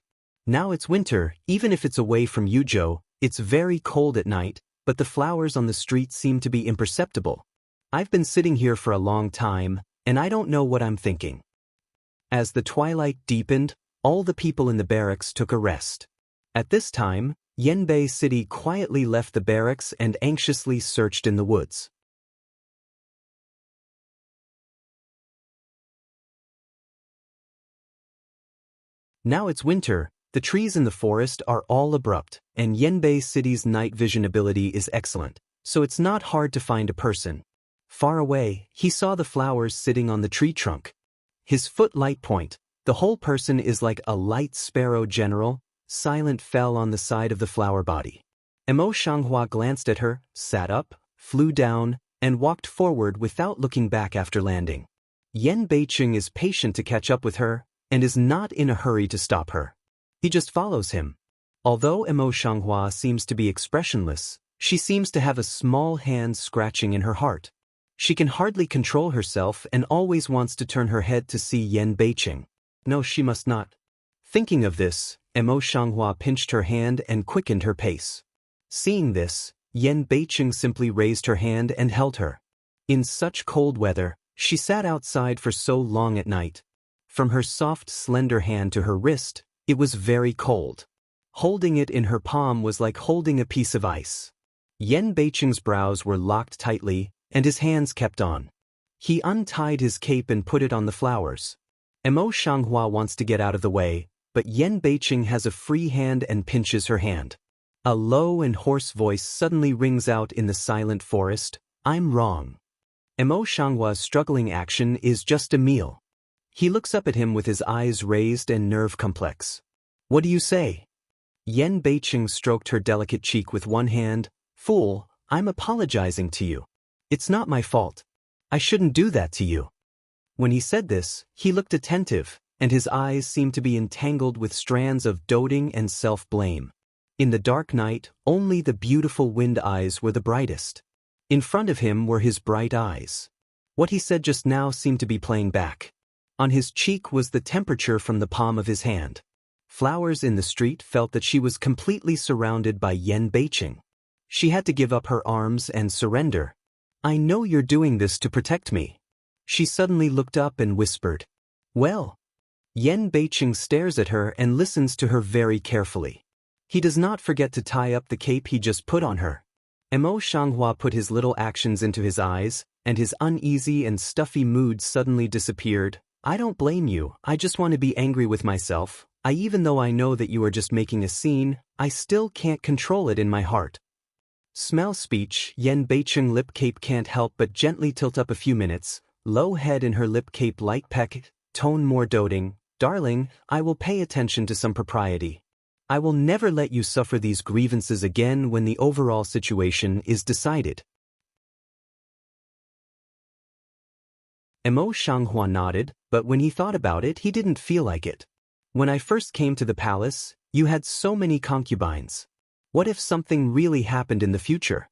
Now it's winter, even if it's away from Yuzhou, it's very cold at night, but the flowers on the street seem to be imperceptible. I've been sitting here for a long time, and I don't know what I'm thinking. As the twilight deepened, all the people in the barracks took a rest. At this time, Yanbei City quietly left the barracks and anxiously searched in the woods. Now it's winter, the trees in the forest are all abrupt, and Yanbei City's night vision ability is excellent, so it's not hard to find a person. Far away, he saw the flowers sitting on the tree trunk. His foot light point, the whole person is like a light sparrow general, silent fell on the side of the flower body. Mo Shanghua glanced at her, sat up, flew down, and walked forward without looking back after landing. Yen Beiqing is patient to catch up with her, and is not in a hurry to stop her. He just follows him. Although Mo Shanghua seems to be expressionless, she seems to have a small hand scratching in her heart. She can hardly control herself and always wants to turn her head to see Yen Beiqing. No, she must not. Thinking of this, Mo Shanghua pinched her hand and quickened her pace. Seeing this, Yen Beiqing simply raised her hand and held her. In such cold weather, she sat outside for so long at night. From her soft, slender hand to her wrist, it was very cold. Holding it in her palm was like holding a piece of ice. Yen Beiqing's brows were locked tightly, and his hands kept on. He untied his cape and put it on the flowers. Mo Shanghua wants to get out of the way, but Yen Beiqing has a free hand and pinches her hand. A low and hoarse voice suddenly rings out in the silent forest, I'm wrong. Mo Shanghua's struggling action is just a meal. He looks up at him with his eyes raised and nerve complex. What do you say? Yen Beiqing stroked her delicate cheek with one hand. Fool, I'm apologizing to you. It's not my fault. I shouldn't do that to you. When he said this, he looked attentive, and his eyes seemed to be entangled with strands of doting and self-blame. In the dark night, only the beautiful wind eyes were the brightest. In front of him were his bright eyes. What he said just now seemed to be playing back. On his cheek was the temperature from the palm of his hand. Flowers in the street felt that she was completely surrounded by Yen Beiqing. She had to give up her arms and surrender. I know you're doing this to protect me. She suddenly looked up and whispered. Well. Yen Beiqing stares at her and listens to her very carefully. He does not forget to tie up the cape he just put on her. Mo Shanghua put his little actions into his eyes, and his uneasy and stuffy mood suddenly disappeared. I don't blame you, I just want to be angry with myself. Even though I know that you are just making a scene, I still can't control it in my heart. Smell speech. Yen Beicheng lip cape can't help but gently tilt up a few minutes, low head in her lip cape light peck, tone more doting. Darling, I will pay attention to some propriety. I will never let you suffer these grievances again when the overall situation is decided. Mo Shanghua nodded, but when he thought about it, he didn't feel like it. When I first came to the palace, you had so many concubines. What if something really happened in the future?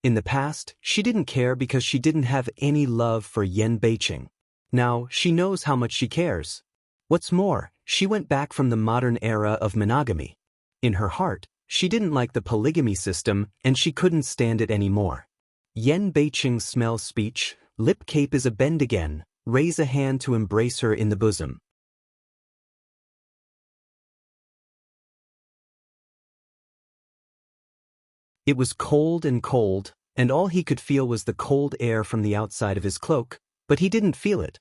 In the past, she didn't care because she didn't have any love for Yen Beicheng. Now, she knows how much she cares. What's more, she went back from the modern era of monogamy. In her heart, she didn't like the polygamy system and she couldn't stand it anymore. Yen Beicheng smells speech, lip cape is a bend again, raise a hand to embrace her in the bosom. It was cold, and all he could feel was the cold air from the outside of his cloak, but he didn't feel it.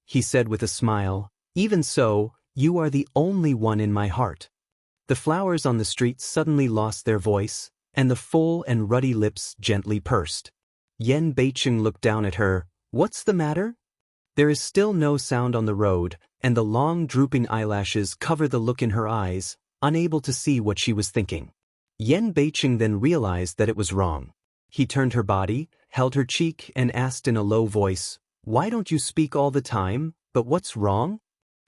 He said with a smile, "Even so, you are the only one in my heart." The flowers on the street suddenly lost their voice, and the full and ruddy lips gently pursed. Yen Beicheng looked down at her. "What's the matter?" There is still no sound on the road, and the long drooping eyelashes cover the look in her eyes, unable to see what she was thinking. Yen Beicheng then realized that it was wrong. He turned her body, held her cheek, and asked in a low voice, "Why don't you speak all the time? But what's wrong?"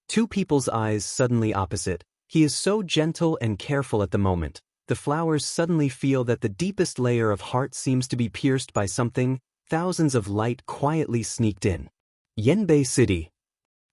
Two people's eyes suddenly opposite. He is so gentle and careful at the moment. The flowers suddenly feel that the deepest layer of heart seems to be pierced by something. Thousands of light quietly sneaked in. Yenbei City.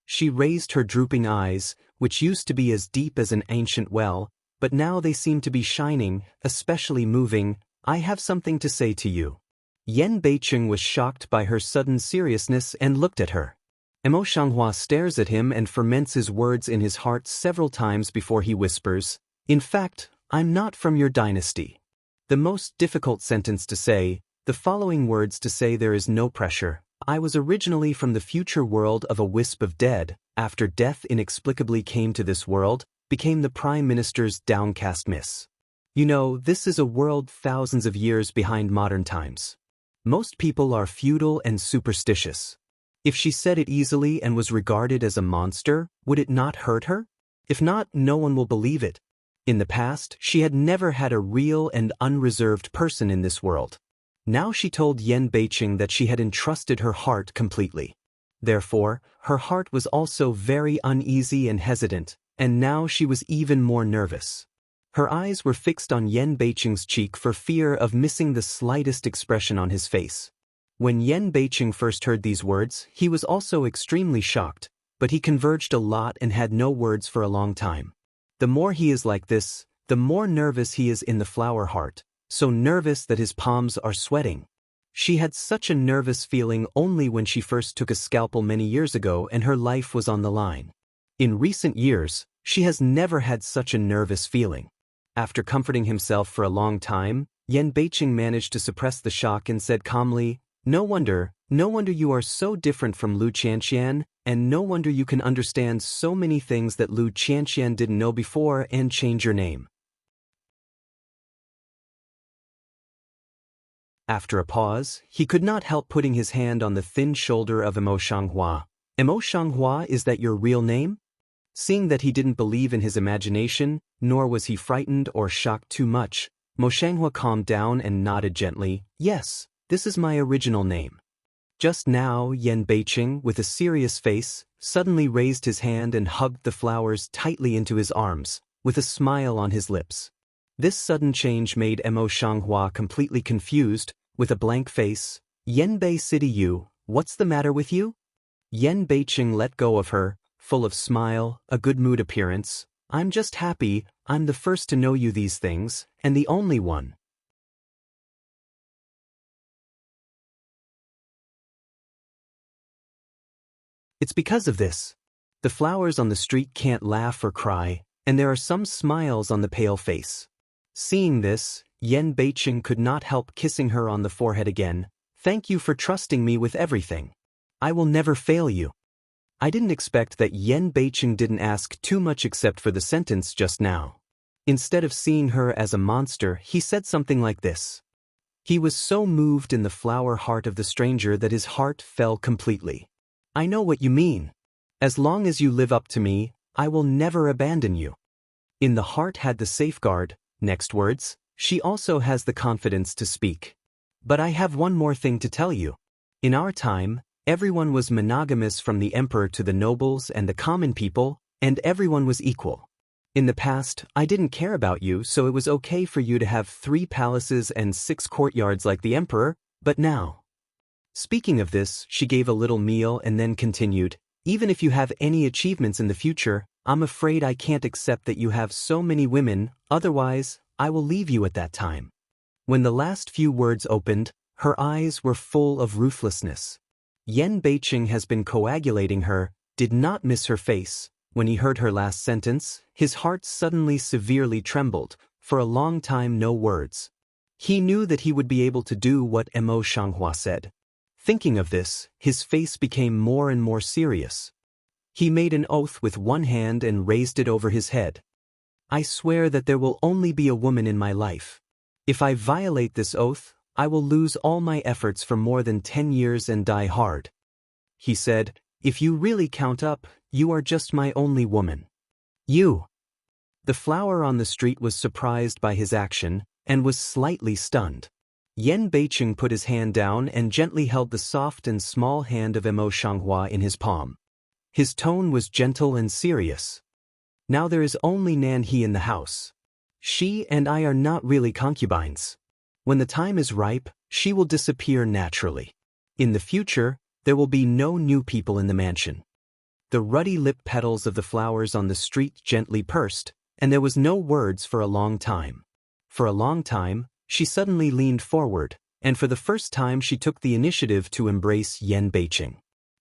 She raised her drooping eyes, which used to be as deep as an ancient well, but now they seem to be shining, especially moving. "I have something to say to you." Yen Beicheng was shocked by her sudden seriousness and looked at her. Mo Shanghua stares at him and ferments his words in his heart several times before he whispers, "In fact, I'm not from your dynasty." The most difficult sentence to say, the following words to say there is no pressure. "I was originally from the future world of a wisp of dead, after death inexplicably came to this world, became the Prime Minister's downcast miss. You know, this is a world thousands of years behind modern times. Most people are feudal and superstitious. If she said it easily and was regarded as a monster, would it not hurt her? If not, no one will believe it. In the past, she had never had a real and unreserved person in this world. Now she told Yen Beicheng that she had entrusted her heart completely. Therefore, her heart was also very uneasy and hesitant, and now she was even more nervous. Her eyes were fixed on Yen Beicheng's cheek for fear of missing the slightest expression on his face. When Yen Beicheng first heard these words, he was also extremely shocked, but he converged a lot and had no words for a long time. The more he is like this, the more nervous he is in the flower heart, so nervous that his palms are sweating. She had such a nervous feeling only when she first took a scalpel many years ago and her life was on the line. In recent years, she has never had such a nervous feeling. After comforting himself for a long time, Yen Beicheng managed to suppress the shock and said calmly, no wonder you are so different from Lu Qianqian, and no wonder you can understand so many things that Lu Qianqian didn't know before and change your name." After a pause, he could not help putting his hand on the thin shoulder of Mo Shanghua. "Mo Shanghua, is that your real name?" Seeing that he didn't believe in his imagination, nor was he frightened or shocked too much, Mo Shanghua calmed down and nodded gently, "Yes, this is my original name." Just now, Yen Beicheng, with a serious face, suddenly raised his hand and hugged the flowers tightly into his arms, with a smile on his lips. This sudden change made Mo Shanghua completely confused. With a blank face, "Yenbei City, you, what's the matter with you?" Yen Beicheng let go of her, full of smile, a good mood appearance. "I'm just happy, I'm the first to know you these things, and the only one." It's because of this. The flowers on the street can't laugh or cry, and there are some smiles on the pale face. Seeing this, Yen Beicheng could not help kissing her on the forehead again. "Thank you for trusting me with everything. I will never fail you." I didn't expect that Yen Beicheng didn't ask too much except for the sentence just now. Instead of seeing her as a monster, he said something like this. He was so moved in the flower heart of the stranger that his heart fell completely. I know what you mean. As long as you live up to me, I will never abandon you. In the heart had the safeguard, next words, she also has the confidence to speak. But I have one more thing to tell you. In our time, everyone was monogamous from the emperor to the nobles and the common people, and everyone was equal. In the past, I didn't care about you, so it was okay for you to have 3 palaces and 6 courtyards like the emperor, but now. Speaking of this, she gave a little meal and then continued, even if you have any achievements in the future, I'm afraid I can't accept that you have so many women, otherwise, I will leave you at that time. When the last few words opened, her eyes were full of ruthlessness. Yen Beicheng has been coagulating her, did not miss her face. When he heard her last sentence, his heart suddenly severely trembled, for a long time no words. He knew that he would be able to do what Mo Shanghua said. Thinking of this, his face became more and more serious. He made an oath with one hand and raised it over his head. I swear that there will only be a woman in my life. If I violate this oath, I will lose all my efforts for more than 10 years and die hard. He said, if you really count up, you are just my only woman. You. The flower on the street was surprised by his action, and was slightly stunned. Yen Beicheng put his hand down and gently held the soft and small hand of Mo Shanghua in his palm. His tone was gentle and serious. Now there is only Nan He in the house. She and I are not really concubines. When the time is ripe, she will disappear naturally. In the future, there will be no new people in the mansion. The ruddy lip petals of the flowers on the street gently pursed, and there was no words for a long time. For a long time, she suddenly leaned forward, and for the first time she took the initiative to embrace Yen Beicheng.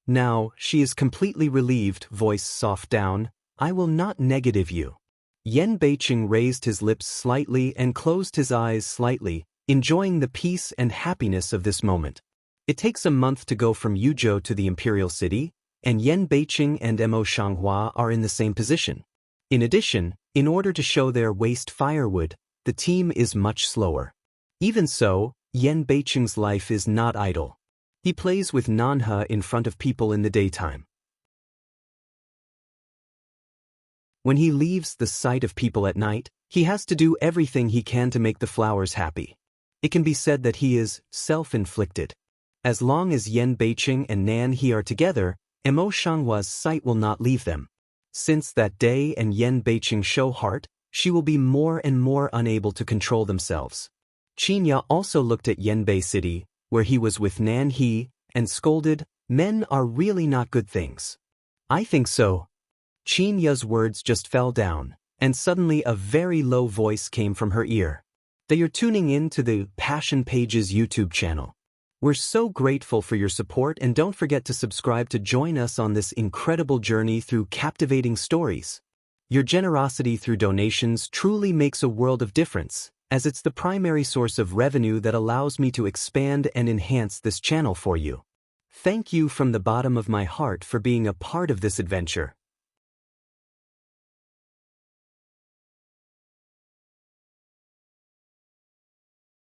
Now, she is completely relieved, voice soft down, I will not negative you. Yen Beicheng raised his lips slightly and closed his eyes slightly, enjoying the peace and happiness of this moment. It takes a month to go from Yuzhou to the imperial city, and Yen Beicheng and Mo Shanghua are in the same position. In addition, in order to show their waste firewood, the team is much slower. Even so, Yen Beicheng's life is not idle. He plays with Nanhe in front of people in the daytime. When he leaves the sight of people at night, he has to do everything he can to make the flowers happy. It can be said that he is self-inflicted. As long as Yen Beicheng and Nan He are together, Mo Shanghua's sight will not leave them. Since that day and Yen Beicheng show heart, she will be more and more unable to control themselves. Qinya also looked at Yanbei City, where he was with Nan He, and scolded, men are really not good things. I think so. Qinya's words just fell down, and suddenly a very low voice came from her ear. They are tuning in to the Passion Pages YouTube channel. We're so grateful for your support, and don't forget to subscribe to join us on this incredible journey through captivating stories. Your generosity through donations truly makes a world of difference, as it's the primary source of revenue that allows me to expand and enhance this channel for you. Thank you from the bottom of my heart for being a part of this adventure.